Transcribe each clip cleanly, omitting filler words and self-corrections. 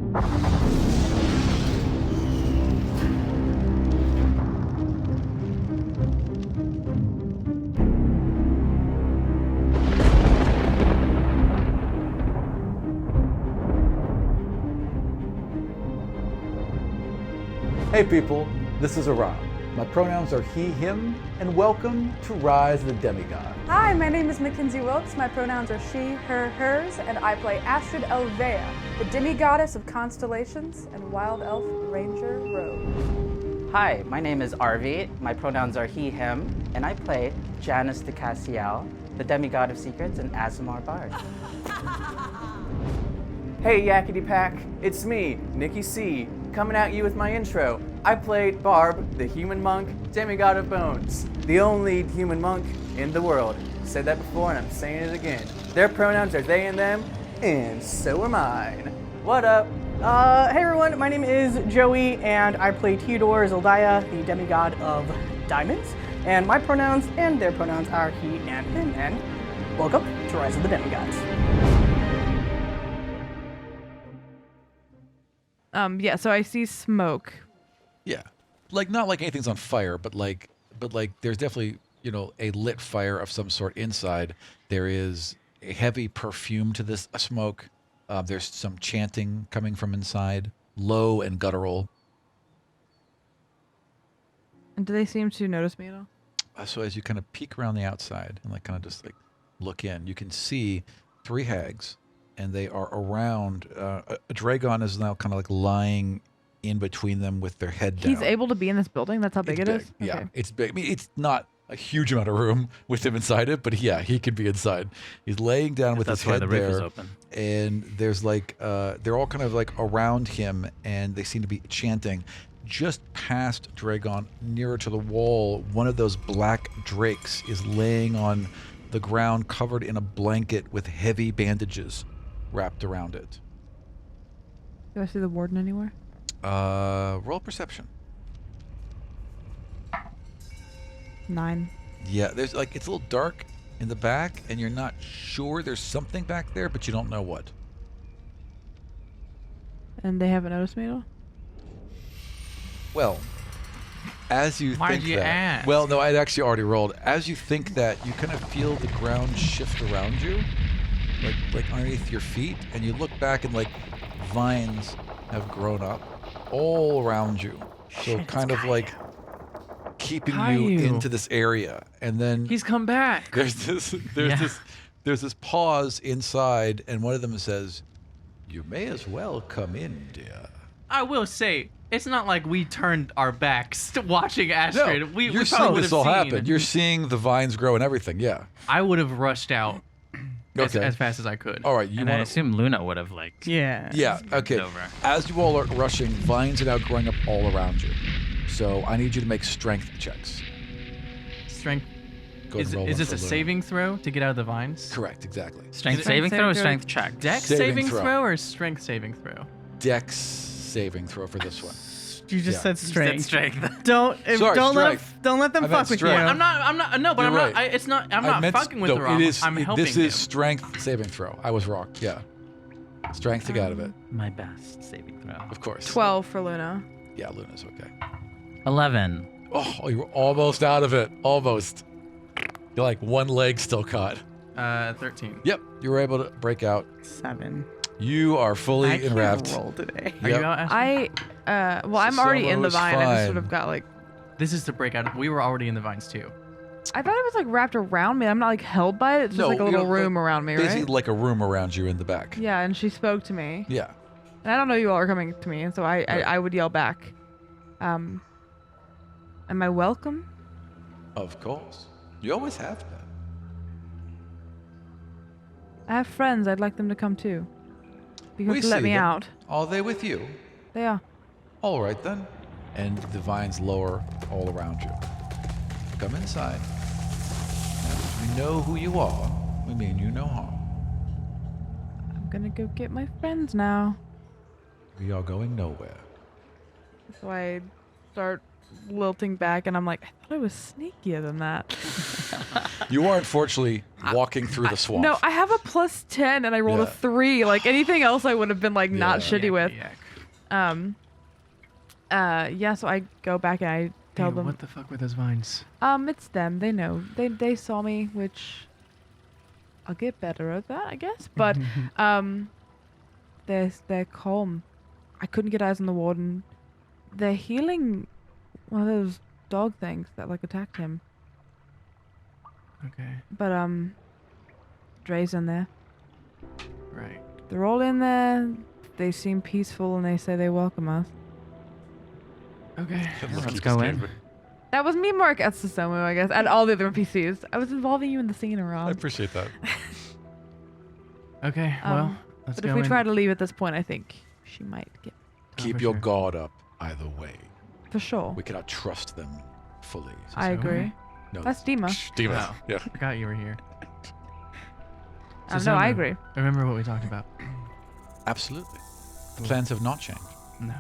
Hey people, this is Aram. My pronouns are he, him, and welcome to Rise of the Demigods. Hi, my name is Mackenzie Wilkes. My pronouns are she, her, hers, and I play Astrid Elvea, the demigoddess of constellations and wild elf ranger rogue. Hi, my name is Arvi. My pronouns are he, him, and I play Janice de Cassiel, the demigod of secrets and Aasimar Bard. Hey Yakety Pack, it's me, Nikki C, coming at you with my intro. I played Barb, the human monk, demigod of bones, the only human monk in the world. Said that before and I'm saying it again. Their pronouns are they and them, and so are mine. What up? Hey everyone, my name is Joey, and I play Theodore Zeldiah, the demigod of diamonds. And my pronouns and their pronouns are he and him, and welcome to Rise of the Demigods. Yeah, so I see smoke. Yeah, like not like anything's on fire, but like there's definitely, you know, a lit fire of some sort inside. There is a heavy perfume to this smoke. There's some chanting coming from inside, low and guttural. And do they seem to notice me at all? So as you kind of peek around the outside and like kind of just like look in, you can see 3 hags, and they are around. A dragon is now kind of like lying in between them with their head down. He's able to be in this building? That's how big it is? Yeah, Okay. it's big. I mean, it's not a huge amount of room with him inside it, but yeah, he could be inside. He's laying down with his head there. That's why the roof is open. And there's like, they're all kind of like around him, and they seem to be chanting. Just past Dragon, nearer to the wall, one of those black drakes is laying on the ground, covered in a blanket with heavy bandages wrapped around it. Do I see the warden anywhere? Roll perception. 9. Yeah, there's like, it's a little dark in the back, and you're not sure there's something back there, but you don't know what. And they haven't noticed me at all? Well, as you Why'd think you that, ask? well, no, I'd actually already rolled. As you think that, you kind of feel the ground shift around you, like underneath your feet, and you look back and like vines have grown up all around you, so kind of like keeping you into this area. And then He's come back. there's this pause inside, and one of them says, "You may as well come in, dear." I will say, it's not like we turned our backs to watching Astrid. No, we you're probably seeing would this have all seen. happen. You're seeing the vines grow and everything. Yeah. I would have rushed out Okay. as fast as I could. All right. You And I want assume Luna would have like. Yeah. Yeah. Okay. over. As you all are rushing, vines are now growing up all around you. So I need you to make strength checks. Strength. Go ahead and roll Is one this for a Luna. saving throw to get out of the vines? Correct. Exactly. Strength Is it- saving throw or saving strength check? Dex Saving saving throw. throw or strength saving throw? Dex saving throw for this one. You just Yeah. said strength. Strength. Don't don't strength. let them I meant fuck with you. strength. I'm not. No, but You're I'm right. not. It's not. I'm I not meant- fucking with no, the wrong. it is, I'm helping This him. is strength saving throw. I was wrong. Yeah. Strength to get out of it. My best saving throw. Of course. 12 for Luna. Yeah, Luna's okay. 11. Oh, you were almost out of it. Almost. You're like one leg still caught. 13. Yep, you were able to break out. 7. You are fully I can't enwrapped. roll today. Are Yep. you out, Astrid? Well, I'm already in the Samo's vine. I just sort fine. of got like, This is the breakout. We were already in the vines too. I thought it was like wrapped around me. I'm not like held by it. It's just like a you little know, room around me, Basically right? like a room around you in the back. Yeah, and she spoke to me. Yeah. And I don't know you all are coming to me, and so I would yell back. Am I welcome? Of course. You always have been. I have friends. I'd like them to come too. You We have to let see me them. out. Are they with you? They are. All right then. And the vines lower all around you. Come inside. Now that we know who you are, we mean you no harm. I'm gonna go get my friends now. We are going nowhere. So I start lilting back, and I'm like, I thought I was sneakier than that. You are unfortunately walking through the swamp. No, I have a +10, and I rolled a 3. Like anything else, I would have been like not shitty with. Yeah. So I go back and I tell them. What the fuck were those vines? It's them. They know. They saw me, which I'll get better at that, I guess. But they're calm. I couldn't get eyes on the warden. They're healing one of those dog things that like attacked him. Okay. But Dre's in there. Right. They're all in there. They seem peaceful and they say they welcome us. Okay. Let's go in. That was me, Mark Etsusomu, I guess, and all the other NPCs. I was involving you in the scene, Aram. I appreciate that. Okay. Well, let's but go if we in. try to leave at this point, I think she might get. Keep for your sure. guard up either way. For sure. We cannot trust them fully. I agree. okay. No. That's Dima. Demon. Wow. Yeah. Forgot you were here. No, I agree. Remember what we talked about? Absolutely. The plans have not changed. No.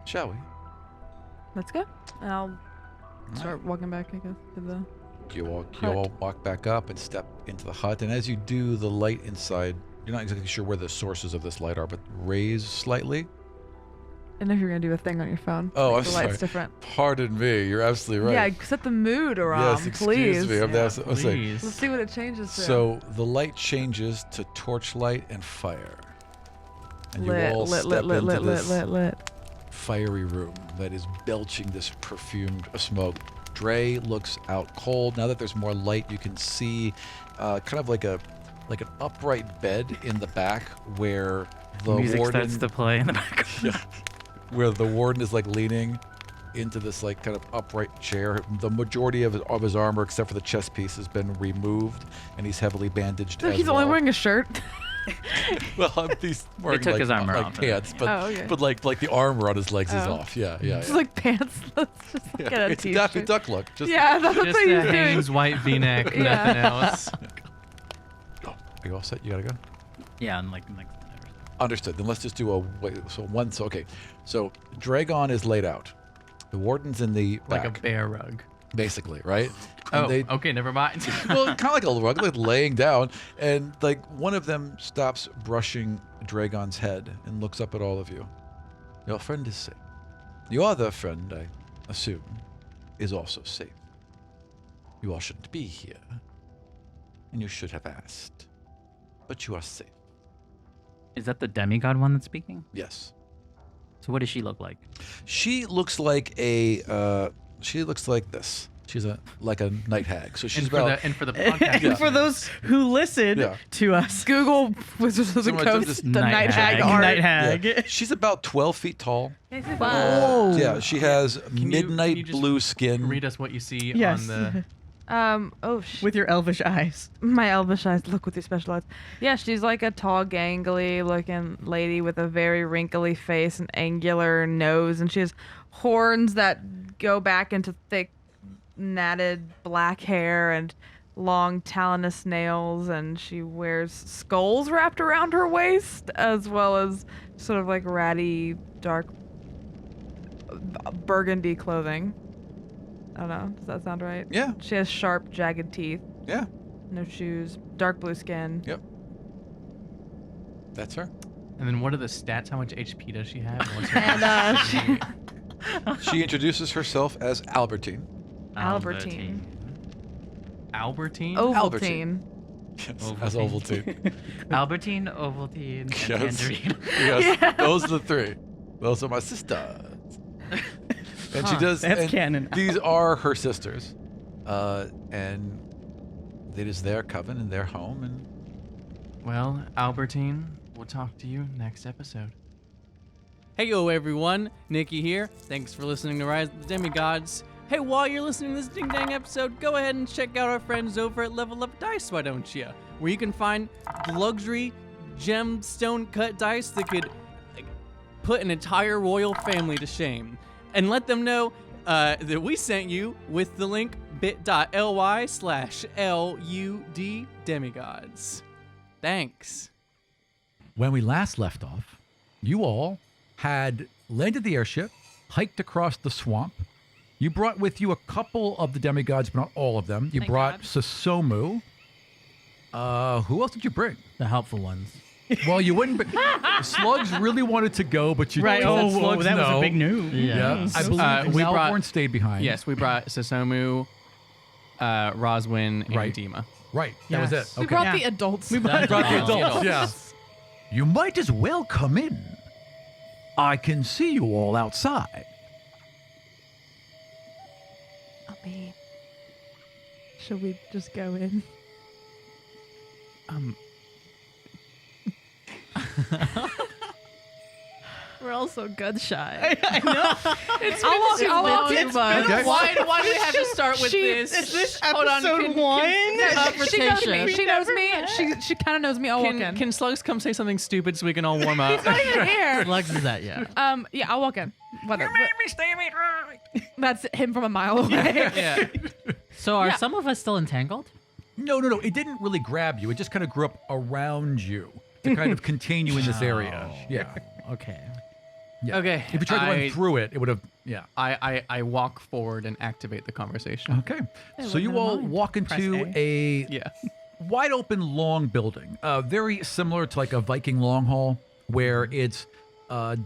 Shall we? Let's go. And I'll start walking back, I guess, to the. You hut. all walk back up and step into the hut, and as you do, the light inside, you're not exactly sure where the sources of this light are, but raise slightly. And if you're gonna do a thing on your phone. Oh, like I'm the sorry. light's different. Pardon me. You're absolutely right. Yeah, set the mood, Aram. Yes, excuse please. me. I'm Yeah, absolutely saying. please. Let's see what it changes to. So the light changes to torchlight and fire, and you all lit, step lit, into lit, this lit, lit, lit. fiery room that is belching this perfumed smoke. Dre looks out cold. Now that there's more light, you can see kind of like an upright bed in the back where the Music warden starts to play in the back. where the warden is like leaning into this like kind of upright chair. The majority of his armor, except for the chest piece, has been removed, and he's heavily bandaged. So as he's well. only wearing a shirt. Well, he's wearing took like, his armor like off. pants, but Oh, okay. but like the armor on his legs is Oh. off. Yeah, yeah. Just yeah. like pants. Let's just like Yeah, get a it's a t-shirt. Daffy Duck look. Just, Yeah, that's Just what a he's doing. Hanes white V-neck, Yeah. nothing else. Are you all set? You gotta go. Yeah, and like Understood. Then let's just do a wait. So okay. So Dragon is laid out. The warden's in the Like back, a bear rug. basically, right? And Oh, okay, never mind. well, kind of like a rug, like laying down, and like one of them stops brushing Dragon's head and looks up at all of you. Your friend is safe. Your other friend, I assume, is also safe. You all shouldn't be here, and you should have asked, but you are safe. is that the demigod one that's speaking? Yes. So what does she look like? She looks like she looks like this. She's like a night hag. So she's and, about for the podcast. Yeah. For those who listen Yeah. to us, Google Wizards of the Someone Coast, just- the night hag hag. art. Night hag. Yeah. She's about 12 feet tall. Whoa. Yeah, she has Can you midnight just blue skin. Read us what you see Yes. on the... Oh, With your elvish eyes. my elvish eyes. Look with your special eyes. Yeah, she's like a tall, gangly looking lady with a very wrinkly face and angular nose, and she has horns that go back into thick, matted black hair and long, talonous nails, and she wears skulls wrapped around her waist, as well as sort of like ratty, dark burgundy clothing. I don't know. Does that sound right? Yeah. She has sharp, jagged teeth. Yeah, No shoes. Dark blue skin. Yep. That's her. And then what are the stats? How much HP does she have? And what's her And She introduces herself as Albertine. Albertine. Albertine? Ovaltine. Yes, as Ovaltine. Albertine, Ovaltine, and Yes. Tangerine. Yes, those are the three. Those are my sisters. And she does. That's and canon. These are her sisters, and it is their coven and their home. And Well, Albertine, we'll talk to you next episode. Hey yo everyone, Nikki here. Thanks for listening to Rise of the Demigods. Hey, while you're listening to this ding dang episode, go ahead and check out our friends over at Level Up Dice, why don't you? Where you can find luxury gemstone cut dice that could put an entire royal family to shame. And let them know that we sent you with the link bit.ly/LUD Demigods. Thanks. When we last left off, you all had landed the airship hiked across the swamp. You brought with you a couple of the demigods, but not all of them. You Thank brought God. Susomu. Who else did you bring? The helpful ones. Well, you wouldn't. Slugs really wanted to go, but you Right. told Oh, Slugs that was no. a big no. Yeah, I believe we Malborn brought- stayed behind. Yes, we brought Susomu, Roswin, and Right. Dima. Right. That was it. Yes. Okay. We brought Yeah. the adults. You brought the adults. Yeah. You might as well come in. I can see you all outside. I mean, should we just go in? We're all so gun shy. I know. It's I'll walk in. Okay. Why do we have to start with this? Is this Hold on, episode one? She knows me. She knows me. She kind of knows me. I'll walk in. Can Slugs come say something stupid so we can all warm up? Not even here. Slugs is that, yeah. Yeah, I'll walk in. Whatever. That's him from a mile away. Yeah. So are Yeah. some of us still entangled? No. It didn't really grab you. It just kind of grew up around you to kind of contain you in this area. Yeah. Okay. Yeah. Okay, If you tried to I- run through it, it would have. Yeah. I walk forward and activate the conversation. Okay. So you all walk into a Yeah. wide open long building, very similar to like a Viking long hall, where it's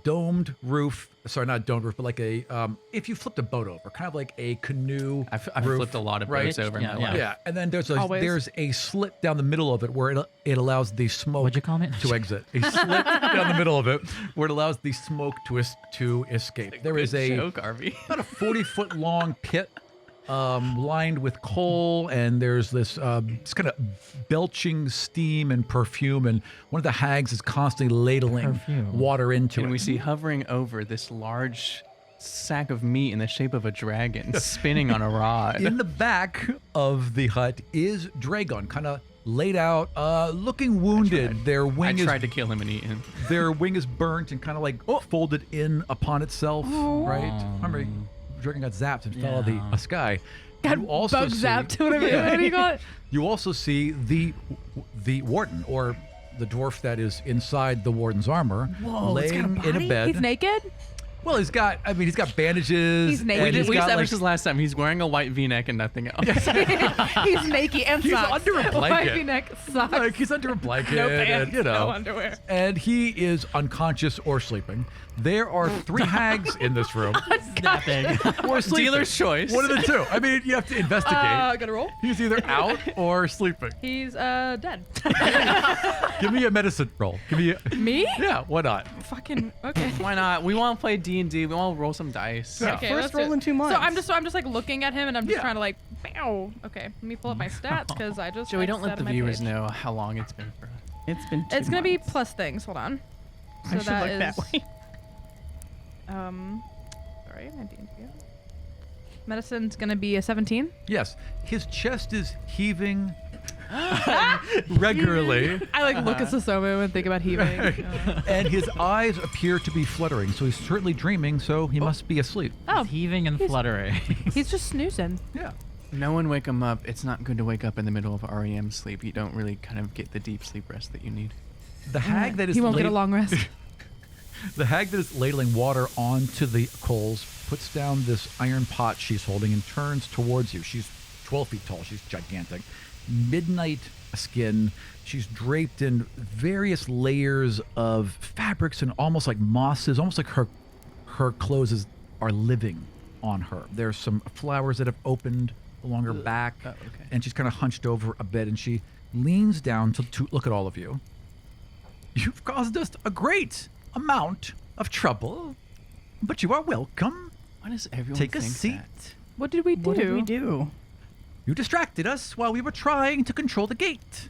domed roof. Sorry, not domed roof, but like a if you flipped a boat over, kind of like a canoe. I've roof, flipped a lot of right? boats over in my Yeah, life. Yeah, and then there's Always. a slit down the middle of it where it allows the smoke. What'd you call it? To exit. A slit down the middle of it where it allows the smoke to escape. There is Good a joke, Harvey. about a 40-foot long pit lined with coal, and there's this kind of belching steam and perfume, and one of the hags is constantly ladling Perfume. water into And it. we see hovering over this large sack of meat in the shape of a dragon spinning on a rod. In the back of the hut is Dragon, kind of laid out, looking wounded. Their I wing is tried to kill him and eat him. their wing is burnt and kind of like folded in upon itself, right? Remember, Dragon got zapped and fell out of the sky. Got You also bug see- zapped. Whatever. Yeah. What do you call it? You also see the warden, or the dwarf that is inside the warden's armor, laying in a bed. He's naked. Well, he's got bandages. He's naked. and he's We got, established like, this last time. He's wearing a white V-neck and nothing else. He's naked and He's socks. under a blanket. White neck socks. like he's under a blanket, no pants. and No underwear. and he is unconscious or sleeping. There are 3 hags in this room. That big. Or sleeping. Dealer's choice. One of the two. I mean, you have to investigate. Gotta roll. He's either out or sleeping. He's dead. Give me a medicine roll. Give me a, Me? yeah, why not? Fucking okay. Why not? We want to play D&D. We want to roll some dice. Yeah. Okay, First let's roll do it. in 2 months. So I'm just like looking at him and I'm just Yeah. trying to like, bow. Okay, let me pull up my stats because I just. Joey, I don't just let had the my viewers page. know how long it's been for us. It's been 2 It's gonna be months. plus things. Hold on. So I should that look is. that way. Sorry, my D&D. Medicine's gonna be a 17. Yes, his chest is heaving regularly, I like look at Susomu and think about heaving. and his eyes appear to be fluttering. So he's certainly dreaming. So he must be asleep. Oh, Heaving and fluttering. he's just snoozing. Yeah. No one wake him up. It's not good to wake up in the middle of REM sleep. You don't really kind of get the deep sleep rest that you need. The hag that is He won't get a lad- long rest. The hag that is ladling water onto the coals puts down this iron pot she's holding and turns towards you. She's 12 feet tall. She's gigantic. Midnight skin. She's draped in various layers of fabrics and almost like mosses, almost like her clothes are living on her. There's some flowers that have opened along her back, okay. and she's kind of hunched over a bed, and she leans down to look at all of you. You've caused us a great amount of trouble, but you are welcome. Why does everyone Take a think seat. that? What did we do? What did we do? You distracted us while we were trying to control the gate.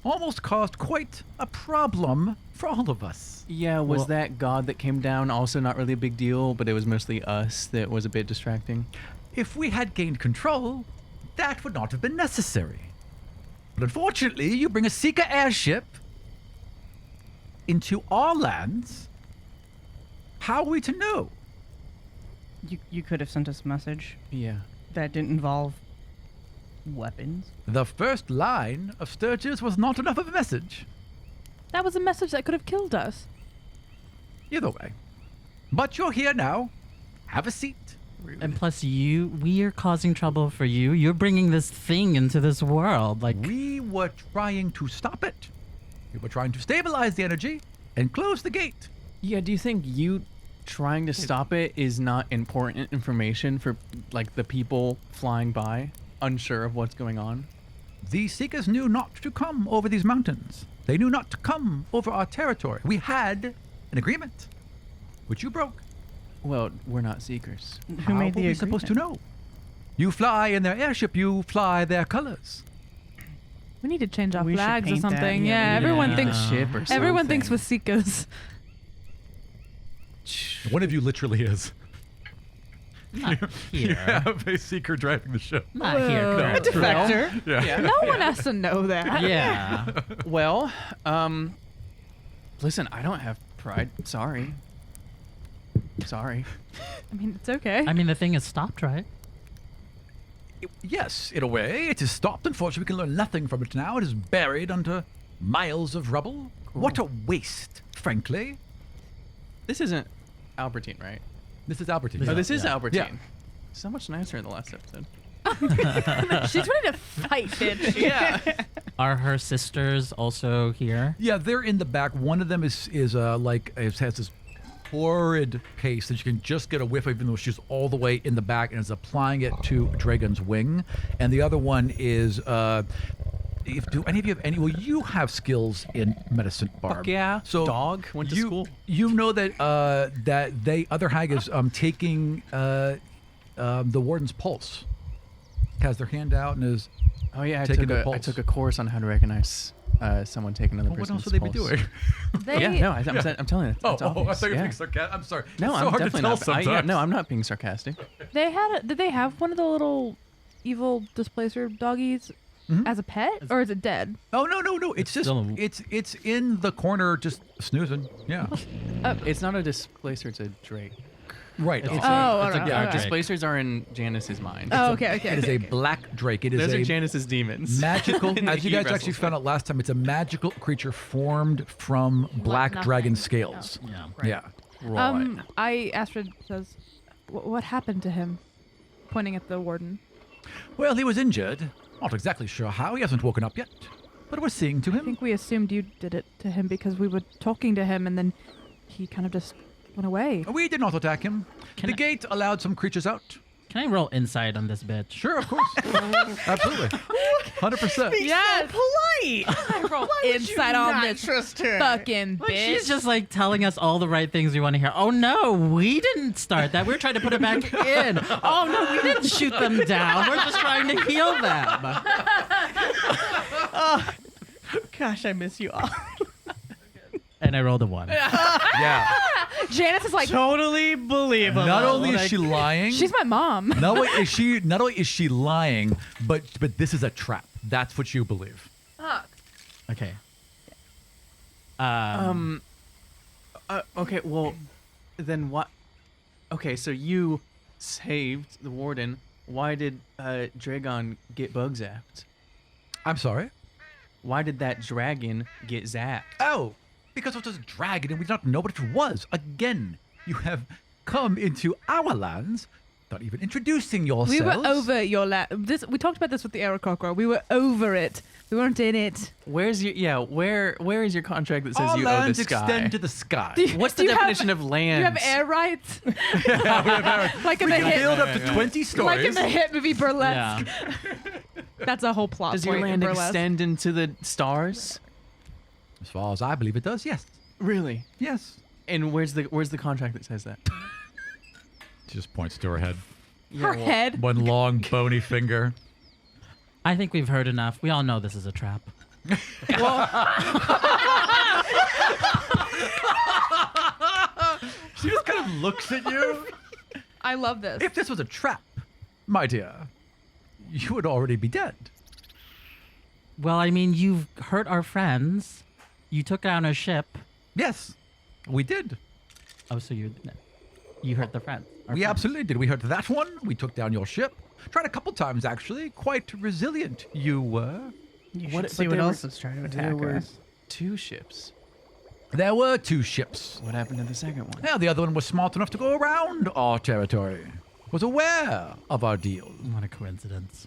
Almost caused quite a problem for all of us. Yeah, was that god that came down also not really a big deal, but it was mostly us that was a bit distracting? If we had gained control, that would not have been necessary. But unfortunately, you bring a Seeker airship into our lands. How are we to know? You could have sent us a message Yeah. that didn't involve weapons. The first line of Sturges was not enough of a message. That was a message that could have killed us. Either way. But you're here now. Have a seat. And plus, we are causing trouble for you. You're bringing this thing into this world. Like, We were trying to stop it. We were trying to stabilize the energy and close the gate. Yeah, do you think you trying to stop it is not important information for like the people flying by, unsure of what's going on? The Seekers knew not to come over these mountains. They knew not to come over our territory. We had an agreement, which you broke. Well, we're not seekers. Who made were the we supposed to agreement? know? You fly in their airship, you fly their colors. We need to change our We should flags or paint that, something. yeah, Yeah, we need to everyone paint thinks the ship or everyone thinks something. with Seekers. One of you literally is. not You here. have a Seeker driving the ship. Not here. A Chris. defector. Yeah. No one has to know that. Yeah. Well, listen, I don't have pride. Sorry. Sorry. I mean, it's okay. I mean, the thing is stopped, right? Yes, in a way. It is stopped. Unfortunately, we can learn nothing from it now. It is buried under miles of rubble. What a waste, frankly. This isn't Albertine, right? This is Albertine. Oh, this is Yeah. Albertine. Yeah. So much nicer in the last episode. She's ready to fight, bitch. Yeah. Are her sisters also here? Yeah, they're in the back. One of them has this horrid paste that you can just get a whiff of, even though she's all the way in the back and is applying it to Dragon's wing. And the other one is, do any of you have any? Well, you have skills in medicine, Barb. Fuck yeah. So Dog went to you, school. You know that other hag is taking the warden's pulse. Has their hand out and is. Oh yeah, I Taking the I pulse. took a course on how to recognize someone taking another What person's else would they be pulse. doing? They, Yeah, no, I'm telling you. Oh, It's I obvious, thought you were yeah. being sarcastic. I'm sorry. No, it's so I'm hard to definitely tell not. sometimes. No, I'm not being sarcastic. they had. Did they have one of the little evil displacer doggies as a pet, or is it dead? Oh no. It's just still it's in the corner just snoozing. Yeah. It's not a displacer, it's a Drake. Right. It's It's a- Oh, it's a- alright, yeah, alright. displacers are in Janice's mind. Oh, okay. it is a black drake. It is Those are a Janice's demons. magical, And as you he guys wrestles actually them. found out last time, it's a magical creature formed from black nothing. dragon scales. Yeah. Yeah. Right. Astrid says, "What happened to him?" Pointing at the warden. Well, he was injured. Not exactly sure how. He hasn't woken up yet. But we're seeing to I him. think we assumed you did it to him because we were talking to him, and then he kind of just went away. We did not attack him. Can the I- gate allowed some creatures out. Can I roll insight on this bitch? Sure, of course. Absolutely. 100%. Yes. Polite. I roll insight on this Trust her. fucking Like, bitch. she's just like telling us all the right things we want to hear. Oh no, we didn't start that. We're trying to put it back in. Oh no, we didn't shoot them down. We're just trying to heal them. Gosh, I miss you all. And I rolled a 1. Yeah. Janice is like, Totally believable. Not only is Like, she lying, she's my mom. not only is she lying, but this is a trap. That's what you believe. Okay. Okay, well, then what? Okay, so you saved the warden. Why did Dragon get bug zapped? I'm sorry. Why did that dragon get zapped? Oh, because it was a dragon and we did not know what it was. Again, you have come into our lands, not even introducing yourselves. We were over your we talked about this with the Aerococra. We were over it. We weren't in it. Where's your where is your contract that says Our you owe the lands sky? extend to the sky. What's Do the you have- definition of land? You have air rights, Yeah, we have like in we the can hit, build up to 20 stories. like in the hit movie Burlesque. Yeah. That's a whole plot Does point your in land Burlesque. extend into the stars? As far as I believe it does, yes. Really? Yes. And where's the contract that says that? She just points to her head. Her head. One long bony finger. I think we've heard enough. We all know this is a trap. She just kind of looks at you. I love this. If this was a trap, my dear, you would already be dead. Well, I mean, you've hurt our friends. You took down a ship. Yes, we did. Oh, so you hurt the friend. our We friends. absolutely did. We hurt that one. We took down your ship. Tried a couple times, actually. Quite resilient you were. You What- should see but what there else were- is trying to There attack were us. 2 ships. There were 2 ships. What happened to the second one? Yeah, the other one was smart enough to go around our territory. Was aware of our deal. What a coincidence.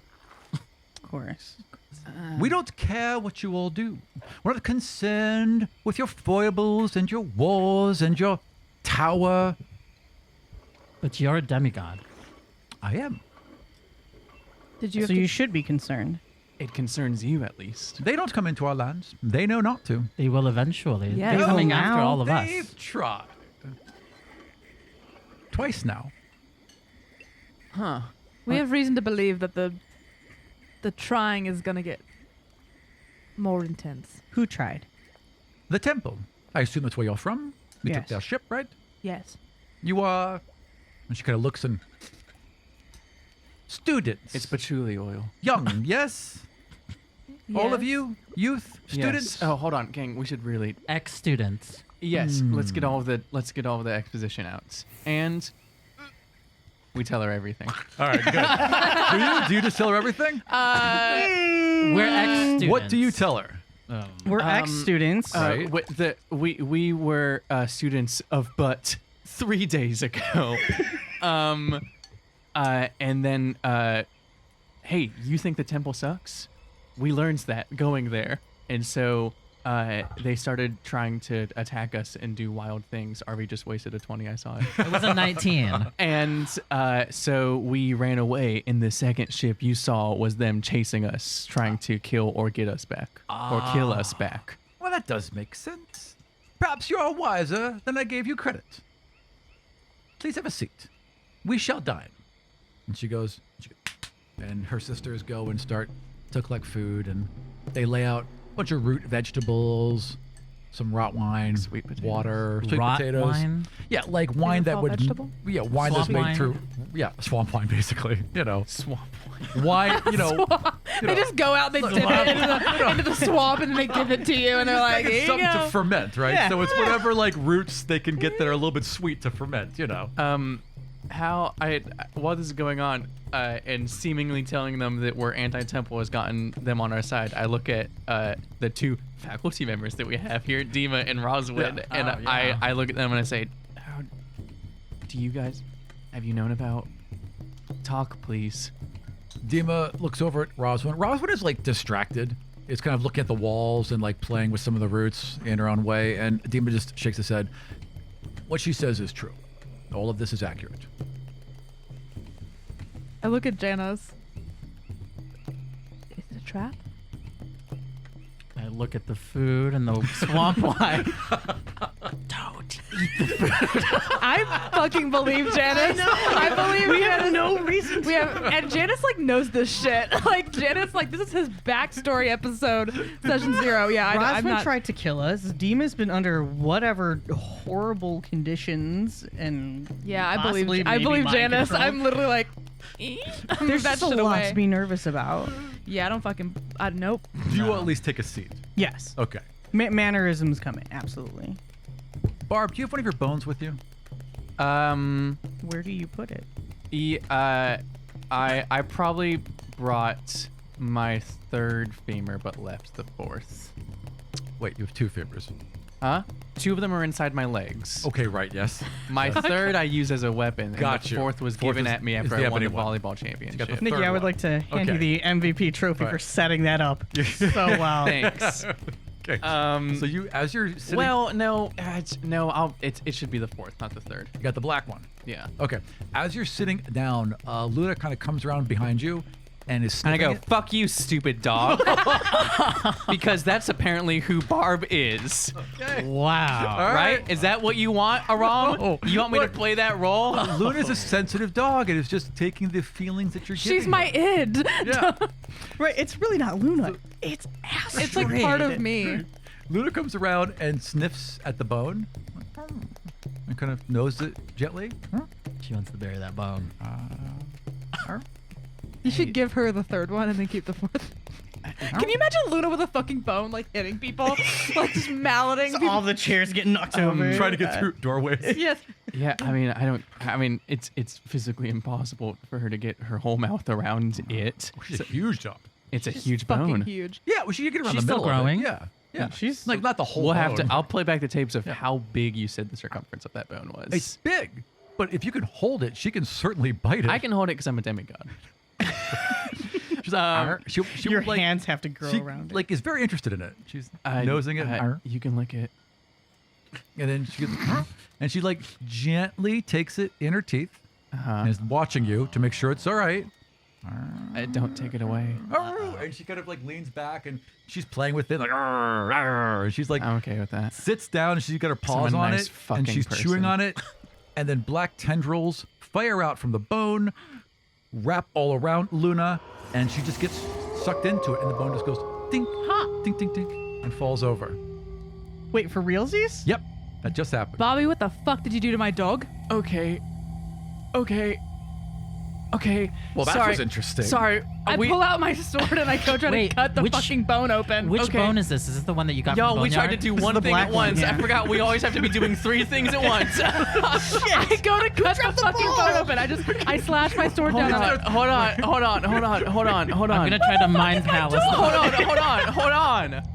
Of course. We don't care what you all do. We're not concerned with your foibles and your wars and your tower. But you're a demigod. I am. Did you? So you should be concerned. It concerns you at least. They don't come into our lands. They know not to. They will eventually. Yeah, They're coming no, after now all of us. They've tried. Twice now. Huh. We have reason to believe that the trying is gonna get more intense. Who tried? The temple. I assume that's where you're from. We took Yes. their ship, right? Yes. You are... And she kind of looks and... Students. It's patchouli oil. Young, yes? All of you? Youth? Students? Yes. Oh, hold on, gang. We should really. Ex-students. Yes. Let's get all of the exposition out. And we tell her everything. All right, good. Do you just tell her everything? We're ex-students. What do you tell her? We're ex-students. Right. We were students of but 3 days ago. And then, hey, you think the temple sucks? We learned that going there. And so they started trying to attack us and do wild things. RV just wasted a 20, I saw it. It was a 19. And so we ran away, and the second ship you saw was them chasing us, trying to kill or get us back. Or kill us back. Well, that does make sense. Perhaps you're wiser than I gave you credit. Please have a seat. We shall dine. And she goes, and her sisters go and start to collect food, and they lay out a bunch of root vegetables, some rot wine, Sweet potatoes. water, sweet Rot potatoes. wine? Yeah, like wine that fall would, vegetable? yeah, wine that's Swamp made wine? through, yeah, swamp wine basically. You know, Swamp. wine. You know, They just go out, they dip it into the swamp, and then they give it to you, and they're like, it's here you something go. to ferment, right? Yeah. So it's whatever like roots they can get that are a little bit sweet to ferment. You know. While this is going on, and seemingly telling them that we're anti-temple has gotten them on our side, I look at the 2 faculty members that we have here, Dima and Roswood, Yeah. and Oh, yeah. I look at them and I say, "How do you guys have you known about? Talk, please." Dima looks over at Roswin. Roswin is like distracted. It's kind of looking at the walls and like playing with some of the roots in her own way. And Dima just shakes his head. What she says is true. All of this is accurate. I look at Janice. Is it a trap? I look at the food and the swamp wine. Don't eat the food. I fucking believe Janice. I believe We have no reason We have, and Janice like knows this shit. Like Janice, like this is his backstory episode, session 0. Yeah, I'm Rosman not. tried to kill us. Dima's been under whatever horrible conditions, and Yeah, I possibly believe. I maybe believe mind Janice. control. I'm literally like. There's that a shit lot away. to be nervous about. Yeah, I don't fucking. Nope. Do you at least take a seat? Yes, Okay. mannerisms coming. Absolutely. Barb, do you have one of your bones with you? Where do you put it? I probably brought my 3rd femur, but left the 4th. Wait, you have 2 fingers. Huh? 2 of them are inside my legs. Okay, right, yes. My 3rd I use as a weapon, Got and you. the 4th was 4th given is- at me is after the I won the ebony one. volleyball championship. the Nikki, third I would one. like to hand you Okay. the MVP trophy for Right. setting that up so well. Thanks. Okay. So you, as you're sitting, Well, no, it should be the 4th, not the 3rd. you got the black one. Yeah. Okay. As you're sitting down, Luna kind of comes around behind you and is And I sniffing go, it. "Fuck you, stupid dog," because that's apparently who Barb is. Wow. All Right? Is that what you want, Aram? No. You want me to What? play that role? Luna's a sensitive dog and is just taking the feelings that you're giving She's my her. id. Yeah. Right, it's really not Luna. It's Astrid. It's like part of me. Luna comes around and sniffs at the bone and kind of noses it gently. She wants to bury that bone. You should give her the 3rd one and then keep the 4th. Can you imagine Luna with a fucking bone, like hitting people, like just malleting people? all the chairs getting knocked over. Trying to get through doorways. Yes. Yeah, I mean, it's physically impossible for her to get her whole mouth around it. She's a huge dog. It's a huge Fucking bone. huge. Yeah, well, she could get around She's the still middle of it. growing. Yeah. Yeah, She's like not the whole. We'll have to. bone. I'll play back the tapes of how big you said the circumference of that bone was. It's big, but if you can hold it, she can certainly bite it. I can hold it because I'm a demigod. She's like, "Arr." She'll your like, hands have to grow she, around it. like is very interested in it. She's nosing it, "Arr." You can lick it. And then she goes, and she like gently takes it in her teeth and is watching you to make sure it's all right. Don't take it away. And she kind of like leans back and she's playing with it like, "Arr, arr," and she's like, I'm okay with that. sits down and she's got her paws I'm a on nice it and she's fucking chewing person. on it. And then black tendrils fire out from the bone, wrap all around Luna, and she just gets sucked into it and the bone just goes ding, ha, ding, ding, ding, and falls over. Wait, for realsies? Yep, that just happened. Bobby, what the fuck did you do to my dog? Okay. Well, that Sorry. was interesting. Sorry. I pull out my sword and I go try Wait, to cut the which- fucking bone open. Which Okay. bone is this? Is this the one that you got? Yo, from the we tried to boneyard? do This is one the thing at black one, once. yeah. I forgot we always have to be doing 3 things at once. I go to cut the fucking bone open. I slash my sword down. and I- Hold on. I'm gonna try to mind palace.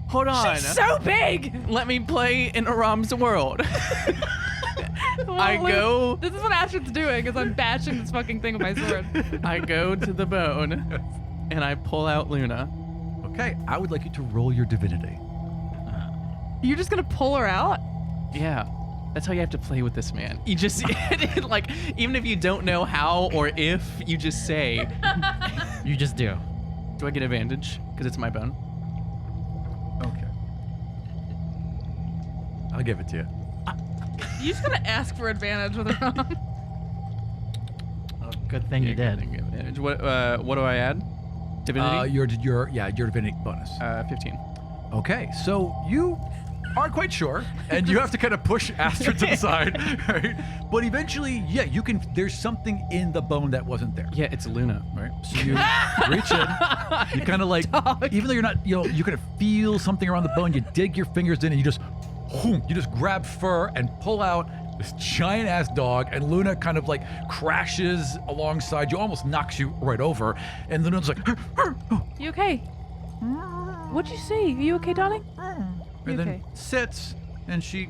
Hold on. She's so big. Let me play in Aram's world. Well, I Luke, go- This is what Astrid's doing. Is I'm bashing this fucking thing with my sword. I go to the bone and I pull out Luna. Okay, I would like you to roll your divinity. You're just gonna pull her out? Yeah. That's how you have to play with this man. You just, like, even if you don't know how or if, you just say, You just do. do I get advantage? Because it's my bone. Okay. I'll give it to you. You just gotta ask for advantage with her own. Oh, good thing you did. Get advantage. What do I add? Divinity? Your divinity bonus. 15. Okay, so you aren't quite sure, and you have to kind of push Astrid to the side, right? But eventually, yeah, you can. There's something in the bone that wasn't there. Yeah, it's Luna, right? So you reach in, you kind of like, even though you're not, you kind of feel something around the bone. You dig your fingers in, and you just grab fur and pull out this giant ass dog, and Luna kind of like crashes alongside you, almost knocks you right over, and Luna's like, You okay? What'd you see? You okay, darling? You and then okay? sits, and she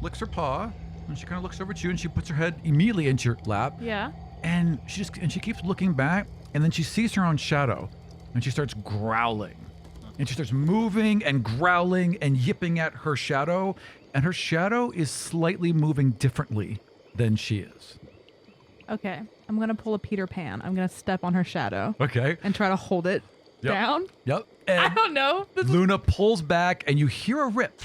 licks her paw, and she kind of looks over at you, and she puts her head immediately into your lap, Yeah. and she keeps looking back, and then she sees her own shadow, and she starts growling, and she starts moving and growling and yipping at her shadow, and her shadow is slightly moving differently than she is. Okay. I'm gonna pull a Peter Pan. I'm gonna step on her shadow Okay. and try to hold it Yep. down. Yep. I And don't know. This is, Luna pulls back, and you hear a rip,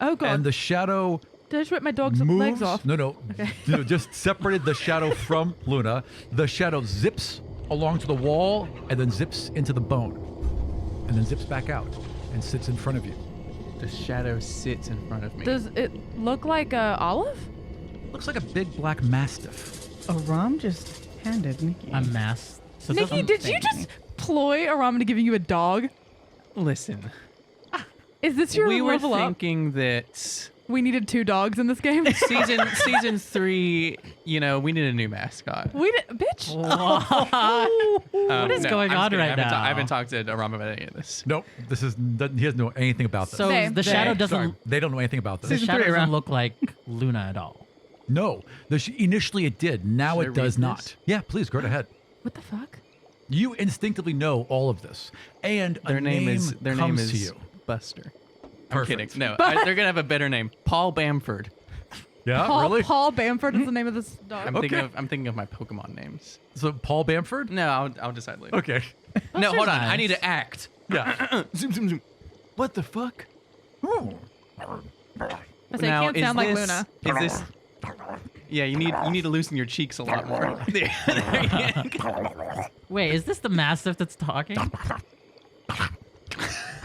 oh god. and the shadow Did I just rip my dog's moves. legs off? No, just separated the shadow from Luna. The shadow zips along to the wall and then zips into the bone, and then zips back out and sits in front of you. The shadow sits in front of me. Does it look like a olive? Looks like a big black mastiff. Aram just handed Nikki. A mass. So Nikki, did you just ploy Aram into giving you a dog? Listen, Is this your we were level up? thinking that We needed 2 dogs in this game. season 3, we need a new mascot. We did, bitch. What is going on right now? I haven't talked to Aram about any of this. Nope, he doesn't know anything about this. So Same. the shadow doesn't. Sorry, they don't know anything about this. The Season shadow 3 doesn't around. look like Luna at all. No, initially it did. Now Should I it does read not. this? Yeah, please go ahead. What the fuck? You instinctively know all of this, and Their a name is comes to you. Buster. I'm Perfect. kidding. No, they're gonna have a better name. Paul Bamford. Yeah, Paul Bamford is the name of this dog. I'm thinking of my Pokemon names. So Paul Bamford. No, I'll decide later. Okay. No, hold on. nice. I need to act. Yeah. Zoom, zoom, zoom. What the fuck? I say, Now, it can't is sound like this- Luna. Is this? Yeah, you need to loosen your cheeks a lot more. Wait, is this the mastiff that's talking?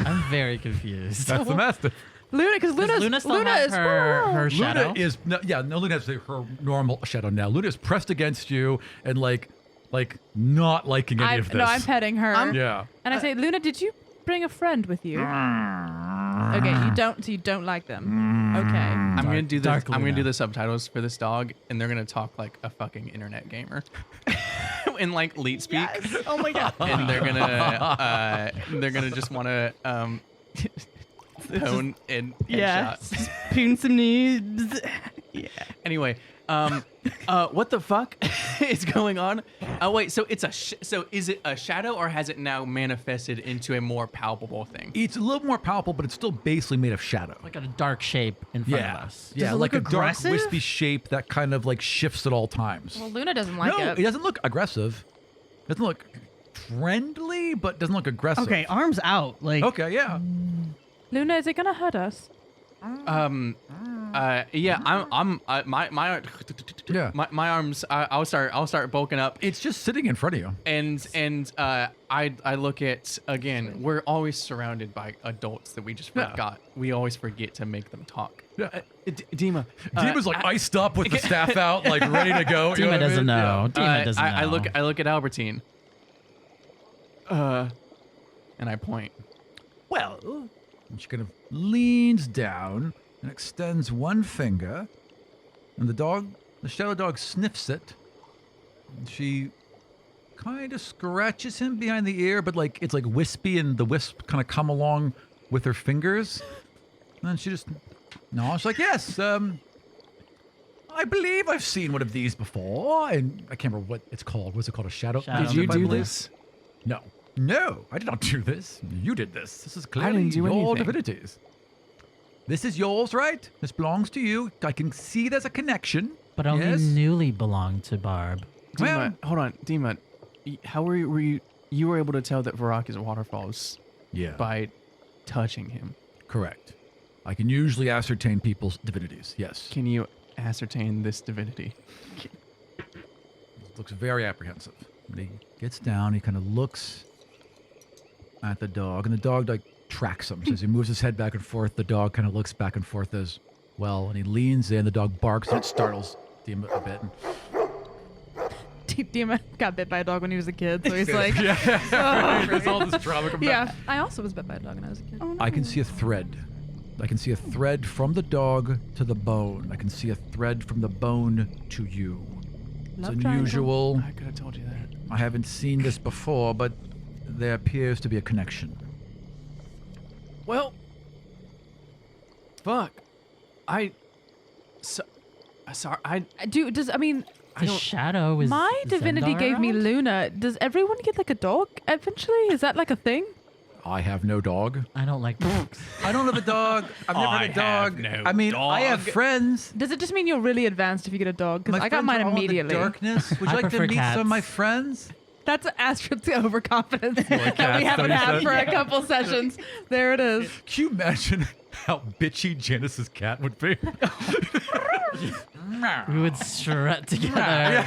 I'm very confused. That's the mastiff. Luna, because Does Luna still have is her shadow? Luna is Luna has her normal shadow now. Luna is pressed against you and like not liking any of this. No, I'm petting her. Yeah. And I say, Luna, did you bring a friend with you? Okay, you don't. So you don't like them. Okay. I'm gonna do the Dark I'm gonna Luna. do the subtitles for this dog, and they're gonna talk like a fucking internet gamer, in like leet speak, Oh my god. and they're gonna just want to Pwn and Yeah. headshot. Spoon some noobs. Yeah. Anyway, what the fuck is going on? Oh wait, so it's so is it a shadow or has it now manifested into a more palpable thing? It's a little more powerful, but it's still basically made of shadow. Like a dark shape in front of us. Yeah, it like look a dark, aggressive? wispy shape that kind of like shifts at all times. Well, Luna doesn't like No, it. it doesn't look aggressive. It doesn't look friendly, but doesn't look aggressive. Okay, arms out. Like, Okay, yeah. Luna, is it gonna hurt us? Yeah, my Yeah. my arms. I'll start bulking up. It's just sitting in front of you. And I look at, again, we're always surrounded by adults that we just Yeah. forgot. We always forget to make them talk. Yeah. Dima. Demon's like iced up with the staff out, like ready to go. You know Dima what I doesn't mean? know. Dima doesn't know. I look at Albertine. And I point. Well, and she kind of leans down and extends one finger, and the shadow dog sniffs it. And she kind of scratches him behind the ear, but like it's like wispy, and the wisp kind of come along with her fingers. And then she just nods. She's like, yes, I believe I've seen one of these before, and I can't remember what it's called. What's it called? A shadow? Shadow. Did you I do believe? this? No. No, I did not do this. You did this. This is clearly didn't do your anything. divinities. This is yours, right? This belongs to you. I can see there's a connection. But only yes? newly belonged to Barb. Well- Dima, hold on, Dima. How were you were able to tell that Varrock is waterfalls Yeah. by touching him? Correct. I can usually ascertain people's divinities. Yes. Can you ascertain this divinity? Looks very apprehensive. And he gets down. He kind of looks at the dog, and the dog like tracks him. So as he moves his head back and forth, the dog kind of looks back and forth as well, and he leans in. The dog barks, and it startles Dima a bit. Dima got bit by a dog when he was a kid, so he's like, There's all this trauma coming back. yeah. I also was bit by a dog when I was a kid. I can see a thread. I can see a thread from the dog to the bone. I can see a thread from the bone to you. It's Love triangle. unusual. I could have told you that. I haven't seen this before, but there appears to be a connection. Well, fuck. Sorry. The shadow is. My divinity Zendar gave me around? Luna. Does everyone get like a dog eventually? Is that like a thing? I have no dog. I don't like dogs. I don't have a dog. I've never had a dog. no I mean, I have dog. friends. Does it just mean you're really advanced if you get a dog? Because My I got friends mine are all in the immediately. darkness. Would you I like to prefer meet some of my cats. friends? That's Astrid's overconfidence that we cats, haven't that had he for said. a couple sessions. There it is. Can you imagine how bitchy Janice's cat would be? We would strut together.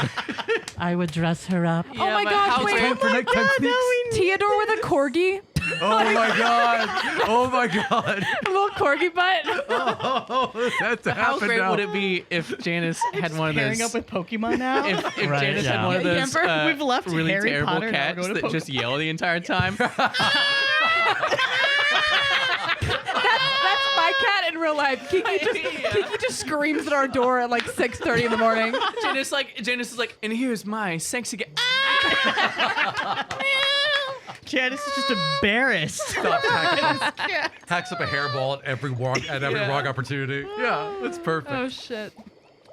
I would dress her up. Oh my gosh, wait. Time for nighttime sneaks. Theodore with a corgi? Oh my god! Oh my god! A little corgi butt? Oh, that's How happened great now. would it be if Janice had one of Pairing those? up with Pokemon now. If Right, Janice yeah. had one of Yeah, those Yamper, we've left really Harry terrible Potter, now cats go to that just yell the entire time. That's my cat in real life. Kiki just screams at our door at like 6:30 in the morning. Janice is like, and here's my sexy cat. Janice is just embarrassed. Hacks up a hairball at every wrong opportunity. Yeah, that's perfect. Oh shit.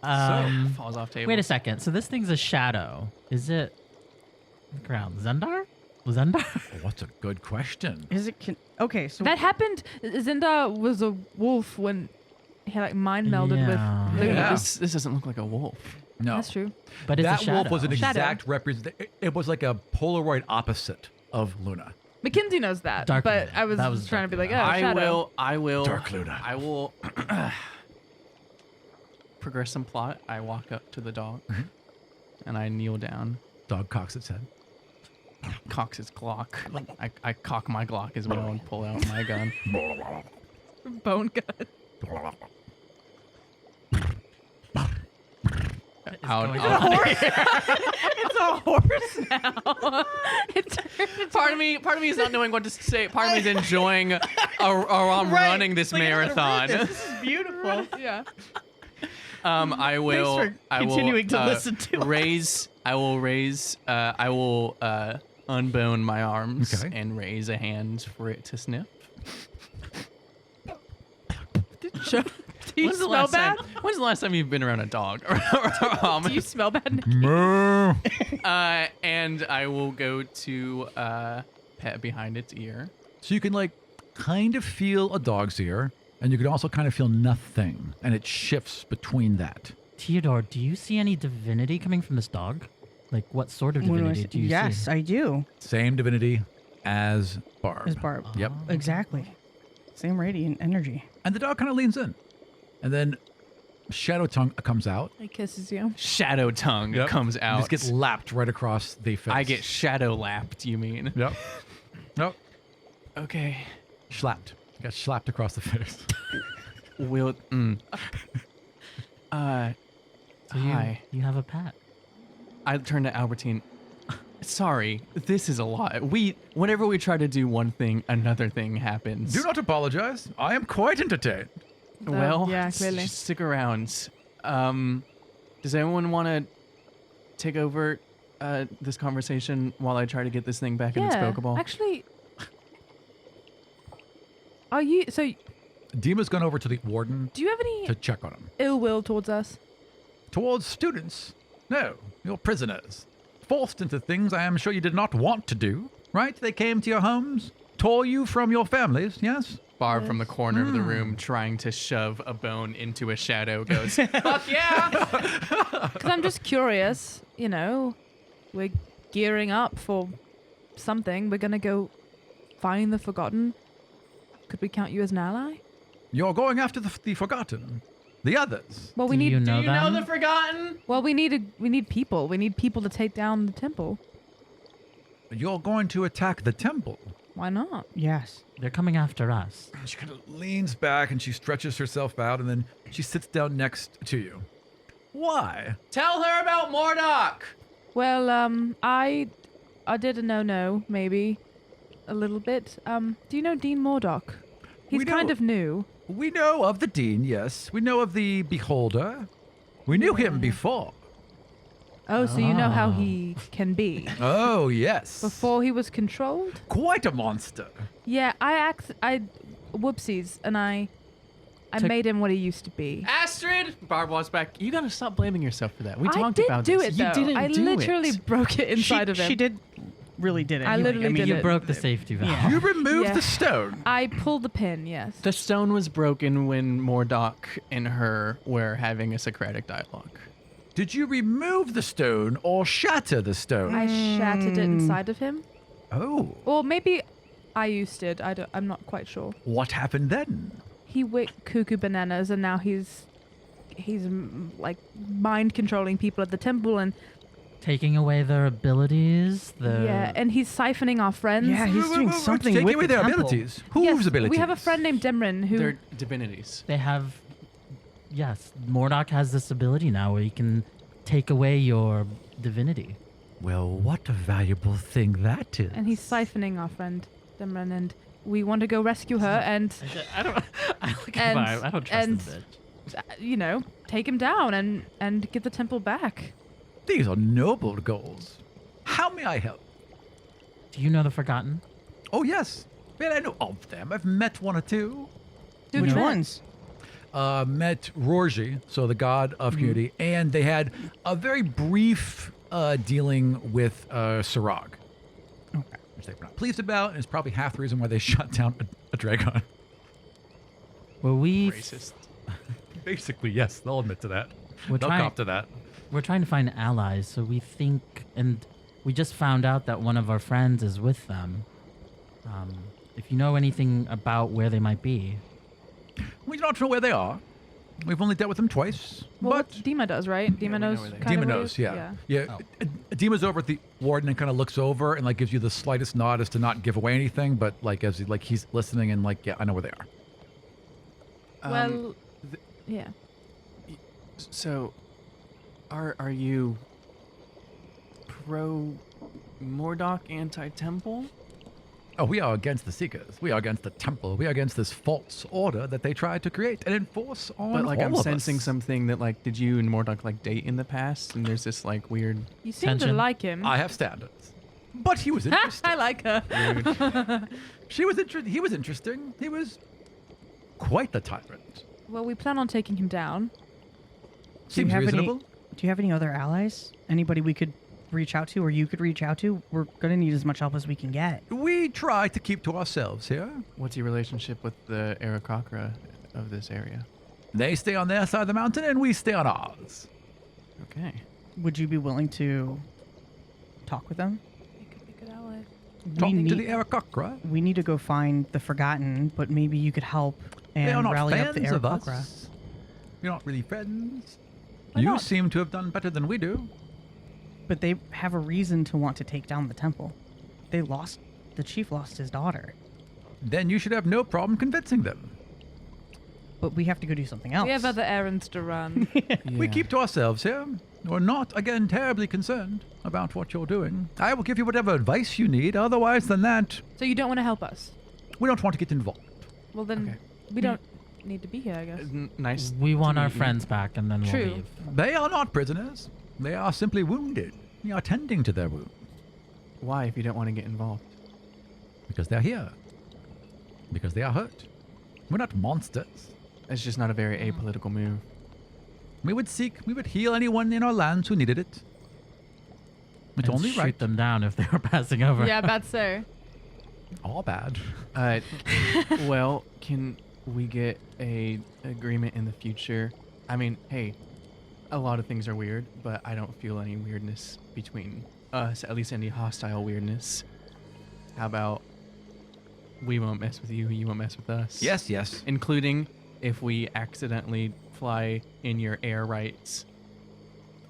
Falls off table. Wait a second. So this thing's a shadow. Is it ground? Zendar? Zendar? What's a good question? Is it? Okay, so That happened. Zinda was a wolf when he like mind melded Yeah. with Luna. Yeah. This doesn't look like a wolf. No, That's true. But it's that a shadow. wolf was an Shadow. exact represent. It was like a Polaroid opposite of Luna. Mackenzie knows that, Dark but Luna. I was, That was trying to be Dark like, oh, shadow. I will. Dark Luna. I will progress some plot. I walk up to the dog and I kneel down. Dog cocks its head. Cocks his Glock. I cock my Glock as well and pull out my gun. Bone gun. It's a horse now. Part of me is not knowing what to say. Part of me is enjoying I'm running this marathon. This is beautiful. Yeah. I will. Thanks for I will continuing to listen to us. raise. I will raise. I will unbone my arms Okay. and raise a hand for it to sniff. Do you When's the smell last bad? time? When's the last time you've been around a dog? Do you smell bad? Moo. And I will go to pet behind its ear. So you can like kind of feel a dog's ear, and you can also kind of feel nothing, and it shifts between that. Theodore, do you see any divinity coming from this dog? Like, what sort of What do I divinity see? do you Yes, see? I do. Same divinity as Barb. As Barb. Yep. Exactly. Same radiant energy. And the dog kind of leans in, and then Shadow Tongue comes out. He kisses you. Shadow tongue comes And out. just gets lapped right across the face. I get shadow lapped, you mean? Yep. Nope. Okay. Slapped. Got slapped across the face. Will. So Hi. you have a pet. I turn to Albertine. Sorry, this is a lot. Whenever we try to do one thing, another thing happens. Do not apologize. I am quite entertained. Well, yeah, clearly. just stick around. Does anyone want to take over this conversation while I try to get this thing back in its Pokeball? Actually, are you? So, Dima's gone over to the warden do you have any to check on him. ill will towards us? Towards students? No, you're prisoners. Forced into things I am sure you did not want to do, right? They came to your homes, tore you from your families, yes? Barb from the corner of the room trying to shove a bone into a shadow goes, fuck yeah! Because I'm just curious. You know, we're gearing up for something. We're gonna go find the Forgotten. Could we count you as an ally? You're going after the Forgotten. The others. Well, we Do need. you know Do you know them? the Forgotten? Well, we need people. We need people to take down the temple. You're going to attack the temple. Why not? Yes. They're coming after us. She kind of leans back and she stretches herself out, and then she sits down next to you. Why? Tell her about Mordock! Well, I did a no, maybe a little bit. Do you know Dean Mordock? He's We kind know- of new. We know of the Dean, yes. We know of the Beholder. We knew him before. Oh, so you know how Oh. he can be. Oh, yes. Before he was controlled? Quite a monster. Yeah, whoopsies, and I made him what he used to be. Astrid! Barb walks back. You gotta stop blaming yourself for that. We I talked did about do this. it, You though. didn't I do literally it. broke it inside of him. She really did it. I anyway. literally did You it. broke the safety valve. Yeah. You removed Yeah. the stone. I pulled the pin, yes. The stone was broken when Mordock and her were having a Socratic dialogue. Did you remove the stone or shatter the stone? I shattered it inside of him. Oh. Or maybe I used it. I'm not quite sure. What happened then? He went cuckoo bananas, and now he's like mind controlling people at the temple, and Taking away their abilities. and he's siphoning our friends. Yeah, he's doing something Taking with away the their temple. abilities. Whose Yes, abilities? We have a friend named Demrin who. They're divinities. They have. Yes, Mordock has this ability now where he can take away your divinity. Well, what a valuable thing that is. And he's siphoning our friend Demrin, and we want to go rescue her and, I don't. I look And- at Barb. I don't trust and- this bitch. take him down and get the temple back. These are noble goals. How may I help? Do you know the Forgotten? Oh, yes. Well, I know of them. I've met one or two. Who Which you met? ones? Met Rorji, so the god of community, and they had a very brief dealing with Sirag. Okay. Which they were not pleased about, and it's probably half the reason why they shut down a Dragon. Well, Racist. Basically, yes, they'll admit to that. We're They'll trying- cop to that. we're trying to find allies, so we think, and we just found out that one of our friends is with them. If you know anything about where they might be, We do not know where they are. We've only dealt with them twice. Well, but what Dima does, right? Dima we know knows. where they are. kind of Dima where knows, he is? yeah. Dima's over at the warden and kind of looks over and like gives you the slightest nod as to not give away anything, but like as like he's listening and like, yeah, I know where they are. Well, yeah. So, are you pro Mordock anti-temple? Oh, we are against the Seekers. We are against the Temple. We are against this false order that they tried to create and enforce on But like all I'm of sensing us. something that like did you and Mordock like date in the past? And there's this like weird. You seem to Tension. like him. I have standards. But he was interesting. I like her. He was interesting. He was quite the tyrant. Well, we plan on taking him down. Seems reasonable. Do you have any other allies? Anybody we could reach out to, or you could reach out to? We're gonna need as much help as we can get. We try to keep to ourselves here. What's your relationship with the Aarakocra of this area? They stay on their side of the mountain, and we stay on ours. Okay. Would you be willing to talk with them? He could be a good ally. Talking to the Aarakocra. We need to go find the Forgotten, but maybe you could help They are and not rally up the fans of Aarakocra. us. You're not really friends. Why You not? seem to have done better than we do. But they have a reason to want to take down the temple. The chief lost his daughter. Then you should have no problem convincing them. But we have to go do something else. We have other errands to run. We keep to ourselves here. We're not, again, terribly concerned about what you're doing. I will give you whatever advice you need. Otherwise than that, So you don't want to help us? we don't want to get involved. Well, then Okay. we don't need to be here, I guess. Nice. We want to our meet you. friends back, and then we'll True. leave. They are not prisoners. They are simply wounded. We are tending to their wounds Why, if you don't want to get involved? because they're here. Because they are hurt. We're not monsters. It's just not a very apolitical move. We would heal anyone in our lands who needed it. It's And only shoot right. them down if they were passing over. Yeah, bad so. All bad. Well, can we get a agreement in the future? I mean, hey, a lot of things are weird, but I don't feel any weirdness between us, at least any hostile weirdness. How about we won't mess with you, you won't mess with us? Yes, yes. Including if we accidentally fly in your air rights.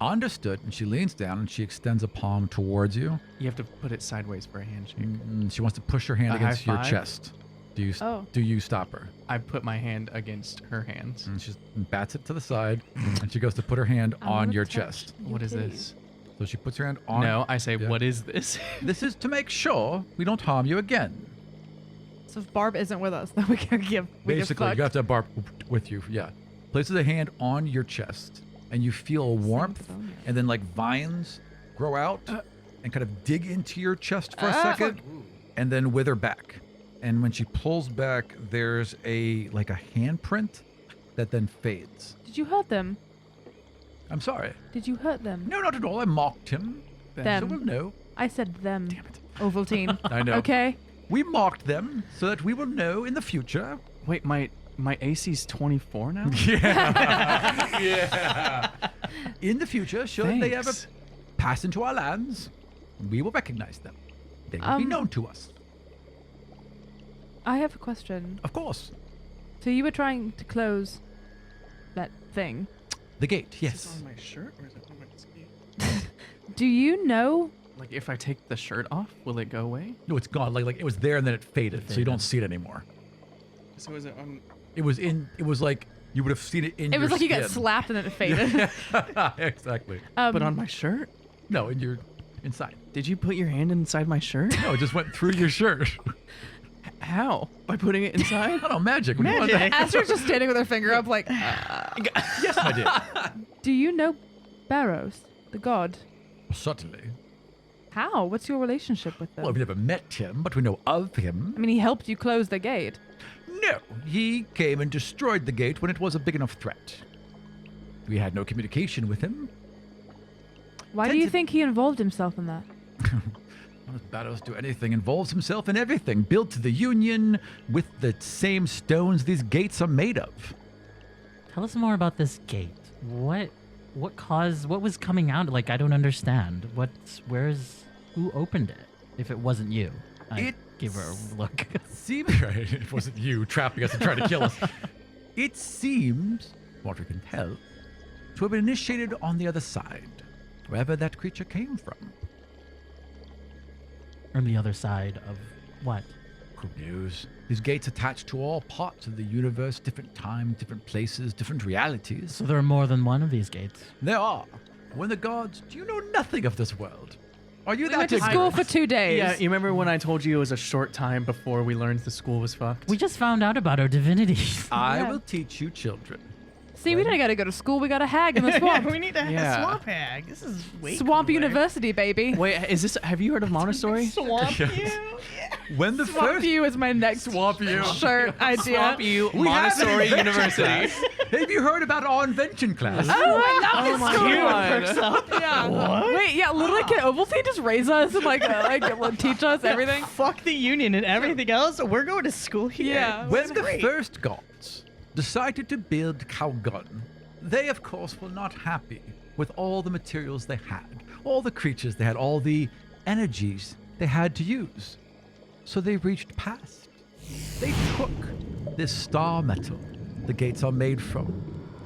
Understood. And she leans down and she extends a palm towards you. You have to put it sideways for a handshake. She wants to push her hand A against high your five? chest. Do you Oh. do you stop her? I put my hand against her hands. And she bats it to the side, and she goes to put her hand I on wanna your touch chest. your What is titties. this? So she puts her hand on. No, I say, Yeah. what is this? This is to make sure we don't harm you again. So if Barb isn't with us, then we can give. We Basically, get you have to have Barb with you. Yeah. Places a hand on your chest, and you feel a warmth, and then like vines grow out and kind of dig into your chest for a second, and then wither back. And when she pulls back, there's a handprint that then fades. Did you hurt them? I'm sorry. Did you hurt them? No, not at all. I mocked him. Them. So we'll know. I said them. Damn it. Ovaltine. I know. Okay. We mocked them so that we will know in the future. Wait, my AC's 24 now? Yeah. Yeah. In the future, should they ever Thanks. pass into our lands, we will recognize them. They will be known to us. I have a question. Of course. So you were trying to close that thing. The gate, Is yes. this on my shirt or is it on my sleeve? Do you know? Like, if I take the shirt off, will it go away? No, it's gone. Like it was there and then it faded, so you don't see it anymore. So is it on... It was like you would have seen it in It your was like you got skin. slapped and then it faded. Exactly. but on my shirt? No, in your inside. Did you put your hand inside my shirt? No, it just went through your shirt. How? By putting it inside? I don't know, magic. What do you want to- Astra's just standing with her finger up like, Yes, I did. do you know Barrows, the god? Certainly. How? What's your relationship with them? Well, we've never met him, but we know of him. I mean, he helped you close the gate. No, he came and destroyed the gate when it was a big enough threat. We had no communication with him. Why do you think he involved himself in that? None of Barrows do anything, involves himself in everything, built to the Union with the same stones these gates are made of. Tell us more about this gate. What was coming out? Like, I don't understand. Who opened it? If it wasn't you. I gave her a look. Seems right. It wasn't you trapping us and trying to kill us. It seems, what we can tell, to have been initiated on the other side, wherever that creature came from. On the other side of what? Who knows? These gates attach to all parts of the universe, different time, different places, different realities. So there are more than one of these gates. There are. When the gods, do you know nothing of this world? Are you We that went to school for 2 days. Yeah, you remember when I told you it was a short time before we learned the school was fucked? We just found out about our divinities. I Yeah. will teach you children. See, we didn't gotta go to school. We got a hag in the swamp. we need a Yeah. swamp hag. This is way Swamp cooler. University, baby. Wait, is this? Have you heard of Montessori? Swamp you? When the Swamp first you is my next Swamp you. shirt idea. Swamp you, We have an Montessori invention University. class. Have you heard about our invention class? Oh, I love this school. God. Yeah. What? Wait, yeah, literally, can Ovaltine just raise us and like teach us everything? Fuck the union and everything else. We're going to school here. Yeah. When the first gods decided to build Calgon, they of course were not happy with all the materials they had, all the creatures they had, all the energies they had to use. So they reached past. They took this star metal the gates are made from,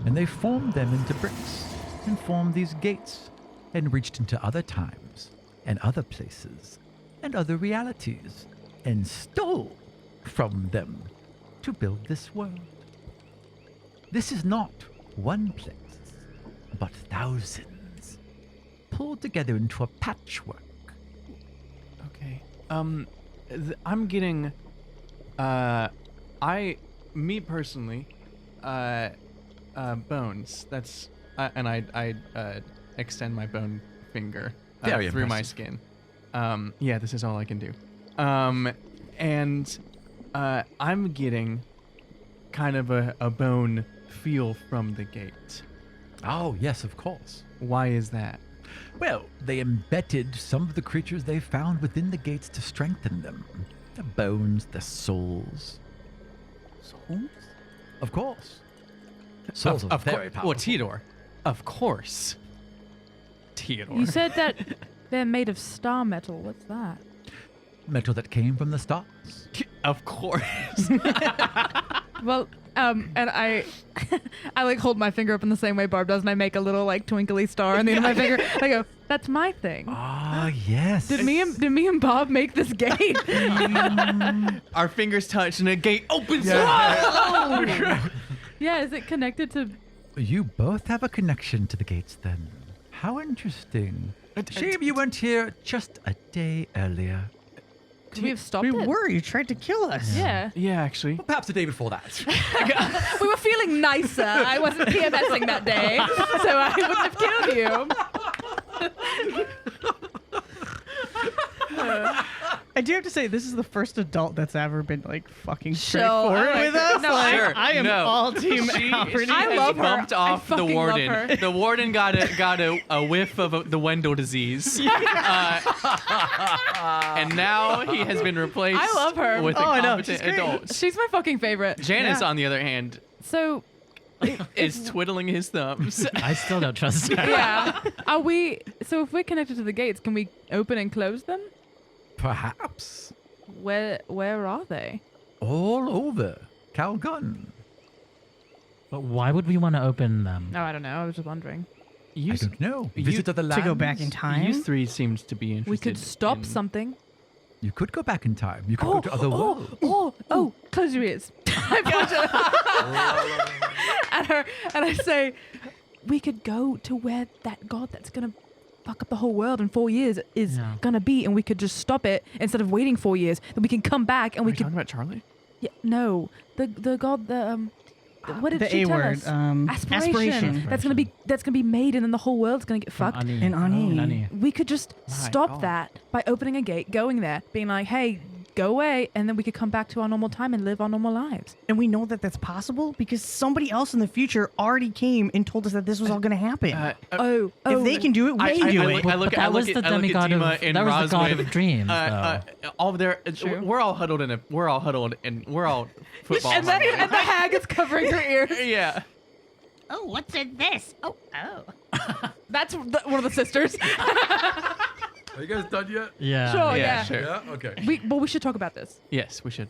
and they formed them into bricks and formed these gates and reached into other times and other places and other realities and stole from them to build this world. This is not one place, but thousands, pulled together into a patchwork. Okay. I'm getting. Me personally, bones. That's and I extend my bone finger Very through my impressive. skin. Yeah, this is all I can do. And I'm getting kind of a bone feel from the gate. Oh, yes, of course. Why is that? Well, they embedded some of the creatures they found within the gates to strengthen them. Their bones, their souls. Souls? Of course. Souls are very powerful. Well, Theodore. Of course. Theodore. You said that they're made of star metal. What's that? Metal that came from the stars. Of course. Well, and I like hold my finger up in the same way Barb does, and I make a little like twinkly star on the end of my finger. I go, "That's my thing." Ah, yes. Did me and Bob make this gate? Our fingers touch and a gate opens. Yeah, is it connected to? You both have a connection to the gates then. How interesting. Shame you weren't here just a day earlier. Could we have stopped We it? were. You tried to kill us. Yeah. Yeah, actually. Well, perhaps the day before that. We were feeling nicer. I wasn't PMSing that day, so I wouldn't have killed you. I do have to say, this is the first adult that's ever been like fucking Chill. straightforward I like with that. us. No, Like, Sure. I am No. all team She Alfred. I has love her. bumped I off the fucking love warden. her. The warden got a whiff of the Wendell disease. And now he has been replaced I love her. with a Oh, I know. competent She's great. adult. She's my fucking favorite. Janice, on the other hand, So, is twiddling his thumbs. I still don't trust her. yeah. Are we? So if we're connected to the gates, can we open and close them? Perhaps. Where are they? All over Calgon. But why would we want to open them? Oh, I don't know. I was just wondering. You, I don't know. you- Visit other to lands. go back in time. you three seems to be interested. We could stop in- something. You could go back in time. You could go to other worlds. Oh, close your ears. I point at her and I say, we could go to where that god that's going to fuck up the whole world in 4 years is Yeah. going to be, and we could just stop it instead of waiting 4 years. Then we can come back and Are we you could... talking about Charlie? Yeah, no, the god, what did the she A tell word. us? Aspiration. That's gonna be made, and then the whole world's gonna get fucked. Ani. And Ani. Oh, Ani. We could just stop God. that by opening a gate, going there, being like, "Hey, go away," and then we could come back to our normal time and live our normal lives. And we know that that's possible because somebody else in the future already came and told us that this was all going to happen. Oh, if they can do it, we can do it. But that was the demigod of Dima and that was the god Roswin. of dreams. All there, True. we're all huddled and we're all football. and the hag is covering her ears. Yeah. Oh, what's in this? Oh. That's one of the sisters. Are you guys done yet? yeah. Sure, Yeah, yeah. sure. Yeah? Okay. We should talk about this. Yes, we should.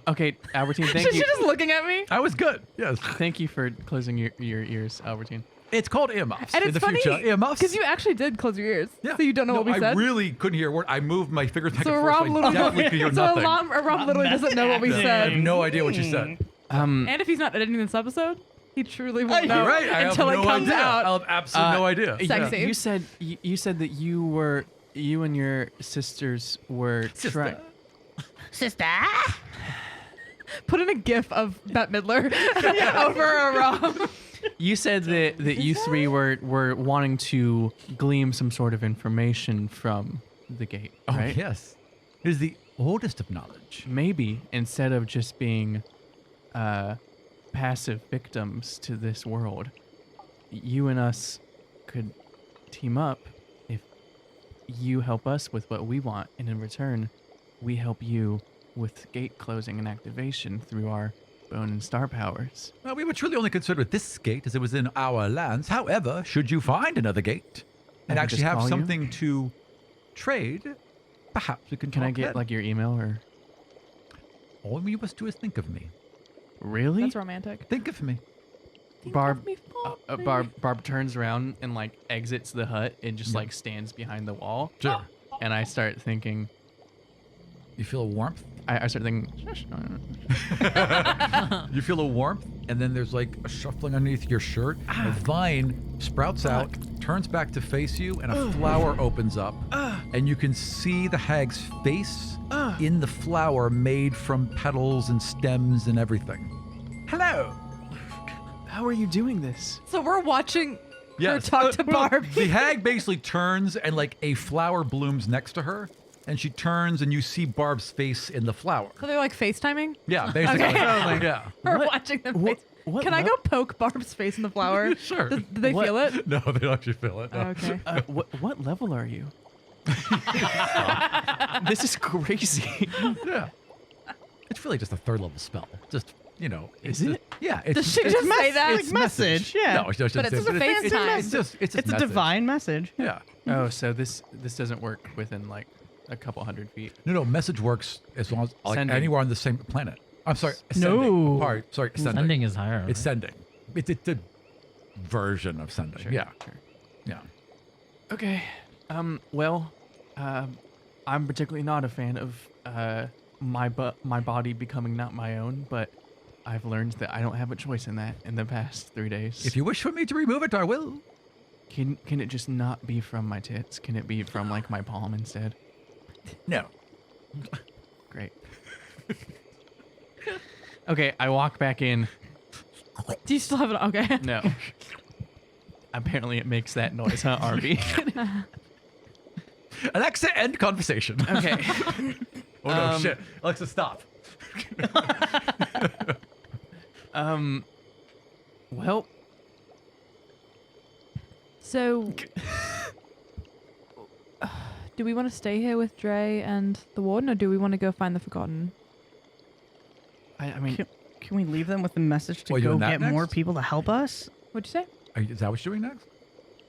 Okay, Albertine, thank She's you. just looking at me. I was good. Yes. Thank you for closing your ears, Albertine. It's called earmuffs. And in it's the funny future. Earmuffs. because you actually did close your ears, Yeah. so you don't know what we said. I really couldn't hear a word. I moved my fingers back So and forth. Rob So I literally, definitely could hear so nothing. Rob literally doesn't know what we I have said. no idea what you said. Um, And if he's not editing this episode, he truly won't know You're right. I have until no it comes idea. out. I'll have absolutely no idea. Sexy. You said that you and your sisters were Sister. Sister? Put in a gif of Bette Midler over a rom. You said that you three were wanting to glean some sort of information from the gate, right? Oh, yes. It is the oldest of knowledge. Maybe instead of just being passive victims to this world, you and us could team up if you help us with what we want, and in return, we help you with gate closing and activation through our bone and star powers. Well, we were truly only concerned with this gate as it was in our lands. However, should you find another gate and I could actually just have call you? something to trade, perhaps we can Can I talk get then. like your email or? All you must do is think of me. Really? That's romantic. Think of me. Barb, Barb turns around and like exits the hut and just like stands behind the wall. Sure. And I start thinking. You feel a warmth? I start thinking. You feel a warmth, and then there's like a shuffling underneath your shirt. A vine sprouts out, turns back to face you, and a flower opens up. And you can see the hag's face in the flower made from petals and stems and everything. Hello. How are you doing this? So we're watching Yes. her talk to Barb. The hag basically turns, and like a flower blooms next to her. And she turns, and you see Barb's face in the flower. So they're like FaceTiming? Yeah, basically. Okay. Yeah. We're watching them face. Can I go poke Barb's face in the flower? Sure. Do they feel it? No, they don't actually feel it. No. Okay. What level are you? This is crazy. Yeah. It's really just a third level spell. Just, you know. Is it? Yeah. It's, Does she it's just say that? It's message, yeah. No, she doesn't But it's say just a it's FaceTime. It's just It's a message. divine message. Yeah. Oh, so this doesn't work within like a couple hundred feet. No, message works as long as like, Sending. anywhere on the same planet. I'm sorry. No. Ascending. Sorry, ascending. Sending is higher. It's sending. It's a version of sending. Sure, Yeah. sure. Yeah. Okay. Well, I'm particularly not a fan of my body becoming not my own, but I've learned that I don't have a choice in that in the past 3 days. If you wish for me to remove it, I will. Can it just not be from my tits? Can it be from like my palm instead? No. Great. Okay, I walk back in. Do you still have it? Okay. No. Apparently it makes that noise, huh, RV? Alexa, end conversation. Okay. Oh no, shit. Alexa, stop. Well, So, do we want to stay here with Dre and the warden, or do we want to go find the Forgotten? I mean, Can we leave them with a message to Well, you go doing that get next? more people to help us? What'd you say? Is that what you're doing next?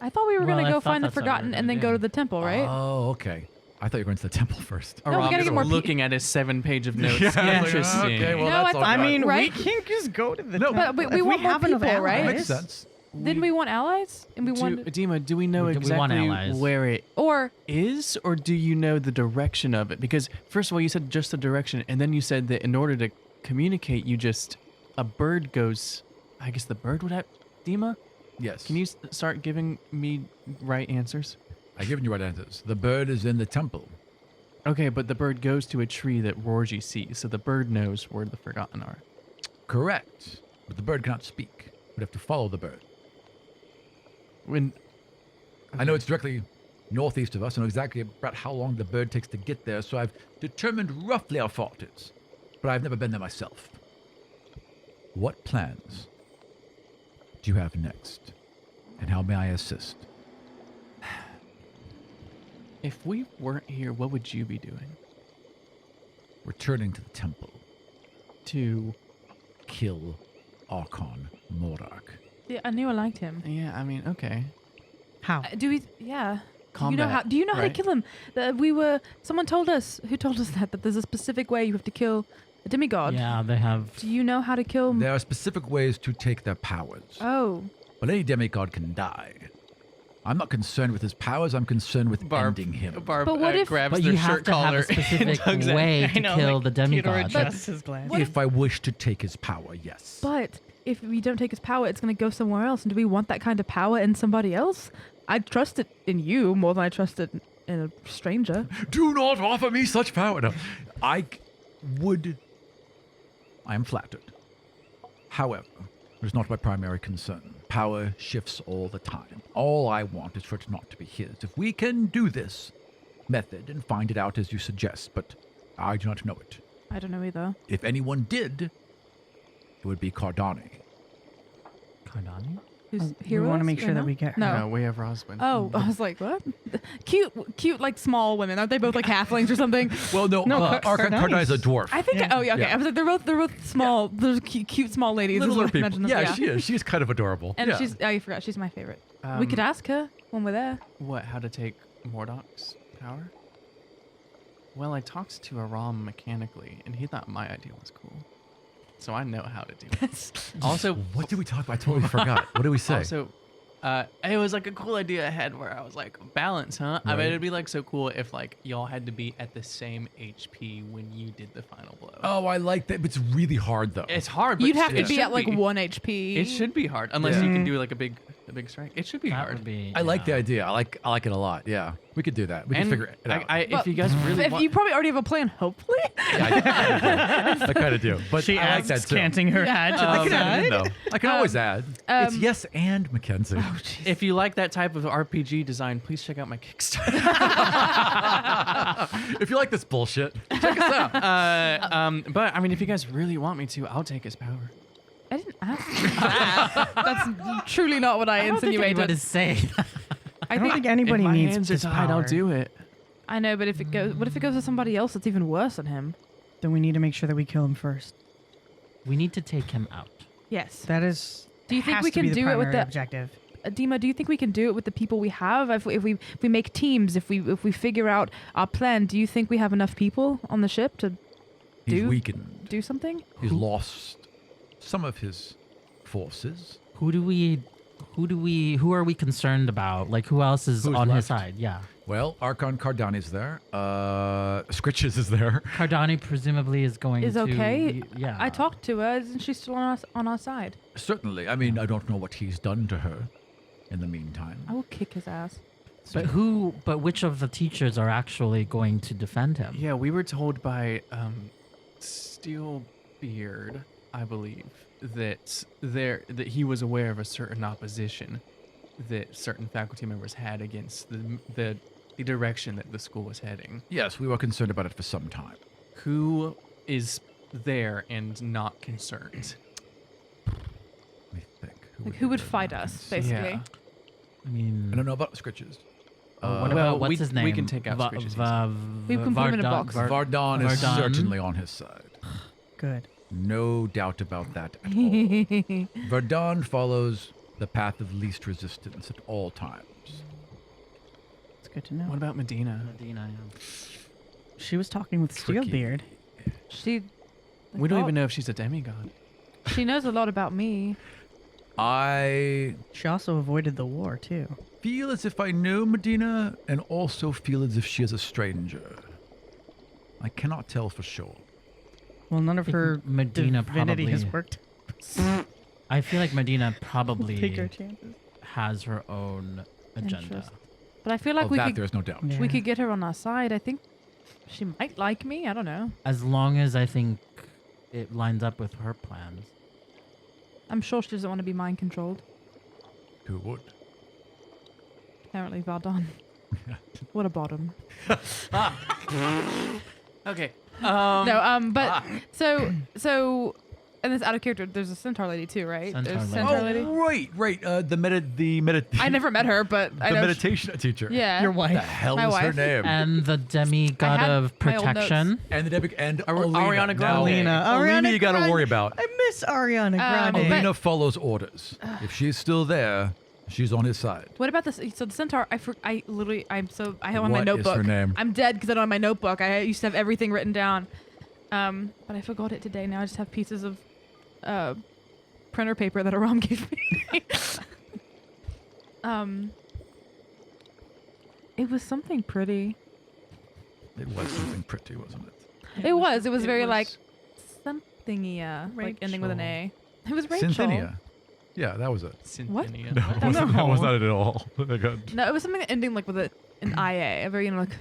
I thought we were Well, gonna I go thought find the that's what we were Forgotten gonna and then do. go to the temple, right? Oh, okay. I thought you were going to the temple first. No, we gotta Rob's get more looking at his 7-page of notes. Yeah, Interesting. okay, well, No, that's I all thought- I right. mean, Right? we can't just go to the No, temple. but we If want more have enough people, right? allies- Makes sense. Didn't we want allies? And we want, Dima, do we know We want exactly allies. where it or is, or do you know the direction of it? Because first of all, you said just the direction, and then you said that in order to communicate, a bird goes. I guess the bird would have. Dima, Yes. can you start giving me right answers? I've given you right answers. The bird is in the temple. Okay, but the bird goes to a tree that Rorji sees, so the bird knows where the Forgotten are. Correct. But the bird cannot speak. We'd have to follow the bird. When I know it's directly northeast of us. I know exactly about how long the bird takes to get there, so I've determined roughly how far it is. But I've never been there myself. What plans do you have next? And how may I assist? if we weren't here, what would you be doing? Returning to the temple To kill Archon Mordock. yeah, I knew I liked him. yeah, I mean, okay. How? Do we? Yeah. Combat, Do you know how to right? kill him? Someone told us. Who told us that there's a specific way you have to kill a demigod. Yeah, they have. Do you know how to kill? There are specific ways to take their powers, Oh. but any demigod can die. I'm not concerned with his powers. I'm concerned with ending him. Barb But what if- grabs But their you have shirt to have collar a specific and tugs it. way to kill the Theodore demigod. adjusts his glasses. If I wish to take his power, yes. But if we don't take his power, it's going to go somewhere else. And do we want that kind of power in somebody else? I trust it in you more than I trust it in a stranger. Do not offer me such power. No, I would I am flattered. However, it is not my primary concern. Power shifts all the time. All I want is for it not to be his. If we can do this method and find it out as you suggest, but I do not know it. I don't know either. If anyone did, it would be Cardani. Cardani? Who's We want to make sure that we get her. No. No, we have Roswin. Oh, I was like, what? Cute, like small women. Aren't they both like halflings or something? Well, no, Cardani is a dwarf. I think. Oh, yeah. Okay. Yeah. I was like, they're both small. Those cute small ladies. is Littler what I people. mentioned them. Yeah, she is. She's kind of adorable. And yeah. she's. Oh, you forgot. She's my favorite. We could ask her when we're there. What? How to take Mordock's power? Well, I talked to Aram mechanically, and he thought my idea was cool. So I know how to do it. Also, what did we talk about? I totally forgot. What did we say? Also, it was like a cool idea I had where I was like, balance, huh? I Right. bet it'd be like so cool if like y'all had to be at the same HP when you did the final blow. Oh, I like that. But it's really hard, though. It's hard, but You'd have to it be should at like 1 HP. It should be hard, unless you can do like a big strike. It should be That hard. would be. I like the idea. I like it a lot. Yeah, we could do that. We can figure it out. If you guys really If want, you probably already have a plan, hopefully. I kind of do. But She I like that adds, too. canting her add to the I can add it in, side. though. I can always add. It's yes and Mackenzie. if you like that type of RPG design, please check out my Kickstarter. If you like this bullshit, check us out. But I mean, if you guys really want me to, I'll take his power. I didn't ask that. That's truly not what I I don't think anyone insinuated. is saying. I don't think anybody if my needs hands are his tied, power. I'll do it. I know, but if it goes, what if it goes to somebody else that's even worse than him? Then we need to make sure that we kill him first. We need to take him out. Yes. That is. Do you think has we to can be the do it with primary the objective? Dima? Do you think we can do it with the people we have? If we make teams, if we figure out our plan, do you think we have enough people on the ship to He's do weakened. do something? He's lost some of his forces. Who are we concerned about? Like, who else is Who's on left? his side? Yeah. Well, Archon Cardani's there. Scritches is there. Cardani presumably is going Is to. okay. Yeah. I talked to her. Isn't she still on our side? Certainly. I mean, I don't know what he's done to her in the meantime. I will kick his ass. But which of the teachers are actually going to defend him? Yeah, we were told by Steelbeard, I believe, that he was aware of a certain opposition that certain faculty members had against the direction that the school was heading. Yes, we were concerned about it for some time. Who is there and not concerned? Let me think. Who would fight us, basically? Yeah. I mean, I don't know about Scritches. what well, about what's we- his name? we can take out Scritches easily. We can put him in a box. Vardon is Vardon. certainly on his side. Good. No doubt about that at all. Vardon follows the path of least resistance at all times. It's good to know. What about Medina? Medina, She was talking with Tricky. Steelbeard. She. We don't even know if she's a demigod. She knows a lot about me. I She also avoided the war too. feel as if I know Medina and also feel as if she is a stranger. I cannot tell for sure. Well, none of her Medina divinity has probably- worked. I feel like Medina probably Take our chances. has her own agenda. Interest. But I feel like Of we that, could there's no doubt. Yeah. we could get her on our side. I think she might like me. I don't know. As long as I think it lines up with her plans. I'm sure she doesn't want to be mind controlled. Who would? Apparently, Vardon. What a bottom. Okay. No, but so, and this out of character. There's a centaur lady too, right? Centaur There's lady. centaur lady. Right. I never met her, but I the know. meditation teacher. Yeah. Your The wife. hell My is her wife. name? And the demigod had of my old notes. protection. And the Ariana Now, Grande. Alina, you got to Grande. worry about. I miss Ariana Grande. but- Alina follows orders. If she's still there, she's on his side. What about this? So the centaur. I have on my What is notebook. her name? I'm dead because I don't have my notebook. I used to have everything written down, but I forgot it today. Now I just have pieces of printer paper that Aram gave me. It was something pretty. It was something pretty, wasn't it? It was. It was it very was like something-y, like ending with an A. It was Rachel. Cynthia. Yeah, that was it. Cynthia. That was not it at all. No, it was something ending like with an IA, a very like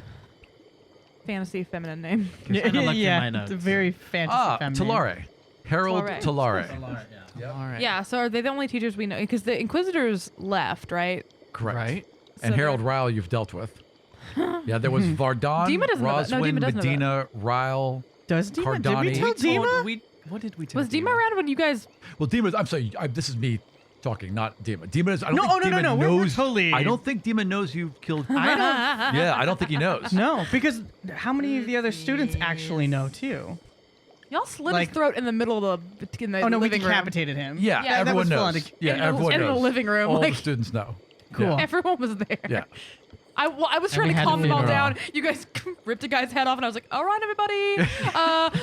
fantasy feminine name. Trying to look through my yeah, notes. it's a very fantasy feminine. Talare. Harold Talare. Talare. All right. Yeah, so are they the only teachers we know? Because the Inquisitors left, right? Correct. Right. And So Harold Ryle you've dealt with. Yeah, there was Vardon, Dima doesn't know that. No, Roswin, Dima doesn't know Medina, Ryle. Does Dima? Did we Cardani. tell Dima? What did we tell Was Dima around when you guys? Well, Dima, I'm sorry, this is me talking, not Dima. Dima is, I don't No, think Dima no. We're knows. totally. I don't think Dima knows you killed. I don't. Yeah, I don't think he knows. No, because how many of the other students actually know too? Y'all slit Like- his throat in the middle of the Oh no, we living room. decapitated him. Yeah, Yeah, that everyone was full on knows. to- Yeah, in the- everyone in the knows. living room, All like- the students know. Cool. Yeah. Everyone was there. Yeah. I was And trying we to had calm a them all funeral. down. You guys ripped a guy's head off, and I was like, "All right, everybody,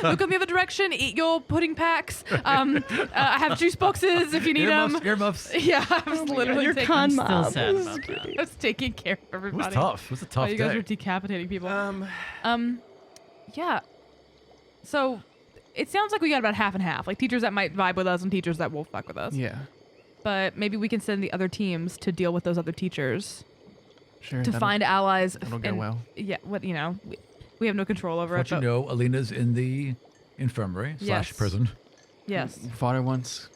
look in the other direction. Eat your pudding packs. I have juice boxes if you need them." Earmuffs. Yeah, I was literally You're taking. con Still mom. sad about that. I was taking care of It was everybody. tough. It was a tough While you guys day. were decapitating people. Um. Yeah. So it sounds like we got about half and half. Like teachers that might vibe with us and teachers that will fuck with us. Yeah. But maybe we can send the other teams to deal with those other teachers Sure. to find allies. that'll go and- well. Yeah. What we have no control over What it. you but know, Alina's in the infirmary Yes. / prison. Yes. Fought her once.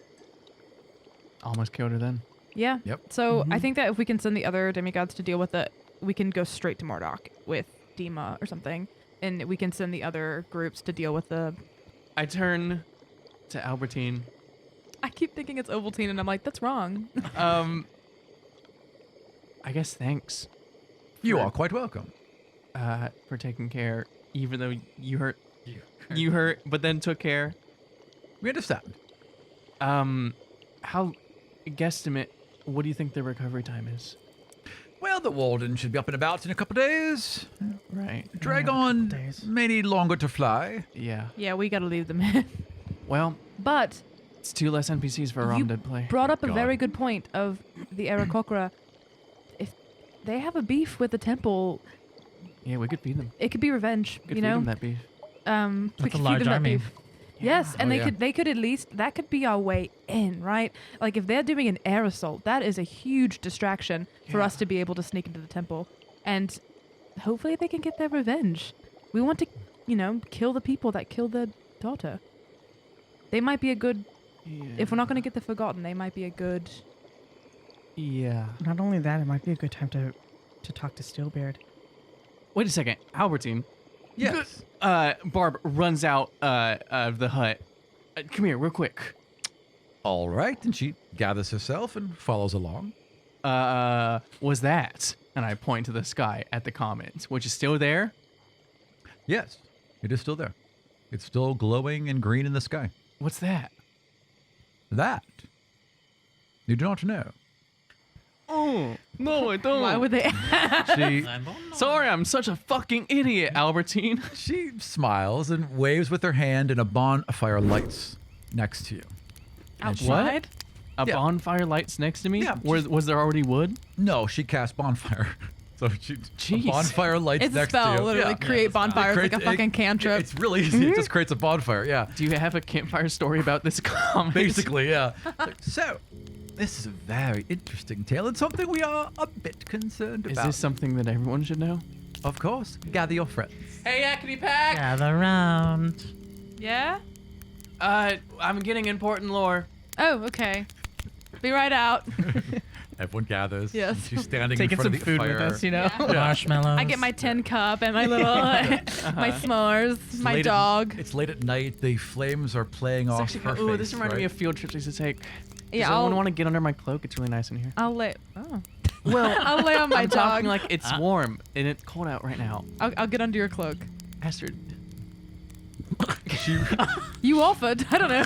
Almost killed her then. Yeah. Yep. So I think that if we can send the other demigods to deal with it, we can go straight to Mordock with Dima or something, and we can send the other groups to deal with the. I turn to Albertine. I keep thinking it's Ovaltine, and I'm like, that's wrong. I guess thanks You For- are quite welcome. for taking care, even though you hurt. You hurt, but then took care. We understand. How guesstimate? What do you think the recovery time is? Well, the warden should be up and about in a couple days. Right. Dragon days. may need longer to fly. Yeah. Yeah, we gotta leave them in. Well, But it's 2 less NPCs for you Ram to play. brought up a God. very good point of the Aarakocra. If they have a beef with the temple, Yeah, we could feed them. it could be revenge. Could you feed know, them that beef. we That's a could feed large them that army. beef. Yes, and Oh, they yeah. could at least that could be our way in, right? Like if they're doing an air assault, that is a huge distraction for us to be able to sneak into the temple, and hopefully they can get their revenge. We want to, kill the people that killed their daughter. They might be a good. If we're not going to get the Forgotten, they might be a good. Yeah. Not only that, it might be a good time to talk to Steelbeard. Wait a second, Albertine. Yes. Barb runs out of the hut. Come here, real quick. All right. And she gathers herself and follows along. Was that? And I point to the sky at the comments, which is still there. Yes, it is still there. It's still glowing and green in the sky. What's that? That you do not know. Oh, no, I don't. Why would they? She Sorry, I'm such a fucking idiot, Albertine. she smiles and waves with her hand, and a bonfire lights next to you. And she- Outside? A Yeah. bonfire lights next to me? Yeah, Was there already wood? No, she cast bonfire. So she a Jeez. bonfire lights It's a next spell, to you. literally. Yeah. Create bonfires like a Creates- fucking cantrip. It's really easy. It just creates a bonfire. Yeah. Do you have a campfire story about this comment? Basically, yeah. So, this is a very interesting tale and something we are a bit concerned Is about. this something that everyone should know? Of course. Gather your friends. Hey, Yakety Pack! Gather round. Yeah? I'm getting important lore. Oh, okay. Be right out. Everyone gathers. Yes. and She's standing Taking in front some of the food fire. with us, you know. Marshmallows. I get my tin cup and my little, my s'mores, my Late at- dog. It's late at night. The flames are playing It's off actually her ooh, face, this reminded right? me of field trips I used to take. Yeah, Does anyone I'll- want to get under my cloak? It's really nice in here. I'll lay. Oh. Well, I'll lay on my I'm dog. talking like it's warm and it's cold out right now. I'll get under your cloak. Astrid. She, You offered. I don't know.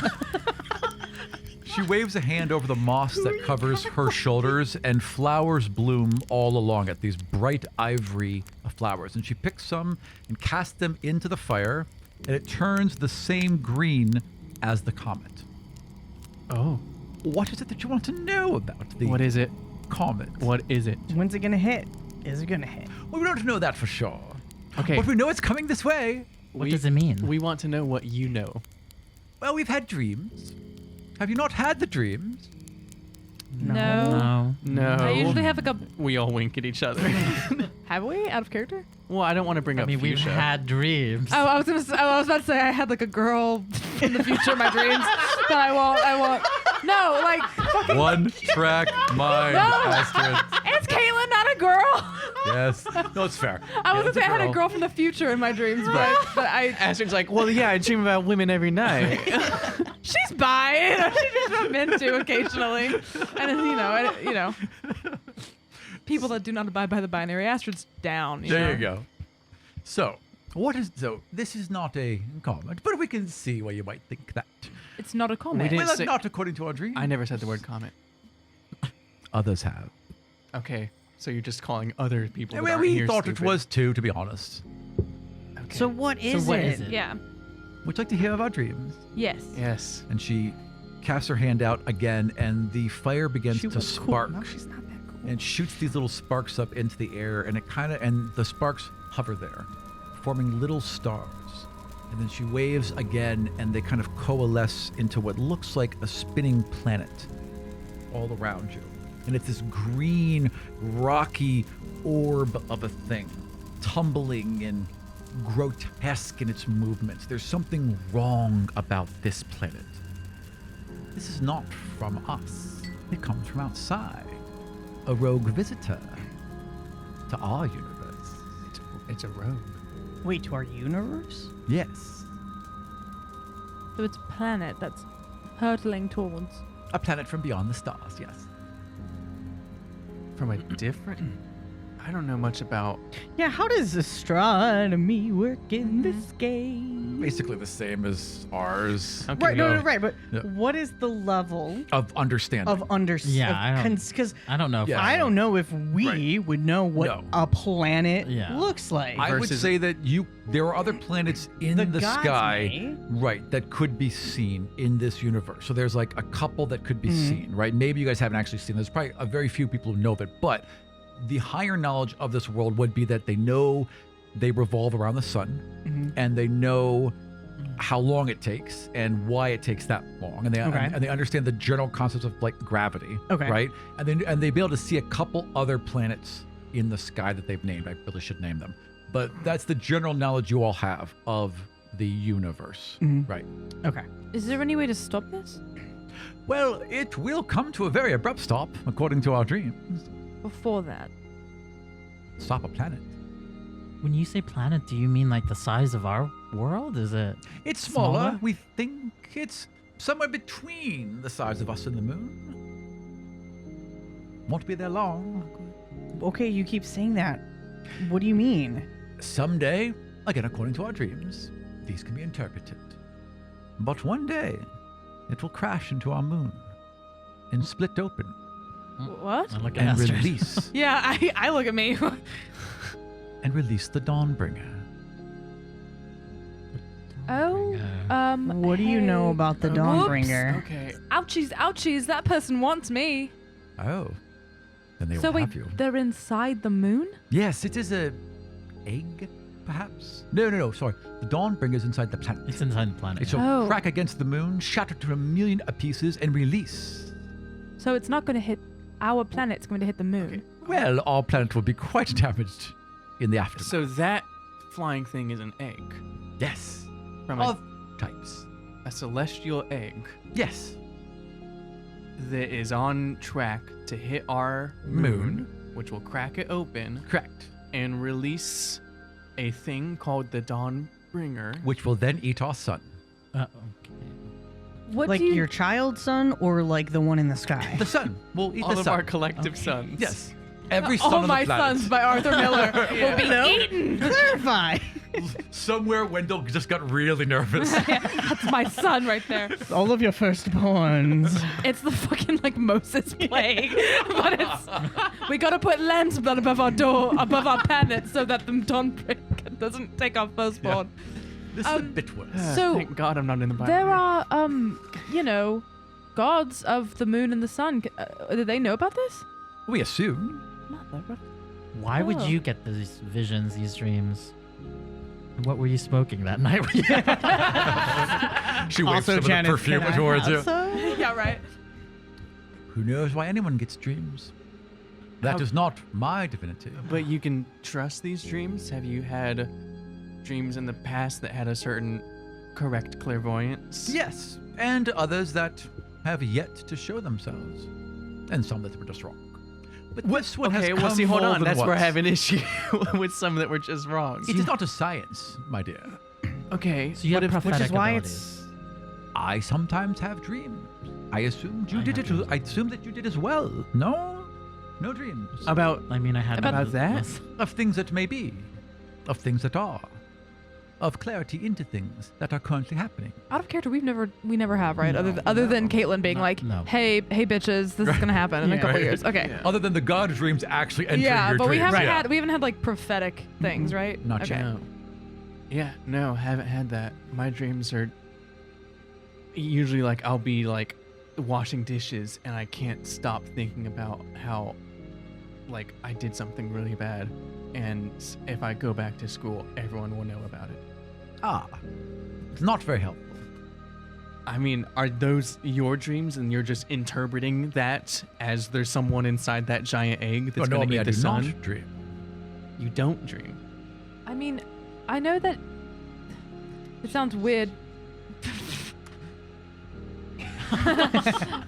she waves a hand over the moss that covers her shoulders, and flowers bloom all along it, these bright ivory flowers. And she picks some and casts them into the fire, and it turns the same green as the comet. Oh. What is it that you want to know about the What is it? comet? What is it? When's it gonna hit? Is it gonna hit? Well, we don't know that for sure. Okay. But we know it's coming this way. What does it mean? We want to know what you know. Well, we've had dreams. Have you not had the dreams? No. No. I usually have like a. We all wink at each other. Have we? Out of character? Well, I don't want to bring I up mean, we've fuchsia. had dreams. Oh, I was about to say I had like a girl from the future in my dreams, but I won't. No, like fucking. One track mind, Astrid. It's Caitlin, not a girl. Yes. No, it's fair. I was gonna say I had a girl from the future in my dreams, but I. Astrid's like, well, yeah, I dream about women every night. She's bi. You know, she just meant to occasionally, and then, you know, people that do not abide by the binary, Astrid's down. There you go. So this is not a comment, but we can see why you might think that. It's not a comment. Well, not according to our dream. I never said the word comment. Others have. Okay, so you're just calling other people. Well, we thought it was too, to be honest. Okay. So what is it? Yeah. Would you like to hear of our dreams? Yes. Yes. And she casts her hand out again, and the fire begins to spark. No, she's not that cool. And shoots these little sparks up into the air, and and the sparks hover there, forming little stars. And then she waves again, and they kind of coalesce into what looks like a spinning planet all around you. And it's this green, rocky orb of a thing, tumbling and grotesque in its movements. There's something wrong about this planet. This is not from us. It comes from outside. A rogue visitor to our universe. It's a rogue. Wait, to our universe? Yes. So it's a planet that's hurtling towards. A planet from beyond the stars, yes. From a different. I don't know much about. Yeah, how does astronomy work in this game? Basically the same as ours. Okay, Right, no, right, but Yeah. what is the level Of understanding. of understanding? Yeah, I don't- Because I don't know. If Yeah. I don't know if we would know what No. a planet Yeah. looks like. I would versus- say that there are other planets in The the gods sky, may. right, that could be seen in this universe. So there's like a couple that could be seen, right? Maybe you guys haven't actually seen. There's probably a very few people who know of it, but the higher knowledge of this world would be that they know they revolve around the sun, and they know how long it takes and why it takes that long, and they understand the general concepts of like gravity, Okay. right? And they be able to see a couple other planets in the sky that they've named. I really should name them, but that's the general knowledge you all have of the universe, right? Okay. Is there any way to stop this? Well, it will come to a very abrupt stop, according to our dreams. Before that. Stop a planet. When you say planet, do you mean like the size of our world? Is it? It's smaller. Smaller? We think it's somewhere between the size of us and the moon. Won't be there long. Okay, you keep saying that. What do you mean? Someday, again according to our dreams, these can be interpreted. But one day, it will crash into our moon and split open What? I look at and Astrid. release Yeah, I look at me. and release the Dawnbringer. What do you know about the Dawnbringer? Okay. Ouchies, that person wants me. Oh, then they So will wait, have you. they're inside the moon? Yes, it is a egg, perhaps. No. Sorry, the Dawnbringer is inside the planet. It's inside the planet. It yeah. shall Oh. crack against the moon, shatter to a million pieces, and release. So it's not going to hit our planet, it's going to hit the moon. Well, our planet will be quite damaged in the aftermath. So that flying thing is an egg. Yes. From Of types. a celestial egg Yes. that is on track to hit our moon, which will crack it open Correct. and release a thing called the Dawnbringer. Which will then eat our sun. Okay. What Like do you... your child's son or like the one in the sky? The sun will eat All the of sun. our collective sons. Yes. Every All sun on My the planet. Sons by Arthur Miller will be eaten. Clarify. Somewhere Wendell just got really nervous. That's my son right there. All of your firstborns. It's the fucking like Moses plague, but it's we gotta put lamb's blood above our door, above our planet, so that the Dawnbreaker doesn't take our firstborn. This is a bit worse. So Thank God I'm not in the Bible. there are gods of the moon and the sun. Do they know about this? We assume. Why would Oh. you get these visions, these dreams? What were you smoking that night? She waves some of the perfume towards you. Yeah, right. Who knows why anyone gets dreams? That How- is not my divinity. But you can trust these dreams? Have you had dreams in the past that had a certain correct clairvoyance. Yes, and others that have yet to show themselves, and some that were just wrong. But this one has Okay, come well, see, hold more on. than That's where I once. have an issue with some that were just wrong. It is not a science, my dear. Okay, So you have prophetic Which is why abilities. I sometimes have dreams. I assumed you I did have it. dreams. I assumed that you did as well. No, no dreams about I mean, I had About that? of things that may be, of things that are, of clarity into things that are currently happening. Out of character, we never have, right? No, other than Caitlin being No, like, no. hey bitches, this is gonna happen in a couple years. Okay. Yeah. Other than the god dreams actually entering Yeah, your but dreams. we haven't had like prophetic things, right? Not okay. yet. No. Yeah, no, haven't had that. My dreams are usually like I'll be like washing dishes and I can't stop thinking about how like I did something really bad, and if I go back to school, everyone will know about it. Ah, it's not very helpful. I mean, are those your dreams and you're just interpreting that as there's someone inside that giant egg that's no, going to I eat the do sun? not dream. You don't dream. I mean, I know that it sounds weird.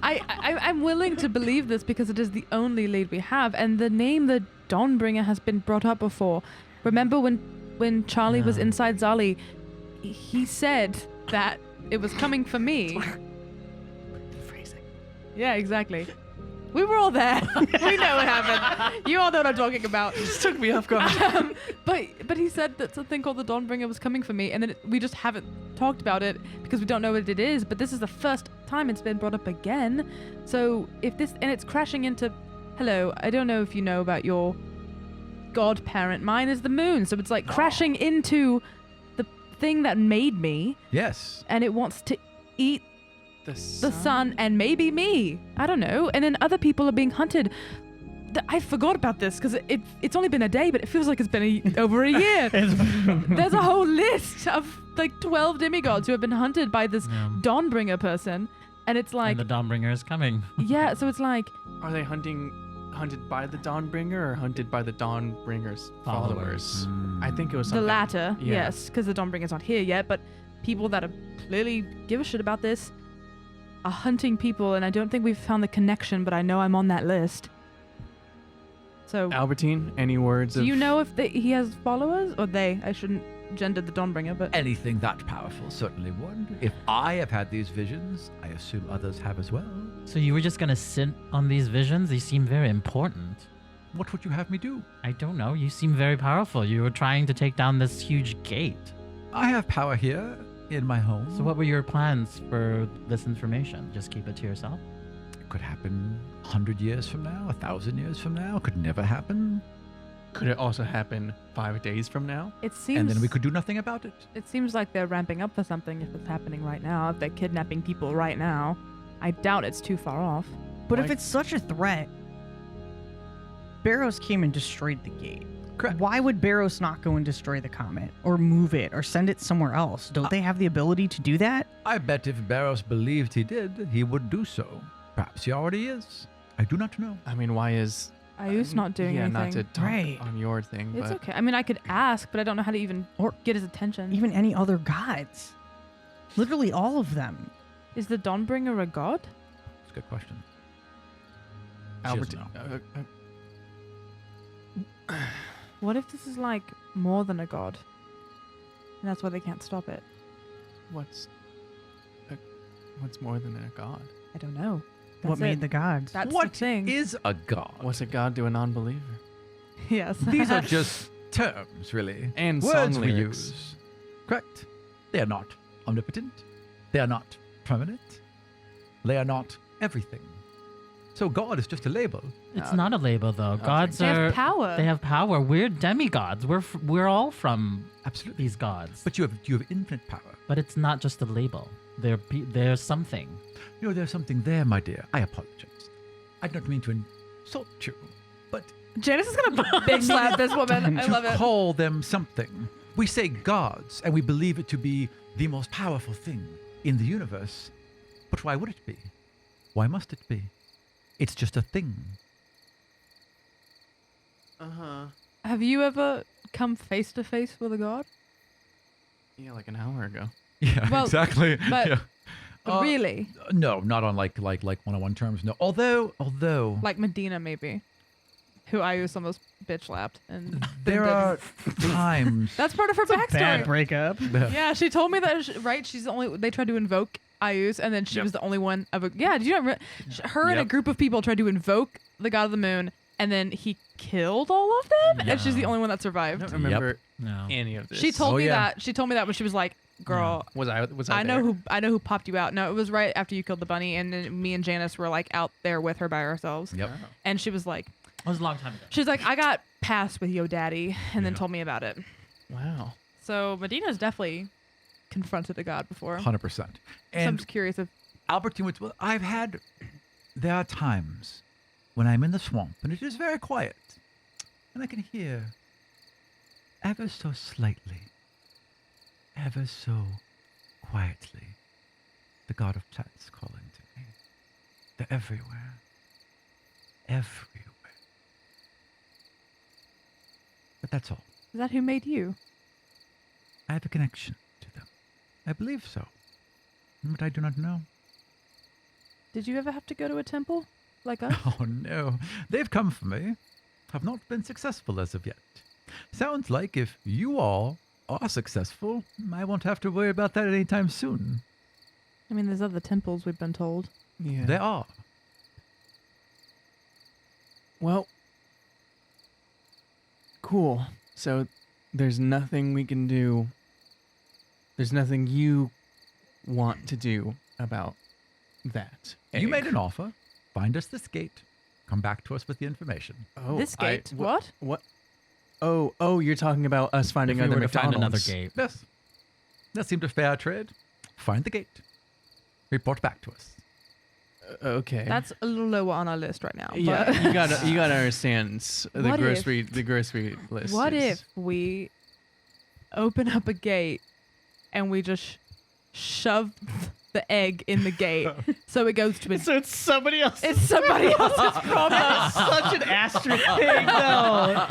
I'm willing to believe this because it is the only lead we have, and the name the Dawnbringer has been brought up before. Remember when Charlie was No. inside Zali, he said that it was coming for me. Phrasing. Yeah, exactly. We were all there. We know what happened. You all know what I'm talking about. Just took me off guard. But he said that something called the Dawnbringer was coming for me, and then we just haven't talked about it because we don't know what it is. But this is the first time it's been brought up again. So if this, and it's crashing into, hello, I don't know if you know about your godparent. Mine is the moon, so it's like crashing into the thing that made me, Yes. and it wants to eat The the sun and maybe me. I don't know. And then other people are being hunted. I forgot about this because it's only been a day, but it feels like it's been over a year. There's a whole list of like 12 demigods who have been hunted by this Yeah. Dawnbringer person. And it's like, And the Dawnbringer is coming. yeah, so it's like, Are they hunted by the Dawnbringer or hunted by the Dawnbringer's followers? I think it was the something. latter, Yeah. yes, because the Dawnbringer's not here yet, but people that are clearly give a shit about this are hunting people, and I don't think we've found the connection, but I know I'm on that list. So, Albertine, any words do of... you know if he has followers, or they? I shouldn't gender the Dawnbringer, but Anything that powerful certainly would. If I have had these visions, I assume others have as well. So you were just gonna sit on these visions? They seem very important. What would you have me do? I don't know. You seem very powerful. You were trying to take down this huge gate. I have power here in my home. So what were your plans for this information? Just keep it to yourself? It could happen 100 years from now, 1,000 years from now. It could never happen. Could it also happen 5 days from now? it seems And then we could do nothing about it. it seems like they're ramping up for something if it's happening right now. If they're kidnapping people right now, I doubt it's too far off. But if Like- it's such a threat, Barrows came and destroyed the gate. Correct. Why would Barrows not go and destroy the comet or move it or send it somewhere else? Don't they have the ability to do that? I bet if Barrows believed he did, he would do so. Perhaps he already is. I do not know. I mean, why is... Ayu's not doing yeah, anything. not to talk Right. on your thing, It's but... okay. I mean, I could ask, but I don't know how to even Or- get his attention. Even any other gods? Literally all of them. Is the Dawnbringer a god? It's a good question. She Albertine... doesn't What if this is like more than a god? And that's why they can't stop it. what's more than a god? I don't know. What That's made it. the gods? That's What the thing. is a god? What's a god to a non-believer? Yes. These are just terms, really. And Words song we lyrics. use. Correct. They are not omnipotent. They are not permanent. They are not everything. So God is just a label. It's not a label though. Gods They have are power. They have power. We're demigods. We're all from Absolutely. these gods. But you have infinite power. But it's not just a label. There's something. You know, there's something there, my dear. I apologize. I don't mean to insult you, but Janice is gonna big slap this woman. I to love it. call them something. We say gods, and we believe it to be the most powerful thing in the universe. But why would it be? Why must it be? It's just a thing. Uh-huh. Have you ever come face to face with a god? Yeah, like an hour ago. Yeah, Well, exactly. but- Yeah. Really? No, not on like one-on-one terms. No. Although Like Medina, maybe. Who Ayus almost bitch slapped. And there then are times. That's part of her backstory. Bad breakup. Yeah, she told me that, right? She's the only, they tried to invoke Ayus, and then she was the only one of a, yeah, did you not, her and a group of people tried to invoke the god of the moon, and then he killed all of them, and she's the only one that survived. I don't remember No. any of this. She told me that. She told me that when she was like, "Girl, Was I I know there? I know who popped you out." No, it was right after you killed the bunny, and then me and Janice were like out there with her by ourselves. Yep. And she was like, It was a long time ago. she's like, "I got passed with Yo Daddy," and then told me about it. Wow. So Medina's definitely confronted a god before. 100%. So I'm And just curious if Albertine, well, there are times when I'm in the swamp and it is very quiet, and I can hear ever so slightly, ever so quietly, the god of plants calling to me. They're everywhere. Everywhere. But that's all. is that who made you? I have a connection to them. I believe so. But I do not know. Did you ever have to go to a temple like us? Oh no, they've come for me. Have not been successful as of yet. Sounds like if you all are successful, I won't have to worry about that anytime soon. I mean, there's other temples we've been told. Yeah. There are. Well, cool. So there's nothing we can do. There's nothing you want to do about that. You egg. made an offer. Find us this gate. Come back to us with the information. Oh, This gate? What? What? Oh, you're talking about us finding If we other were to find another McDonald's. gate. Yes. That seemed a fair trade. Find the gate. Report back to us. Okay. That's a little lower on our list right now. yeah. But you gotta understand the What grocery list. what is- if we open up a gate and we just shove the egg in the gate so it goes to a, So it's somebody else. it's somebody else's problem. Such an asterisk thing, though.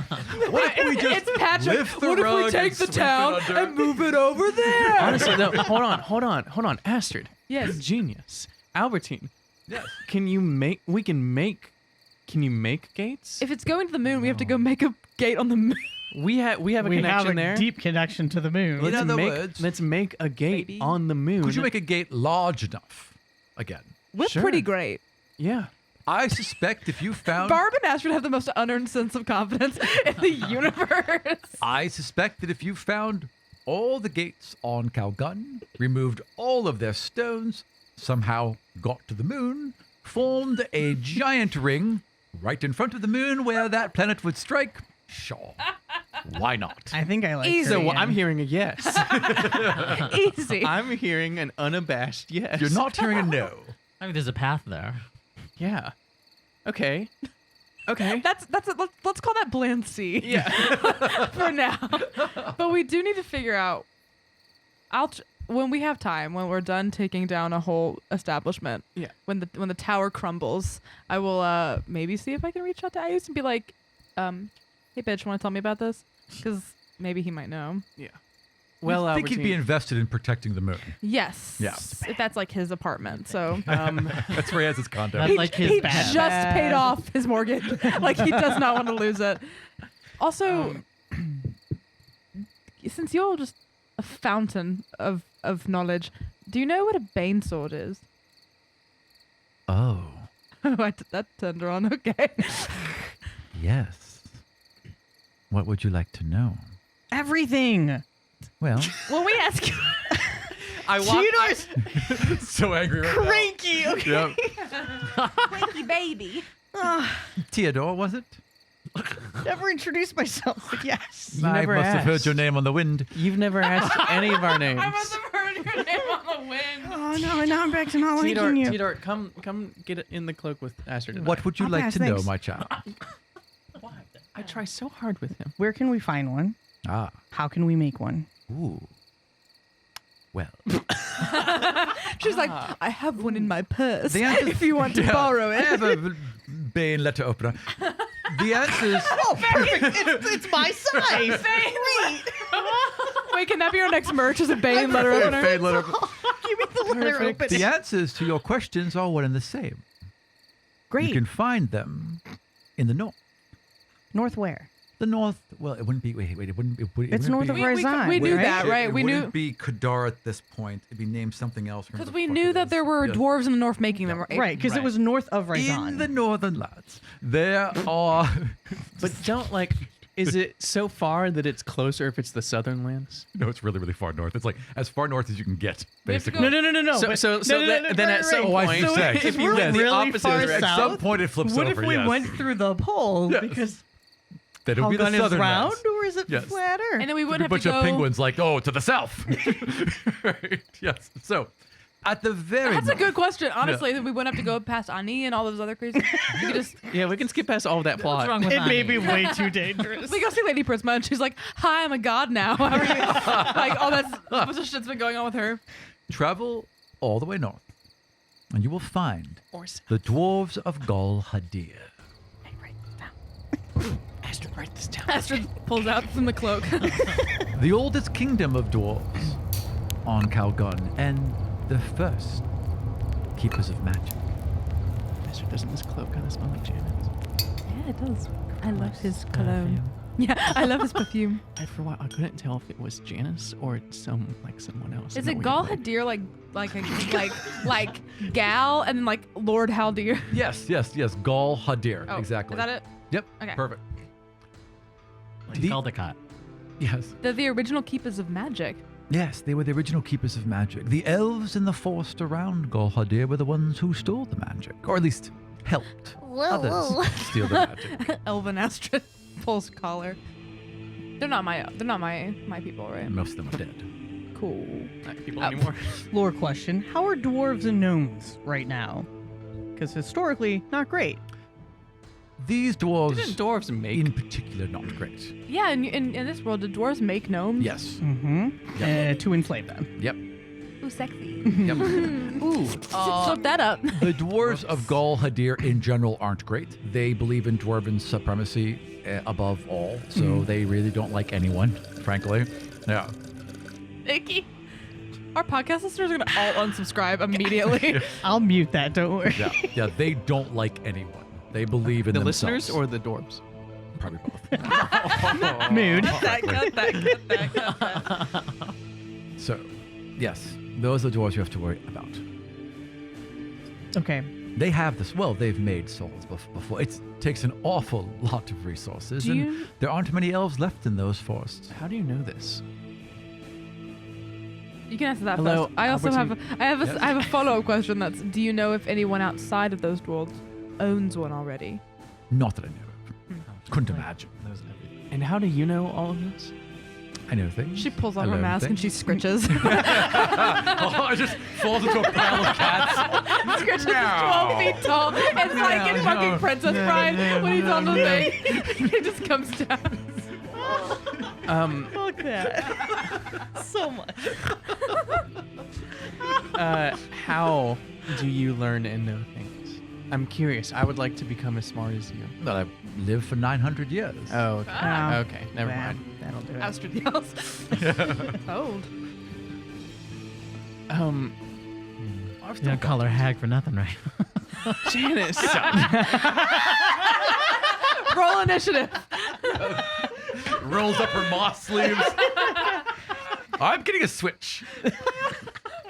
What if we just It's Patrick. lift the What if we rug take and the sweep it town under? and move it over there? Honestly, no. Hold on, Astrid. Yes. Genius. Albertine. Yes. Can you make gates? If it's going to the moon, we have to go make a gate on the moon. we have a We have connection a there. deep connection to the moon. In other words, Let's make a gate Maybe. on the moon. could you make a gate large enough? Again. We're Sure. pretty great. Yeah. I suspect if you found Barb and Astrid have the most unearned sense of confidence in the universe. I suspect that if you found all the gates on Calgun, removed all of their stones, somehow got to the moon, formed a giant ring right in front of the moon where that planet would strike, sure. Why not? I think I like Easy. So Korean. I'm hearing a yes. Easy. I'm hearing an unabashed yes. You're not hearing a no. I mean, there's a path there. Yeah. Okay. Okay. Let's call that bland C. Yeah. For now. But we do need to figure out. When we have time, when we're done taking down a whole establishment. Yeah. When the tower crumbles, I will maybe see if I can reach out to Ayus and be like, "Hey, bitch, want to tell me about this?" Because maybe he might know. Yeah. Well, I think he'd be Albertine, invested in protecting the moon. Yes. Yeah. If that's like his apartment, so. That's where he has his condo. That's like his he bad. just paid off his mortgage. Like he does not want to lose it. Also, since you're just a fountain of knowledge, do you know what a bane sword is? Oh, That turned her on. Okay. yes. What would you like to know? Everything. Well, When we ask you, Theodore's so angry right cranky. Okay. Yep. Cranky baby. Theodore, was it? Never introduced myself. But yes. You I never must have heard asked. your name on the wind. You've never asked any of our names. I must have heard your name on the wind. Oh no! Now I'm back to not Theodore, liking you. Theodore, come get it in the cloak with Astrid. and What would you I'll like pass, to know, thanks. my child? I try so hard with him. Where can we find one? Ah, How can we make one? ooh. Well, She's like, I have one in my purse. The answer- If you want to yeah, borrow I it. have a Bane letter opener. The answer is Oh, perfect! It's my size. Wait, can that be our next merch? Is a Bane letter opener? Fade letter. Give me the letter opener. The answers to your questions are one and the same. Great. You can find them in the north. North where? The north. Well, it wouldn't be. Wait. It wouldn't. It wouldn't It's north be, of Ryzan. we knew right? that, right? It We wouldn't knew be Kadar at this point. It'd be named something else. because we knew that there were dwarves in the north making them, right? Right, because it was north of Ryzan. In the northern lands, there are. But don't like. Is it so far that it's closer if it's the southern lands? No, it's really, really far north. It's like as far north as you can get, We have to basically. go- No. So, but- so, no, so no, that, no, then right, at some right. point, So if you went went the really opposite far direction, At some point, it flips What over. if we yes. went through the pole? Yes. Because Then it would be the Halgon is southern round, lands. or is it Yes. flatter? And then we There'd wouldn't be a have to bunch go. of penguins like, oh, to the south. Right, yes. So, at the very That's a north, good question. Honestly, then we wouldn't have to go past Ani and all those other crazy. We could just yeah, we can skip past all of that plot. What's wrong with It may be Ani? way too dangerous. we go see Lady Prisma and she's like, "Hi, I'm a god now." How are you? Like all that bunch of shit's been going on with her. travel all the way north, and you will find the dwarves of Gol Hadir. Astrid, write this down. Astrid pulls out from the cloak. The oldest kingdom of dwarves on Calgon, and the first keepers of magic. Astrid, doesn't this cloak kind of smell like Janet's? Yeah, it does. I love his Perfume. Yeah, I love his perfume. For a while, I couldn't tell if it was Janice or someone else. Is in it a Gal weird way. Hadir like Gal and then like Lord Haldir? Yes, Gol Hadir. Oh, exactly. Is that it? Yep. Okay. Perfect. Like The- Caldecott. Yes. They're the original keepers of magic. Yes, they were the original keepers of magic. The elves in the forest around Gol Hadir were the ones who stole the magic, or at least helped others steal the magic. Elven Astrid pulls collar. They're not my people, right? Most of them are dead. Cool. Not people anymore. Lore question: how are dwarves and gnomes right now? Because historically, not great. These dwarves, Didn't dwarves make? in particular, not great. Yeah, in this world, did dwarves make gnomes? Yes. Mm-hmm. To enslave them. Yep. Ooh, sexy. Yep. Ooh. Flip that up. The dwarves of Gol Hadir in general aren't great. They believe in dwarven supremacy above all, so they really don't like anyone, frankly. Yeah. Nikki. Our podcast listeners are gonna all unsubscribe immediately. I'll mute that. Don't worry. Yeah, they don't like anyone. They believe in The themselves. listeners or the dwarves? Probably both. Mood. Cut that. So, yes, those are the dwarves you have to worry about. Okay. They have this. Well, they've made souls before. It takes an awful lot of resources, Do and you- there aren't many elves left in those forests. How do you know this? You can answer that Hello, first. I also have Albertine. I have a follow-up question. That's: do you know if anyone outside of those dwarves owns one already? Not that I know of. Couldn't imagine. And how do you know all of this? I know things. She pulls on I her learn mask and things. she scritches. Oh, it just falls into a pile of cats. Scritches is 12 feet tall. It's like in fucking Princess Bride when he's on the thing. He just comes down. Fuck that. So much. How do you learn and know things? I'm curious. I would like to become as smart as you. Well, I've lived for 900 years. Oh, okay. Oh. Okay, never mind. That'll do it. Astrid yells. Old. You don't call her hag for nothing, right? Janice. Roll initiative. Rolls up her moss sleeves. I'm getting a switch.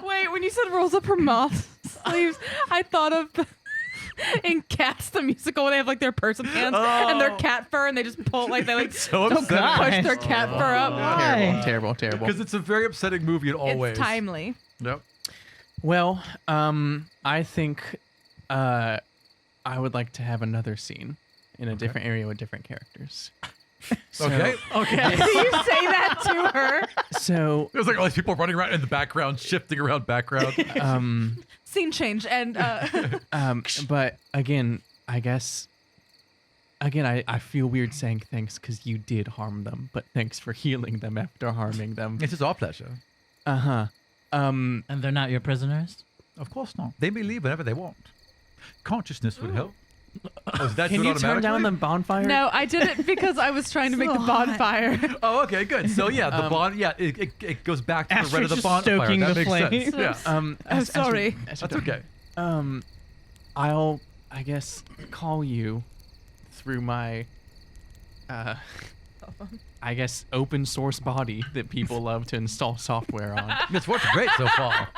Wait, when you said rolls up her moth sleeves, I thought of in Cats the musical when they have like their person hands and their cat fur and they just pull like they like So push upsetting. their cat fur up. Why? Terrible. Because it's a very upsetting movie in all ways. It's timely. Yep. Well, I think I would like to have another scene in a different area with different characters. So, Okay. Okay. Do you say that to her? So, There's like all these people running around in the background, shifting around background. Scene change and but again, I guess, I feel weird saying thanks because you did harm them, but thanks for healing them after harming them. It's just our pleasure. And they're not your prisoners? Of course not. They may leave whenever they want. Consciousness would help. Oh, is that Can do it you turn down the automatically? bonfire? No, I did it because I was trying to make the bonfire. Oh, okay, good. So yeah, the it goes back to the red of the Astrid's bonfire. stoking That the makes flames. sense. Yeah. I'm sorry. That's okay. I'll, I guess, call you through my, I guess, open source body that people love to install software on. It's worked great so far.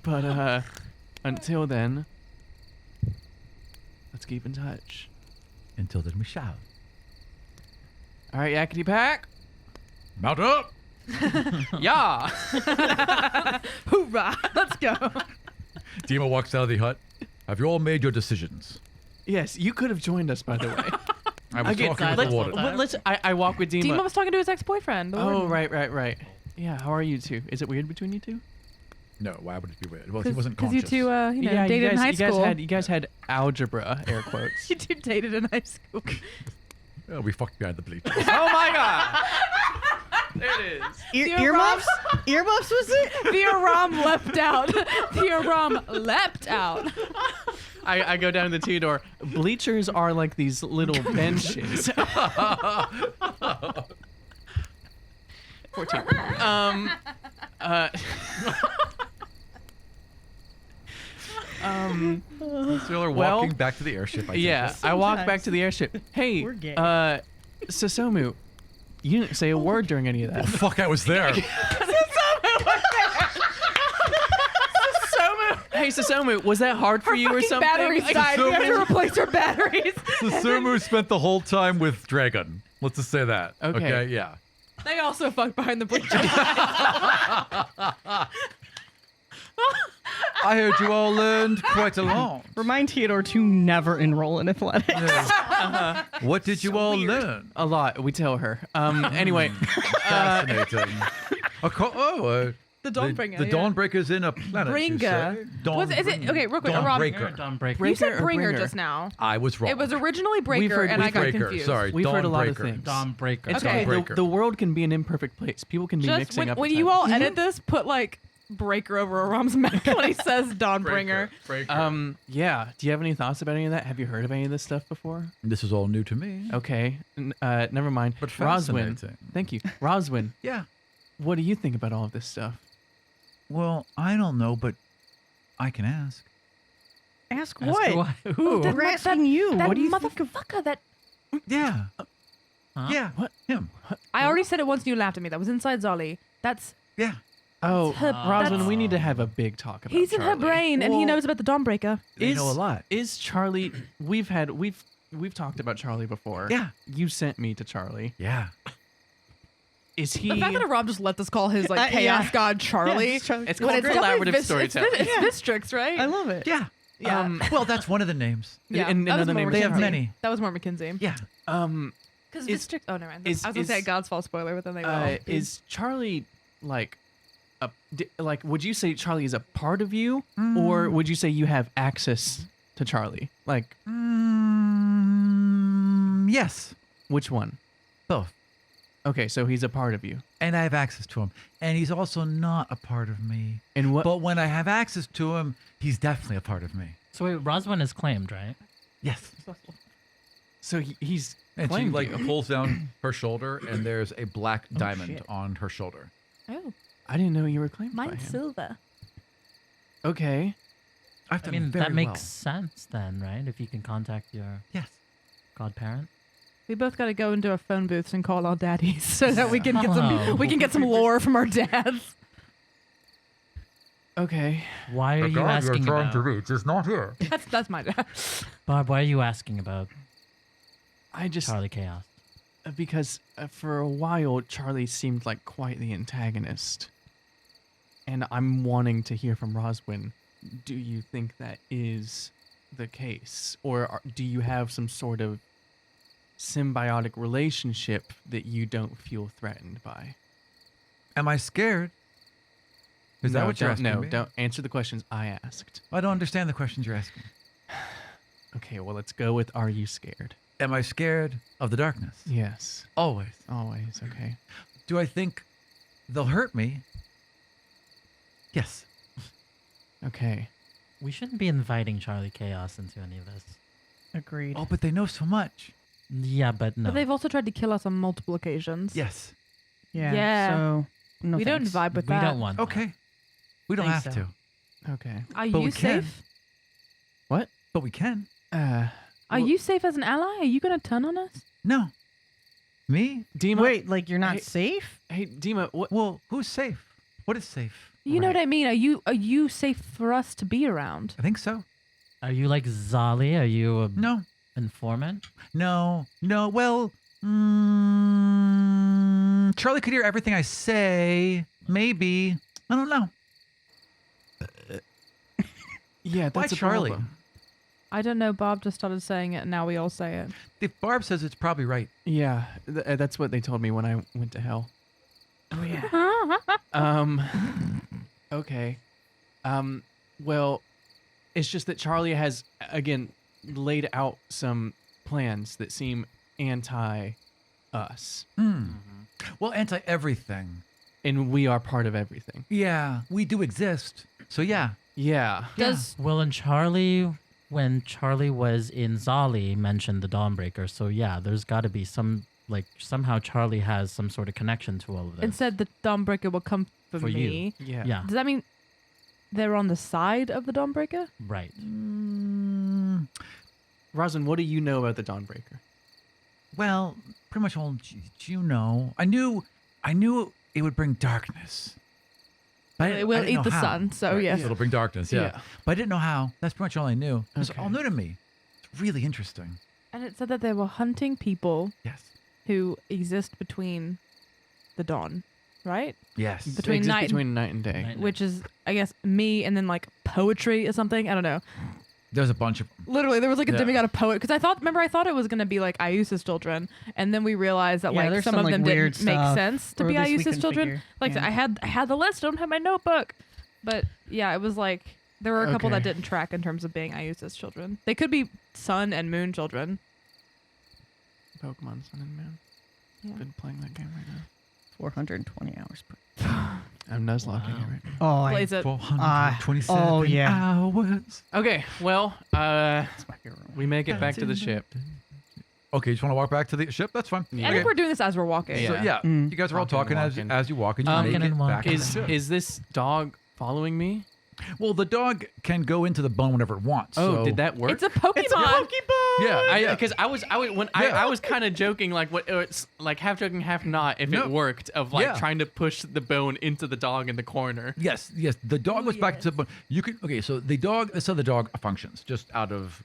But until then, let's keep in touch. Until then, we shall. All right, Yakety Pack. Mount up. Yeah. Hoorah! Let's go. Dima walks out of the hut. Have you all made your decisions? Yes, you could have joined us, by the way. I was talking with the warden. I walk with Dima. Dima was talking to his ex-boyfriend. the Oh, warden. right. Yeah, how are you two? Is it weird between you two? No, why would it be weird? Well, he wasn't Because conscious. you two, Yeah, dated in high school. You guys had algebra, air quotes. You two dated in high school. Oh, we fucked behind the bleachers. Oh my god! There it is. Earmuffs? Earmuffs was it? The Aram leapt out. The Aram leapt out. I go down to the Theodore. Bleachers are like these little benches. 14. So we're well, walking back to the airship. Yeah, I walk back to the airship. Hey, We're gay. Sasomu, you didn't say a word during any of that. Fuck, I was there. Hey, Sasomu, was that hard for you or Fucking something? batteries died. We have to replace her batteries. Susumu spent the whole time with Dragon. Let's just say that. Okay. Yeah. They also fucked behind the bleachers. I heard you all learned quite a lot. Remind Theodore to never enroll in athletics. What did you all learn? A lot. We tell her. Anyway. Fascinating. The Dawnbringer. The Dawnbreaker's in a planet. you Bringer. say? Is it okay? Real quick, Aram. Dawnbreaker. Dawnbreaker. You said Breaker or Bringer Bringer? just now. I was wrong. It was originally We've Breaker, heard- and I we've got heard- confused. Sorry, We've heard a lot of Dawnbreaker. things. Dawnbreaker. It's Okay. okay. Dawnbreaker. The world can be an imperfect place. People can be Just mixing up. when at you times. all edit this, put like Breaker over Aram's mouth when he says Dawnbringer. Breaker. Yeah. Do you have any thoughts about any of that? Have you heard of any of this stuff before? This is all new to me. Okay. Never mind. But Roswin. fascinating. Thank you. Roswin, Yeah. what do you think about all of this stuff? Well, I don't know, but I can ask. Ask Ask what? why- Who? We're asking you. That What do you think of? motherfucker that Yeah. Huh? Yeah. What? Him. I already said it once and you laughed at me. That was inside Zolly. That's Yeah. Oh, her- Roswin, that's- we need to have a big talk about he's in her Charlie. brain and he Well, knows about the Dawnbreaker. They know a lot. Is Charlie? We've talked about Charlie before. Yeah. You sent me to Charlie. Yeah. Is he? The fact that Aram just let us call his like Yeah. chaos god Charlie. Yes, Charlie. It's when called definitely collaborative storytelling. It's Vistrix, right? I love it. Yeah. Yeah. Well, that's one of the names. Yeah, and that was another more name is They have McKinsey. many. That was more McKinsey. Yeah. Because Is- Vistrix. Oh no, man. is- I was gonna say a is- Godsfall spoiler, but then they will. is Charlie like like? Would you say Charlie is a part of you, or would you say you have access to Charlie? Like, Yes. which one? Both. Okay, so he's a part of you. And I have access to him. And he's also not a part of me. And what? But when I have access to him, he's definitely a part of me. So wait, Roswin is claimed, right? Yes. So he's And she claimed like you. pulls down her shoulder, and there's a black diamond shit. on her shoulder. Oh, I didn't know you were claimed by mine's him. silver. Okay. I've I done mean, very that makes well. sense then, right? If you can contact your Yes. godparent. We both got to go into our phone booths and call our daddies so that we can get Hello. some lore from our dads. Okay. Why are you asking about? reach is not here. That's my dad. Barb, why are you asking about I just Charlie Chaos? because for a while Charlie seemed like quite the antagonist, and I'm wanting to hear from Roswin. Do you think that is the case, or do you have some sort of symbiotic relationship that you don't feel threatened by? Am I scared? Is that what you're asking No, me? don't answer the questions I asked. I don't understand the questions you're asking. Okay, well, let's go with are you scared? Am I scared of the darkness? Yes, Always. always. Okay. Do I think they'll hurt me? Yes. Okay. We shouldn't be inviting Charlie Chaos into any of this. Agreed. Oh, but they know so much. Yeah, but no. But they've also tried to kill us on multiple occasions. Yes. Yeah. So no we thanks. don't vibe with we that. don't want that. Okay. We don't Think have so. to. Okay. Are But you we can. safe? What? But we can. Are Well- you safe as an ally? Are you gonna turn on us? No. Me? Dima. Wait, like you're not Hey- safe? Hey, Dima. What? Well, who's safe? What is safe? You know Right. what I mean? Are you safe for us to be around? I think so. Are you like Zali? Are you a No. informant? No. Well, Charlie could hear everything I say. Maybe. I don't know. Yeah, Why that's a Charlie? problem. I don't know. Bob just started saying it, and now we all say it. If Barb says it's probably right. Yeah, that's what they told me when I went to hell. Oh yeah. Okay. Well, it's just that Charlie has again laid out some plans that seem anti us, Well, anti everything. and we are part of everything. Yeah, we do exist. So yeah. Yeah. Does Well, and Charlie, when Charlie was in Zali, mentioned the Dawnbreaker. So yeah, there's got to be some, like, somehow Charlie has some sort of connection to all of this. and said the Dawnbreaker will come for For you. me. Yeah. Yeah, Does that mean they're on the side of the Dawnbreaker? right. Roslyn, what do you know about the Dawnbreaker? Well, pretty much all you know. I knew it would bring darkness. But It will I didn't eat know the how. sun, so yes. It'll bring darkness, yeah. Yeah. But I didn't know how. That's pretty much all I knew. It was Okay. all new to me. It's really interesting. And it said that they were hunting people Yes. who exist between the dawn, right? Yes. They Between exist night and- between night and day. Night. Which is, I guess, me and then like poetry or something. I don't know. There's a bunch of Literally, there was like a Yeah. demigod of poet because I thought it was gonna be like Ayusa's children, and then we realized that Yeah, like there's some some, of like, them weird didn't make stuff sense to or be this we Ayusa's couldn't children. figure. Like Yeah. I had the list. I don't have my notebook, but yeah, it was like there were a couple that Okay. didn't track in terms of being Ayusa's children. They could be sun and moon children. Pokemon Sun and Moon. Yeah. Been playing that game right now. 420 hours. I'm nuzlocking it right now. Oh, I, Plays it. 427 oh, yeah. hours. Okay, well, that's my favorite one. we make it back to the ship. Okay, you just want to walk back to the ship? That's fine. I think we're doing this as we're walking. Yeah. So yeah, Mm. you guys are all Walking, talking walking. as you walk, and you Um, make Walking it and back to the Is ship. is this dog following me? Well, the dog can go into the bone whenever it wants. Oh, so- did that work? It's a Pokemon. Yeah, Because I was when I was kind of joking, like what it's like half joking, half not. If No. it worked, of like Yeah. trying to push the bone into the dog in the corner. Yes. The dog goes back to the. You can. Okay, so the dog. That's how the dog functions. Just out of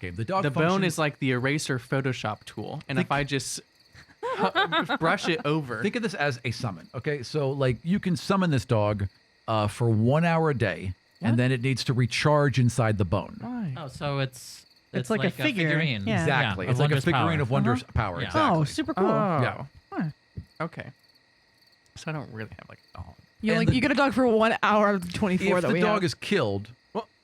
game. The dog. The bone functions- is like the eraser Photoshop tool, and if I just brush it over, Think of this as a summon. Okay, so like you can summon this dog for 1 hour a day, and then it needs to recharge inside the bone. Why? Oh, so it's like a figure. figurine. Yeah. Exactly. of It's like a Wondrous figurine power. of wondrous power. Yeah. Exactly. Oh, super cool. Yeah. Okay. So I don't really have like a dog. You get a dog for 1 hour out of the 24 If that the we dog have. is killed,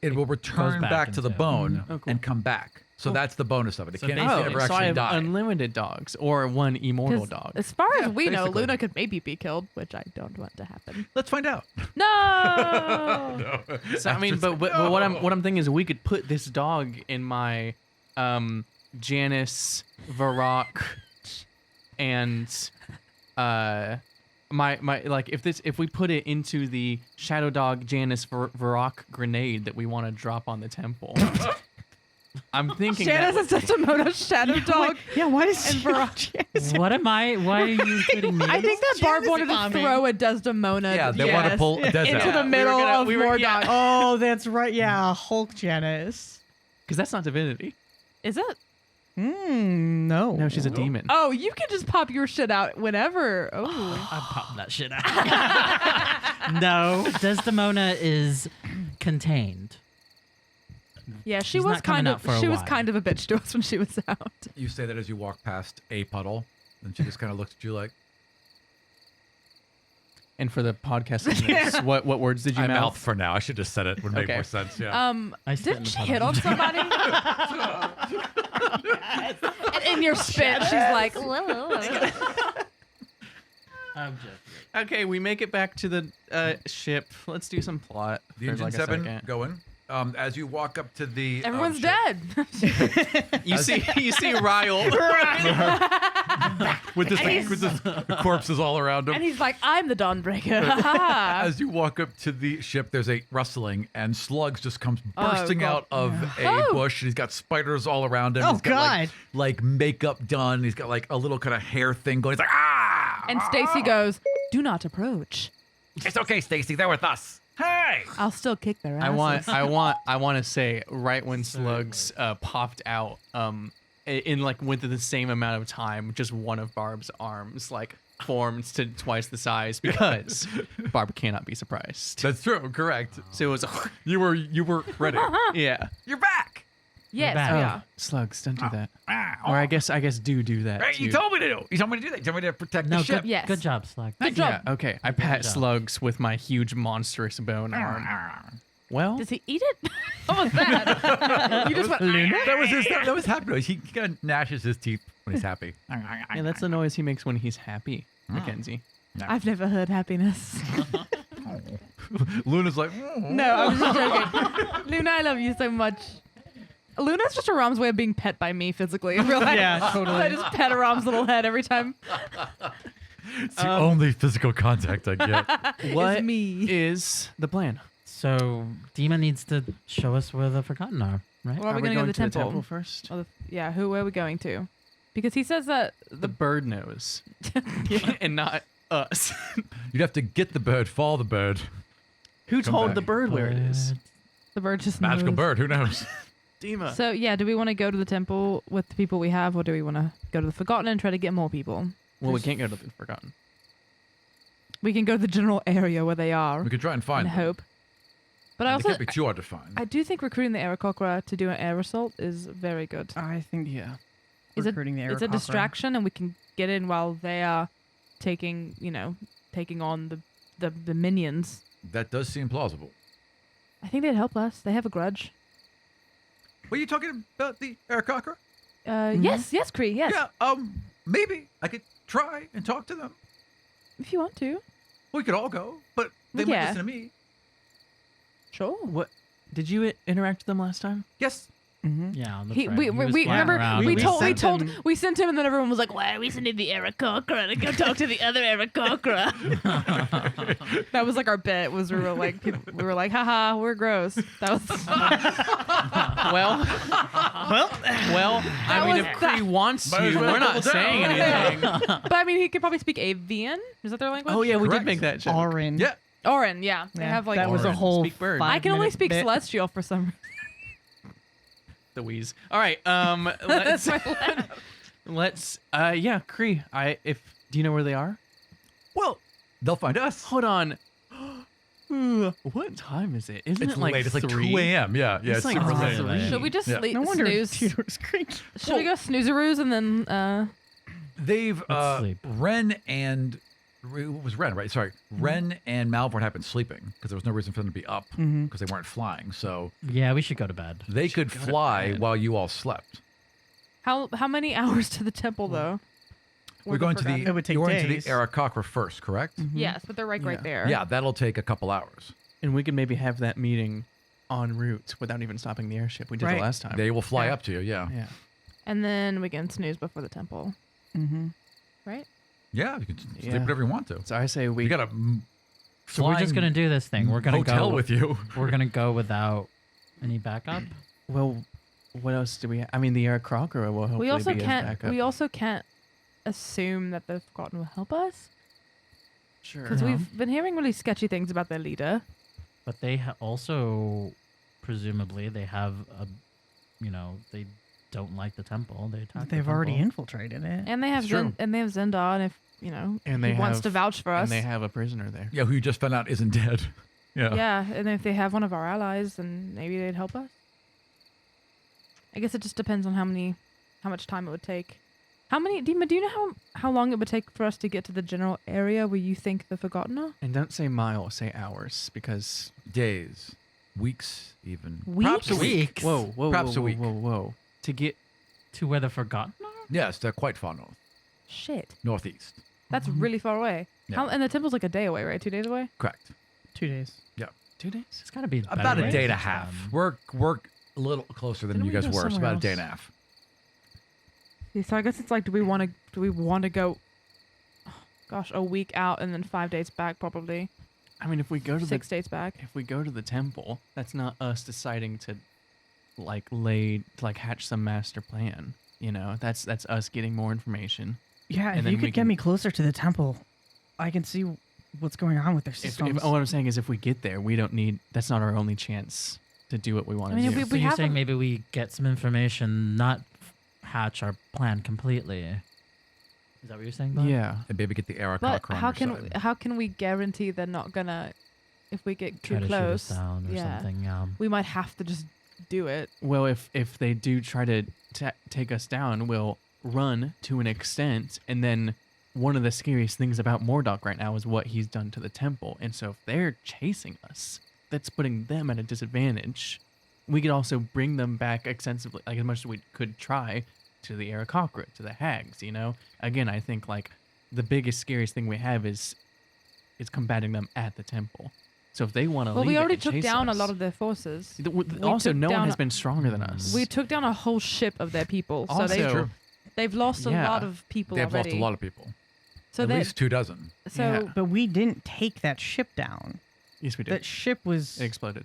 it will return back back to the into- bone Oh, cool. and come back. So that's the bonus of it. It So can't basically- ever so I actually have die. unlimited dogs or one immortal 'Cause dog. As far Yeah, as we know, basically. Luna could maybe be killed, which I don't want to happen. Let's find out. No. So, I mean, but what I'm thinking is we could put this dog in my Janice, Varrock, and my like if we put it into the Shadow Dog Janice Varrock grenade that we want to drop on the temple. I'm thinking Janice is Desdemona's shadow dog. Yeah, why does And Varrock. What am I? Why are you including me? I think that Barb Janice wanted to bombing. throw a Desdemona. Yeah, they want to yes, pull a Des into out. the middle of Mordock. Oh, that's right. Yeah, Hulk Janice. because that's not divinity. Is it? No. No, she's a demon. Oh, you can just pop your shit out whenever. Oh. I'm popping that shit out. No, Desdemona is contained. Yeah, she She's was not coming kind out of for a she was while. kind of a bitch to us when she was out. You say that as you walk past a puddle, and she just kind of looks at you like, And for the podcast listeners, what words did you I mouth? mouth for now. I should just said it. Would make Okay. more sense. Yeah. I spit in Didn't the she puddle. hit on somebody? And in your spit, she's like, I'm joking. Okay, we make it back to the ship. Let's do some plot. The for engine like a 7 second. going. As you walk up to the Everyone's ship, dead. You see Ryle. with this corpses all around him. And he's like, I'm the Dawnbreaker. Ha As you walk up to the ship, there's a rustling, and Slugs just comes bursting God. out of a bush, and he's got spiders all around him. Oh, he's got, God. like makeup done. He's got like a little kind of hair thing going. He's like, ah! And Stacy goes, do not approach. It's okay, Stacy. They're with us. Hey! I'll still kick their asses. I want to say right when Slugs popped out, in like within the same amount of time, just one of Barb's arms like formed to twice the size because Barb cannot be surprised. That's true. Correct. So it was You were ready. yeah. You're back. Yes, back. we are. Slugs, don't do that. Or I guess do that. Right, you too. told me to do. You told me to do that. You told me to protect No, the ship. good, Yes. good job, Slug. Yeah, okay. I pat job. Slugs with my huge monstrous bone arm. Well, Does he eat it? What was that? You just went, That was happy noise. He kind of gnashes his teeth when he's happy. yeah, that's the noise he makes when he's happy, Mackenzie. I've never heard happiness. Luna's like, No, I was just joking. Luna, I love you so much. Luna's just Aram's way of being pet by me physically in real life. Yeah, totally. I just pet Aram's little head every time. it's the only physical contact I get. What me. is the plan? So Dima needs to show us where the Forgotten are, right? Well, are we going to go to the temple? first? Oh, where are we going to? Because he says that The bird knows, and not us. You'd have to get the bird, follow the bird. Who Come told back. the bird where it is? the bird just Magical knows. bird. Who knows? Dima. So yeah, do we want to go to the temple with the people we have, or do we want to go to the Forgotten and try to get more people? Well, we can't go to the Forgotten. We can go to the general area where they are We could try and find and them. hope. But I They also, can't be too hard to find. I do think recruiting the Aarakocra to do an air assault is very good. I think Yeah. recruiting the It's a Aarakocra. distraction, and we can get in while they are taking on the minions. That does seem plausible. I think they'd help us. They have a grudge. Were you talking about the Aarakocra? Yes, Kree, yes. Yeah. Maybe I could try and talk to them. If you want to. We could all go, but they might Yeah. listen to me. Sure. What? Did you interact with them last time? Yes. Yeah, that's He, right. we He was we flying remember around. we sent him, and then everyone was like, "Why are we sending the Aarakocra to go talk to the other Aarakocra?" That was like our bit. Was we were like, haha, we're gross. That was Well, I mean, if Kree wants to, we're not saying anything. But I mean, he could probably speak Avian. Is that their language? Oh yeah, we Correct. did make that joke. Orin. Yeah. Orin, yeah. They have like that was a Orin. whole Speak bird. I can only 5-minute speak bit. Celestial for some reason. The wheeze. All right. That's Let's my language. let's. Yeah, Kree. Do you know where they are? Well, they'll find us. Hold on. What time is it? Isn't It's it like late. It's like 3? 2 a.m. Yeah. Yeah. It's It's like super 3. late. Should we just Yeah. sleep, No wonder snooze? Tudor's Creek. Should we go snoozeroos and then They've Let's sleep. Ren and it was Ren, right? Sorry, Ren and Malvorn have been sleeping because there was no reason for them to be up because they weren't flying. So Yeah, we should go to bed. they could go to fly bed. while you all slept. how many hours to the temple though? We're going to the It would take you're going to days. the Aarakocra first, correct? Yes, but they're right Yeah. there. Yeah, that'll take a couple hours. And we could maybe have that meeting en route without even stopping the airship. We did Right. the last time. They will fly Yeah. up to you. Yeah. Yeah. And then we can snooze before the temple, Mm-hmm. right? Yeah, you can sleep Yeah. whatever you want to. So I say we We got a So we're just gonna do this thing. We're gonna hotel go with you. We're gonna go without any backup. Well, what else do we? I mean, the Aarakocra will hopefully We also be can't. as backup. We also can't assume that the Forgotten will help us sure. because No. we've been hearing really sketchy things about their leader. But they also, presumably, they have a, they don't like the temple. They attack. They've the already temple. infiltrated it. And they have It's true. Zendar, and if And he they wants have- to vouch for us. And they have a prisoner there. Yeah, who you just found out isn't dead. Yeah. Yeah, and if they have one of our allies, then maybe they'd help us. I guess it just depends on how much time it would take. Dima, do you know how long it would take for us to get to the general area where you think the Forgotten are? And don't say miles, say hours, because Days, weeks, even. Weeks? Perhaps a week. Weeks. whoa, Perhaps whoa, a week. whoa. To get To where the Forgotten are? Yes, they're quite far north, Shit, northeast. that's really far away. Yeah. And the temple's like a day away, right? 2 days away? Correct. 2 days. Yeah. 2 days? It's got to be About better a day and a ways half. than- We're a little closer than Didn't you we guys go were. It's somewhere about a day and a else? half. Yeah, so I guess it's like, do we want to go? Oh, gosh, a week out and then 5 days back, probably. I mean, if we go to 6 days back. if we go to the temple, that's not us deciding to hatch some master plan. You know, that's us getting more information. Yeah, And if then you we could get can- me closer to the temple, I can see what's going on with their If, systems. all I'm saying is, if we get there, we don't need. That's not our only chance to do what we want I to mean, do. if So you're have saying a- maybe we get some information, not hatch our plan completely. Is that what you're saying, Bob? Yeah. And maybe get the Arachon But on your side. how can we guarantee they're not gonna, if we get Try too to close, shoot us down or yeah, something. we might have to just do it. Well, if they do try to take us down, we'll run to an extent, and then one of the scariest things about Mordock right now is what he's done to the temple. And so if they're chasing us, that's putting them at a disadvantage. We could also bring them back extensively, like as much as we could try, to the Aarakocra, to the hags, you know? Again, I think like the biggest, scariest thing we have is combating them at the temple. So if they want to Well, leave we it already and took chase down us, a lot of their forces. Also, took no one down has a- been stronger than us. We took down a whole ship of their people, so Also- they've lost a Yeah. lot of people They've already. lost a lot of people. So At they- least 24. So Yeah. but we didn't take that ship down. Yes, we did. That ship was. It exploded.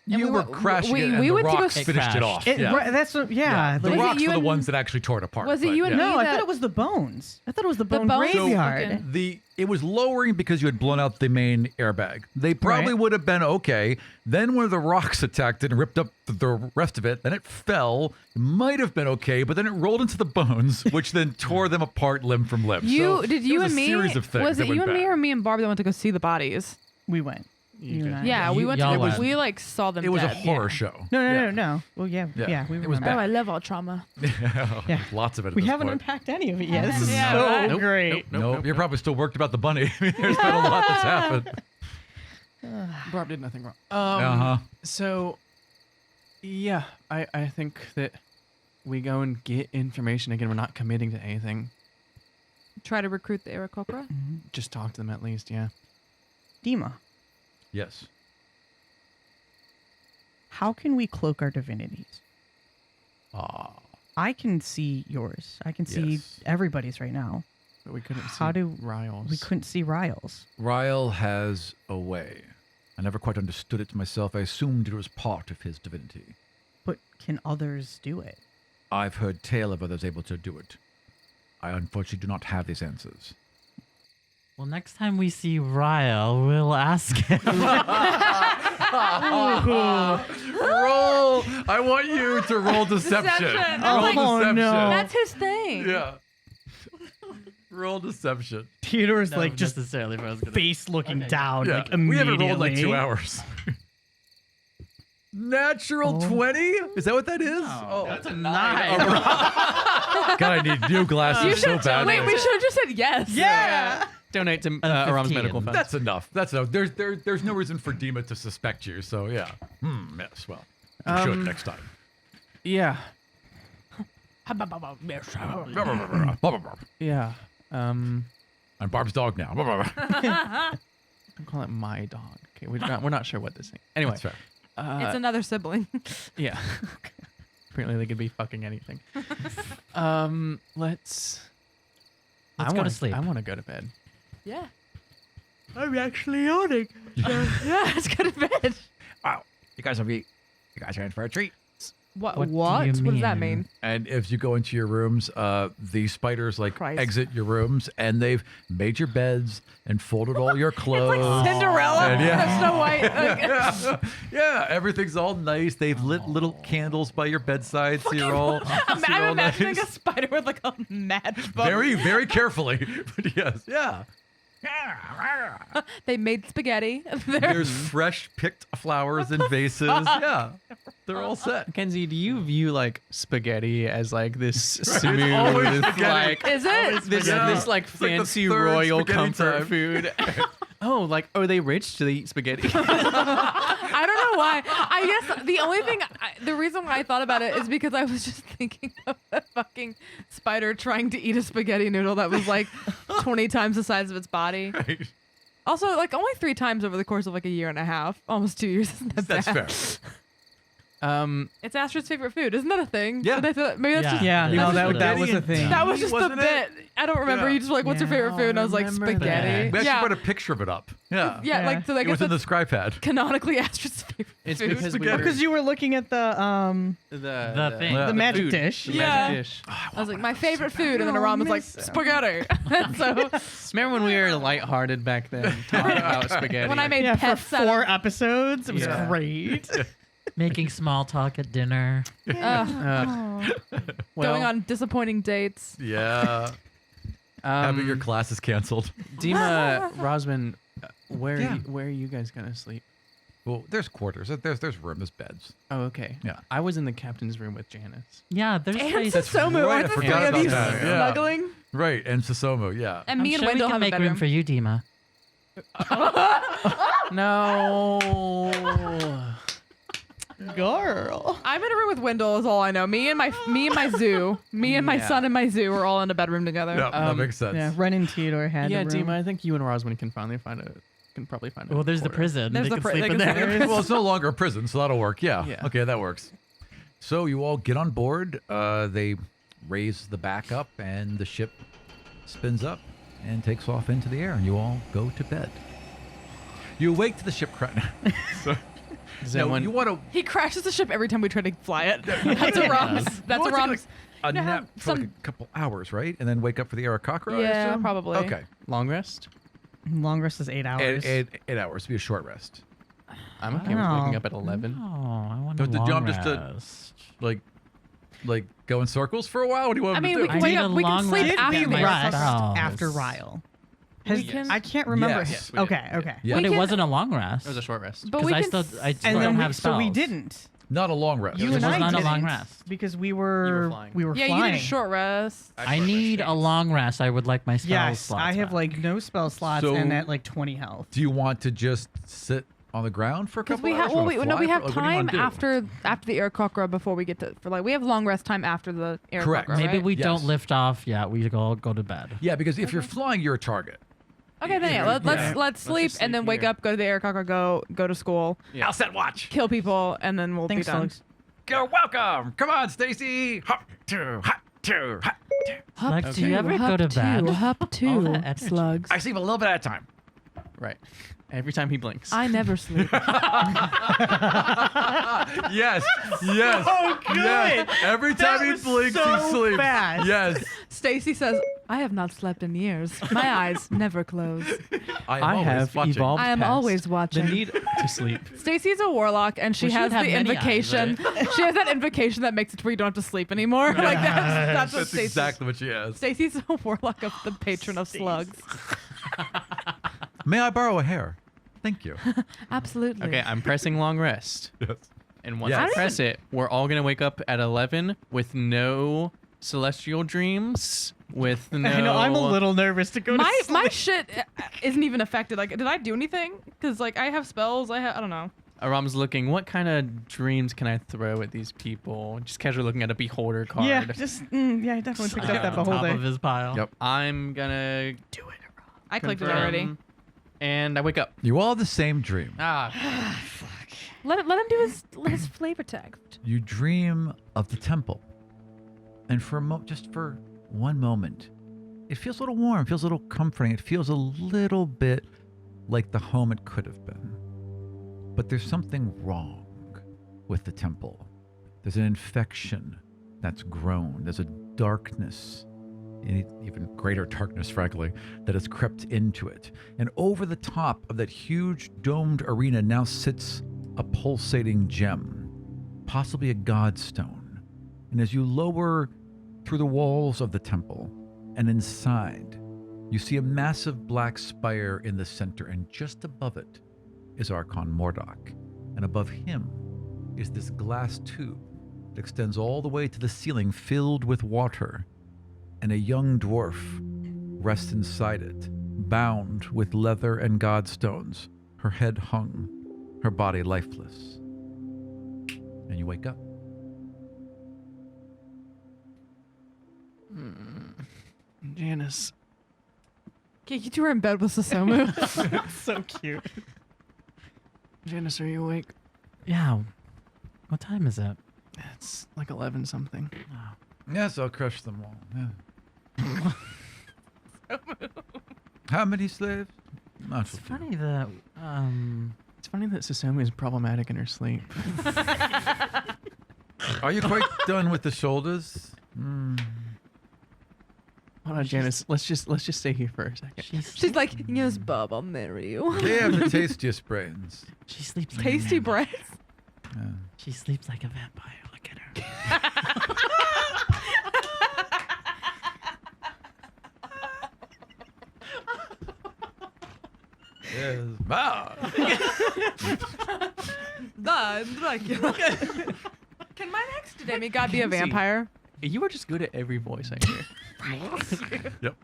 And You we were were- crashing we- it, and we the went to go rocks s- finished it crashed. off. It, yeah. right, that's what. Yeah. The Was it rocks you were the and- ones that actually tore it apart. was it but you and yeah. me No, I that- thought it was the bones. I thought it was the The bone bones- graveyard. Okay. It was lowering because you had blown out the main airbag. They probably Right. would have been okay. Then one of the rocks attacked it and ripped up the rest of it. Then it fell. It might have been okay, but then it rolled into the bones, which then tore them apart limb from limb. you So did you it was and a me? series of things Was that it you went and me bad. or me and Barbie that went to go see the bodies? We went. You and I. Yeah, we You- went. y'all To, went. we like saw them. It was a dead. horror show. No. Well, yeah. We It was remember. Oh, I love all trauma. Yeah. Lots of it. At We this haven't point. unpacked any of it yet. This is Yeah, so right. Nope, great. Nope, you're probably still worked about the bunny. There's been a lot that's happened. Barb did nothing wrong. Uh-huh. So, yeah, I think that we go and get information. Again, we're not committing to anything. Try to recruit the Aarakocra. Just talk to them at least, yeah. Dima, Yes. how can we cloak our divinities? I can see yours. I can see Yes. everybody's right now. But we couldn't How see do Riles. We couldn't see Riles. Ryle has a way. I never quite understood it myself. I assumed it was part of his divinity. But can others do it? I've heard tale of others able to do it. I unfortunately do not have these answers. Well, next time we see Ryle, we'll ask him. Roll! I want you to roll deception. Deception. Roll That's like- deception. no. That's his thing. Yeah. Roll deception. Theodore's No, like just necessarily. But I was gonna- face looking down, Yeah. like We immediately. haven't rolled like 2 hours. Natural 20? Is that what that is? Oh, That's a 9. God, I need new glasses so bad. Wait, we should have just said yes. Yeah. Donate to 15. Aram's medical fund. That's enough. That's enough. There's no reason for Dima to suspect you. So yeah. Yes. Well, you should next time. Yeah. Yeah. I'm Barb's dog now. Don't call it my dog. Okay, we're not sure what this thing. Anyway, That's fair. It's another sibling. yeah. Apparently, they could be fucking anything. Let's Let's go to sleep. I want to go to bed. Yeah. I'm actually yawning. Yeah, let's go to bed. Wow. You guys are in for a treat. What? What do What? you What does that mean? mean? And if you go into your rooms, the spiders Christ. exit your rooms, and they've made your beds and folded all your clothes. Cinderella. And yeah. Snow White. Like, Yeah, everything's all nice. They've lit little candles by your bedside, so you're all, I'm imagining nice. a spider with like a matchbook. very, very carefully. But yes, yeah. They made spaghetti. There's fresh picked flowers in vases. Yeah, they're all set. Kenzie, do you view like spaghetti as like this smooth, always spaghetti. like Is it? this Yeah. this like It's like the fancy third royal spaghetti comfort time. food? Oh, like are they rich? Do they eat spaghetti? I don't know why. I guess the only thing, the reason why I thought about it is because I was just thinking of a fucking spider trying to eat a spaghetti noodle that was like 20 times the size of its body. Right. Also, like only 3 times over the course of like a year and a half, almost 2 years. Isn't that That's bad? fair. It's Astrid's favorite food. Isn't that a thing? Yeah. Maybe that's just Yeah, Yeah, no, that's that was a thing. that was just the Wasn't bit. it? I don't remember. Yeah. You just were like, "What's your favorite food?" And I was like, remember "Spaghetti." We actually Yeah, put a picture of it up. Yeah. yeah. Like so. I It guess was in the that's scribe pad. canonically Astrid's favorite It's food. because we were, Because you were looking at the the thing. Yeah. the magic food. dish. The Yeah. magic dish. I was like, "My favorite food," and then Aram was like, "Spaghetti." So Remember when we were lighthearted back then, talking about spaghetti? when I made Yeah, for pets out 4 of- episodes, it was Yeah. great. Making small talk at dinner. Ugh. well, going on disappointing dates. Yeah. Having your classes canceled. Dima, Rosman, where Yeah. where are you guys gonna sleep? Well, there's quarters. There's room. There's beds. Oh, okay. Yeah. I was in the captain's room with Janice. Yeah, there's And space. Susomu, right, aren't I the forgot 3 of about you that, yeah. snuggling? Right. And Susomu. Yeah. And I'm me and sure we Wendell can have a make bedroom. room for you, Dima. No. Girl. I'm in a room with Wendell. Is all I know. Me and my zoo. Me and my Yeah. son and my zoo are all in a bedroom together. Yeah, that makes sense. Yeah, Ren and Theodore had Yeah, the room. Dima, I think you and Rosman can probably find a. Well, there's the quarter. prison. There's they the can pri- sleep they in can sleep there. in Well, it's no longer a prison, so that'll work. Yeah. Yeah. Okay, that works. So you all get on board. They raise the back up, and the ship spins up and takes off into the air, and you all go to bed. You awake to the ship crash. Does No, anyone- you want to He crashes the ship every time we try to fly it. That's Aram's. That's Aram's. a know how nap for like some- a couple hours, right? And then wake up for the Arakakra, I Yeah, assume? probably. Okay. long rest? Long rest is 8 hours. 8 hours. Be a short rest. I'm okay with Oh. waking up at 11. Oh, I want Don't a the long jump just to- rest. Like go in circles for a while? What do you want I me mean, to we do? can I wake need up. a We can long sleep rest after we the my rest spells. after Ryle. We can- I can't remember Yes. him. Yes, we did. Okay, okay. But We it can- wasn't a long rest. It was a short rest. But Because we I can. still, s- I still And don't then have so we spells. didn't. Not a long rest. You It and was I not a long didn't, rest. because we were flying. we were yeah, flying. you need a short rest. I need a long rest. I would like my spell Yes, slots I have back. like no spell slots So- and at like 20 health. Do you want to just sit on the ground for a Because couple we hours? have, You well, wanna we, no, fly we for- have like, what do you time wanna do? after the air cockra before we get to for like we have long rest time after the air Correct. cockra, Maybe right? we Yes. don't lift off yet. We go to bed. Yeah, because if you're flying, you're a target. Okay, then yeah, let's sleep just and then sleep wake here. up, go to the air cockra, go to school, Yeah. I'll set watch. kill people, and then we'll Thanks, be done. Slugs. Go, welcome. Come on, Stacy. Hop, two, hop, two, hop. Like, do you ever go to bed? Hop All two, that energy. slugs. I sleep a little bit at a time. Right. Every time he blinks. I never sleep. Yes, yes. Oh, good. Yes. Every time he was blinks, so he sleeps. fast. Yes. Stacy says, "I have not slept in years. My eyes never close. I I have watching. evolved I am past always the watching." need to sleep. Stacy's a warlock, and she Well, she has would have the many invocation. eyes, She has that invocation that makes it to where you don't have to sleep anymore. Like that's what That's Stacy. exactly what she has. Stacy's a warlock of the patron of slugs. May I borrow a hair? Thank you. Absolutely. Okay, I'm pressing long rest. Yes. And once Yes. I press it, we're all going to wake up at 11 with no celestial dreams, with no... I know I'm a little nervous to go to sleep. My shit isn't even affected. Like, did I do anything? Because like I have spells. I don't know. Aram's looking, what kind of dreams can I throw at these people? Just casually looking at a beholder card. Yeah, just yeah, I definitely picked up that on top beholder. of his pile. Yep. I'm going to Do it, Aram. I clicked it confirm, already. And I wake up. You all have the same dream. Ah, Let him do his flavor text. You dream of the temple. And for just for one moment, it feels a little warm, feels a little comforting. It feels a little bit like the home it could have been. But there's something wrong with the temple. There's an infection that's grown. There's a darkness, even greater darkness, frankly, that has crept into it. And over the top of that huge domed arena now sits a pulsating gem, possibly a godstone. And as you lower through the walls of the temple and inside, you see a massive black spire in the center, and just above it is Archon Mordock. And above him is this glass tube that extends all the way to the ceiling, filled with water. And a young dwarf rests inside it, bound with leather and godstones, her head hung, her body lifeless. And you wake up. Janice, Yeah, you two are in bed with Susumu. So cute. Janice, are you awake? Yeah. What time is it? It's like 11 something. Yes, I'll crush them all. Yeah. How many slaves? Not It's funny that It's funny that Susumu is problematic in her sleep. Are you quite done with the shoulders? Hold on, Janice. Let's just stay here for a second. She's like, yes, Bob, I'll marry you. They have the tastiest brains. she sleeps like Tasty a vampire. breath. Yeah. She sleeps like a vampire. Look at her. Yes. Bah. Dracula. Can my next demigod be a vampire? You are just good at every voice I hear. Yep.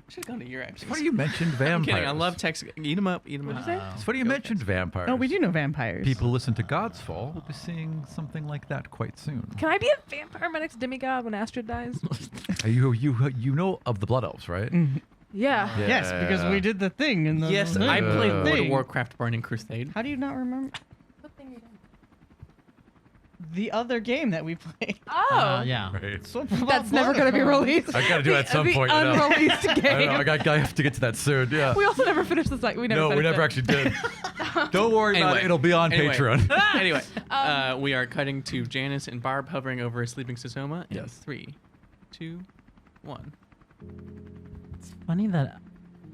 Should have gone to your accent. It's funny you mentioned I'm vampires. kidding. I love text. Eat them up. Eat them up. It's funny you mentioned vampires. Oh, we do know vampires. People listen to Godsfall. We'll be seeing something like that quite soon. Can I be a vampire, my next demigod, when Astrid dies? You know of the Blood Elves, right? Yeah. Yes, because we did the thing in the. Yes, I played World of thing. Warcraft Burning Crusade. How do you not remember? The other game that we played. Oh. Yeah. Right. That's never going to be released. I gotta do that at some point. The You know. unreleased game. I have to get to that soon. Yeah. We also never finished the site. We never No, we finished never it. actually did. Don't worry about it. It'll be on Patreon. Anyway, we are cutting to Janice and Barb hovering over a sleeping Susoma. In 3, 2, 1. It's funny that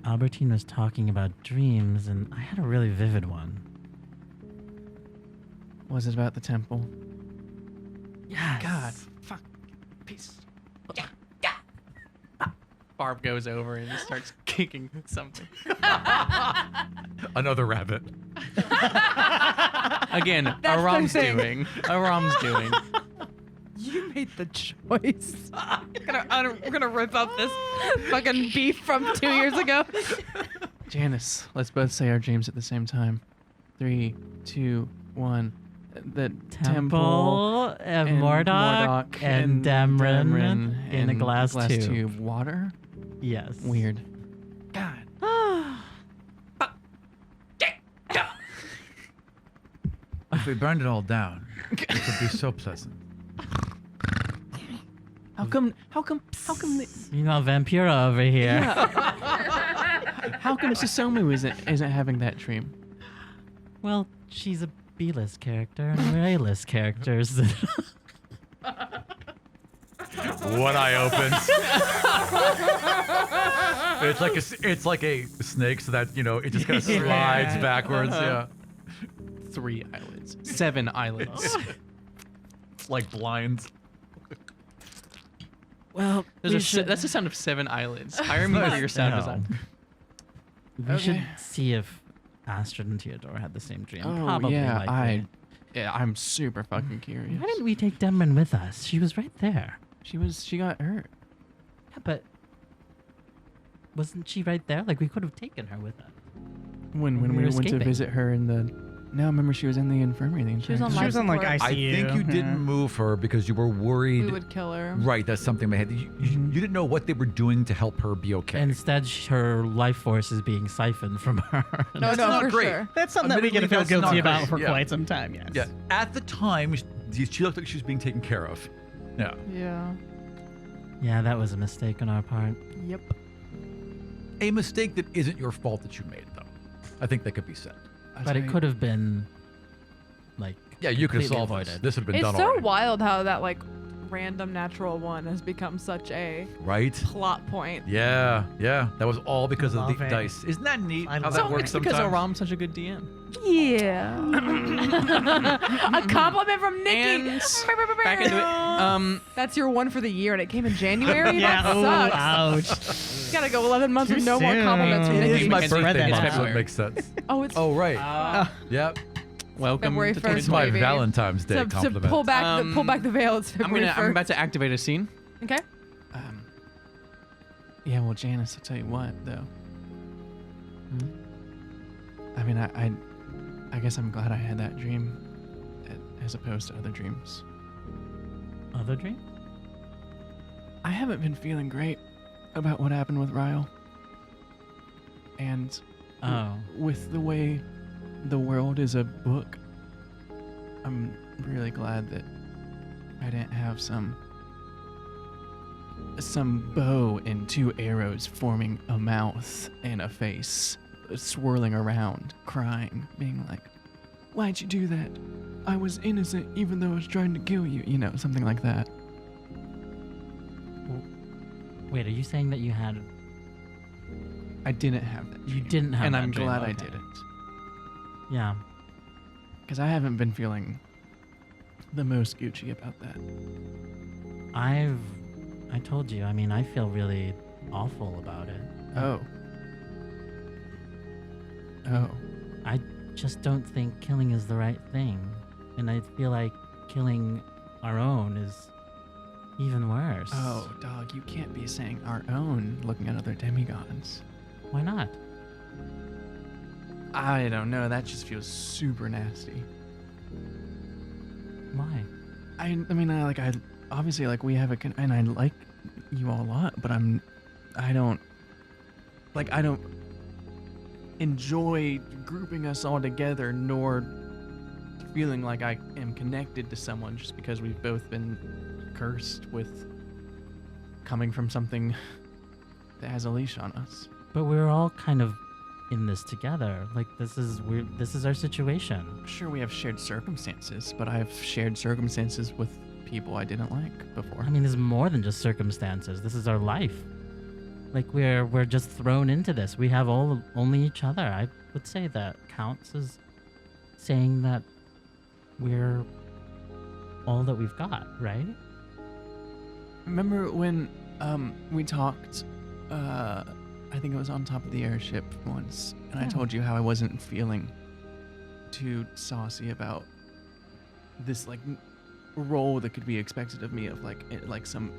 Albertine was talking about dreams, and I had a really vivid one. Was it about the temple? Yes. God, fuck, peace. Barb goes over and starts kicking something. Another rabbit. Again, That's Aram's the thing. doing. Aram's doing. You made the choice. We're gonna rip up this fucking beef from 2 years ago. Janice, let's both say our dreams at the same time. 3, 2, 1. The Temple of Mordock and Demrin in a glass tube. Water? Yes. Weird. God. If we burned it all down, it would be so pleasant. How come You know, Vampira over here. how come Susumu isn't having that dream? Well, she's a B-list character, and we're A-list characters. One eye opens. it's like a snake, so that it just kind of slides backwards. Yeah. 3 eyelids. 7 eyelids. Like blinds. Well, that's the sound of 7 eyelids. Hire me for your sound design. We should see if Astrid and Theodore had the same dream. Oh, Probably. yeah, I'm super fucking curious. Why didn't we take Demrin with us? She was right there. She got hurt. Yeah, but wasn't she right there? Like, we could have taken her with us. When we were went to escaping. visit her in the... No, remember she was in the infirmary the entire time. She was on like support. ICU. I think you didn't move her because you were worried. We would kill her. Right, that's something they had. You didn't know what they were doing to help her be okay. Instead, her life force is being siphoned from her. No, That's no, not for great. sure. That's something that we get to feel Admittedly, that's guilty not about for great. Yeah. quite some time, yes. Yeah, at the time, she looked like she was being taken care of. Yeah. Yeah. Yeah, that was a mistake on our part. Yep. A mistake that isn't your fault that you made, though. I think that could be said. But it could have been, like, Yeah, you could have completely solved this. avoided. This would have been It's done so already. wild how that random natural one has become such a Right? plot point. Yeah, yeah. That was all because of the Love it. dice. Isn't that neat I how love that it. works It's because sometimes? Aram's such a good DM. Yeah. A compliment from Nikki. And back into it. That's your one for the year, and it came in January. Yeah. That Oh, sucks. ouch. You gotta go 11 months Too with no more soon. compliments from It Nikki. It's my It's birthday February. month, so it makes sense. Oh, it's Oh, right. Yep. Welcome February to 1st, It's my baby. Valentine's Day to compliment. pull back the veil. It's February 1st. I'm about to activate a scene. Okay. Yeah, well, Janice, I'll tell you what, though. I mean, I guess I'm glad I had that dream as opposed to other dreams. Other dream? I haven't been feeling great about what happened with Ryle. And Oh. with the way the world is a book, I'm really glad that I didn't have some bow and 2 arrows forming a mouth and a face, swirling around, crying, being like, "Why'd you do that? I was innocent even though I was trying to kill you," something like that. Wait, are you saying that you had? I didn't have that. You didn't have and that I'm dream, glad I okay. didn't. Yeah. Because I haven't been feeling the most Gucci about that. I told you. I mean, I feel really awful about it. Oh. I just don't think killing is the right thing, and I feel like killing our own is even worse. Oh, dog, you can't be saying our own looking at other demigods. Why not? I don't know. That just feels super nasty. Why? I mean, I obviously we have and I like you all a lot, but I don't enjoy grouping us all together, nor feeling like I am connected to someone just because we've both been cursed with coming from something that has a leash on us. But we're all kind of in this together. Like this is our situation. Sure, we have shared circumstances, but I've shared circumstances with people I didn't like before. I mean, this is more than just circumstances. This is our life. Like we're just thrown into this. We have only each other. I would say that counts as saying that we're all that we've got, right? Remember when we talked, I think it was on top of the airship once, and I told you how I wasn't feeling too saucy about this role that could be expected of me of some,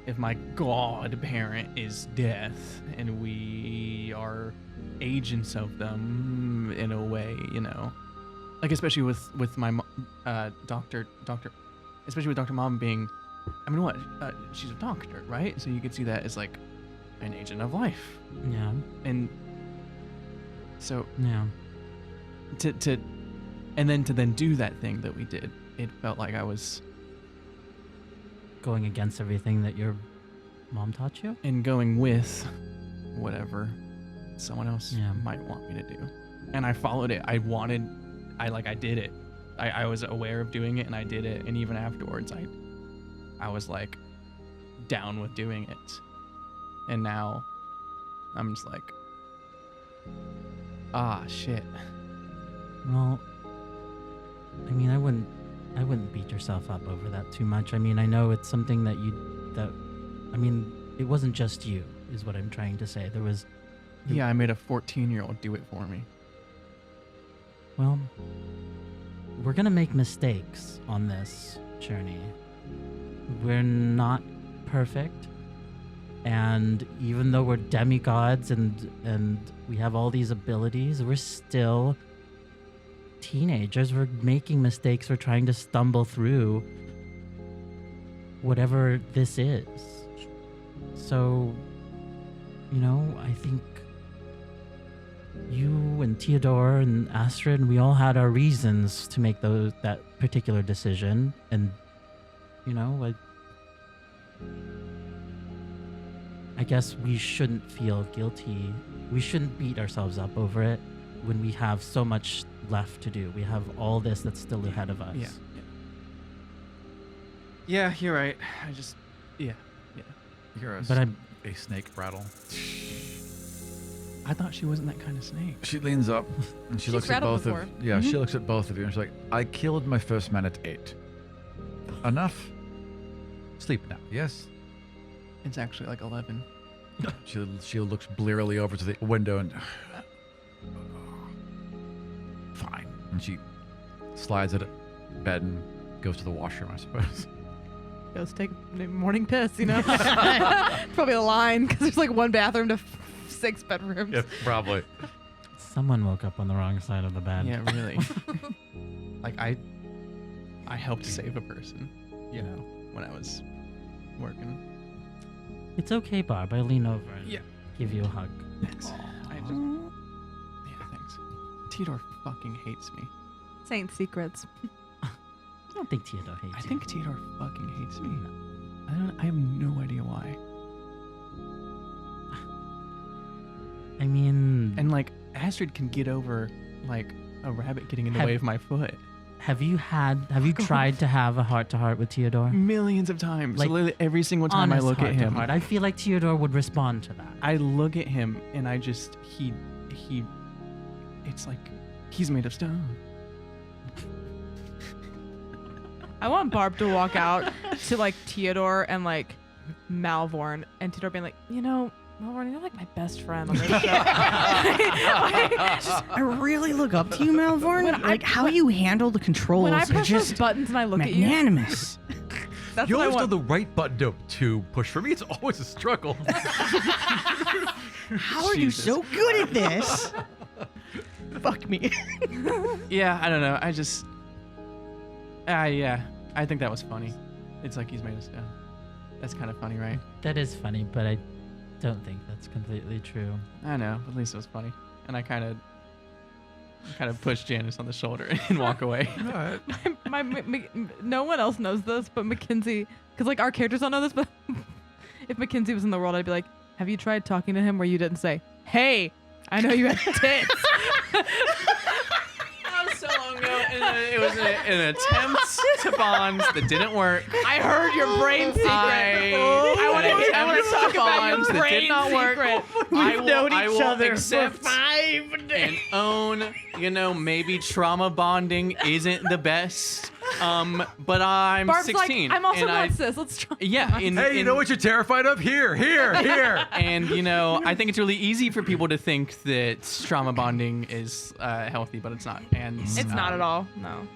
if my god parent is death and we are agents of them in a way, especially with my doctor, especially with Dr. Mom being, she's a doctor, right? So you could see that as an agent of life. Yeah. And so yeah. To then do that thing that we did, it felt like I was going against everything that your mom taught you? And going with whatever someone else might want me to do. And I followed it. I did it. I was aware of doing it and I did it. And even afterwards, I was down with doing it. And now I'm just shit. Well, I mean, I wouldn't beat yourself up over that too much. I mean, I know it's something that it wasn't just you, is what I'm trying to say. There was... Yeah, I made a 14-year-old do it for me. Well, we're gonna make mistakes on this journey. We're not perfect. And even though we're demigods and we have all these abilities, we're still teenagers. We're making mistakes. We're trying to stumble through whatever this is. So, I think you and Theodore and Astrid, we all had our reasons to make that particular decision. And, I guess we shouldn't feel guilty. We shouldn't beat ourselves up over it when we have so much left to do. We have all this that's still ahead of us. Yeah, you're right. You hear a snake rattle. I thought she wasn't that kind of snake. She leans up and she looks at both of you. Yeah, she looks at both of you and she's like, I killed my first man at 8. Enough? Sleep now, yes? It's actually 11. She looks blearily over to the window and... Fine. And she slides out of bed and goes to the washroom, I suppose. Goes take a morning piss, Probably a line, because there's one bathroom to 6 bedrooms. Yeah, probably. Someone woke up on the wrong side of the bed. Yeah, really. I helped save a person, when I was working. It's okay, Barb. I lean over and Yeah. give you a hug. Thanks. Yeah, thanks. Theodore fucking hates me. Saint secrets. I don't think Theodore hates you. I think Theodore fucking hates me. No. I have no idea why. I mean, And like Astrid can get over like a rabbit getting in the way of my foot have you tried to have a heart-to-heart with Theodore? millions of times. Like, Literally every single time I Honest look at him, heart-to-heart. I feel like Theodore would respond to that. I look at him and I just he it's like he's made of stone. I want Barb to walk out to like Theodore and like Malvorn, and Theodore being like, Malvorn, you're like my best friend on this show. I really look up to you, Malvorn. Like how you handle the controls When I are press those just buttons and I look at you, magnanimous. that's You what I always know want. the right button to push. For me, it's always a struggle. How are you so good at this? Fuck me. Yeah, I don't know. I just yeah, I think that was funny. It's like he's made of stone. That's kind of funny, right? That is funny, but I don't think that's completely true. I know, but at least it was funny. And I kind of push Janice on the shoulder and walk away. No one else knows this, but Mackenzie, because like our characters don't know this, but if Mackenzie was in the world, I'd be like, have you tried talking to him where you didn't say, hey, I know you have tits? That was so long ago. It was an attempt to bond that didn't work. I heard your brain secret. I want to talk about your that brain did not work. secret. I will accept and own, maybe trauma bonding isn't the best. But I'm Barb's 16. like, I'm also and not cis. Let's try. Yeah. Hey, you know what you're terrified of? Here. And, I think it's really easy for people to think that trauma bonding is healthy, but it's not. And It's not at all. No.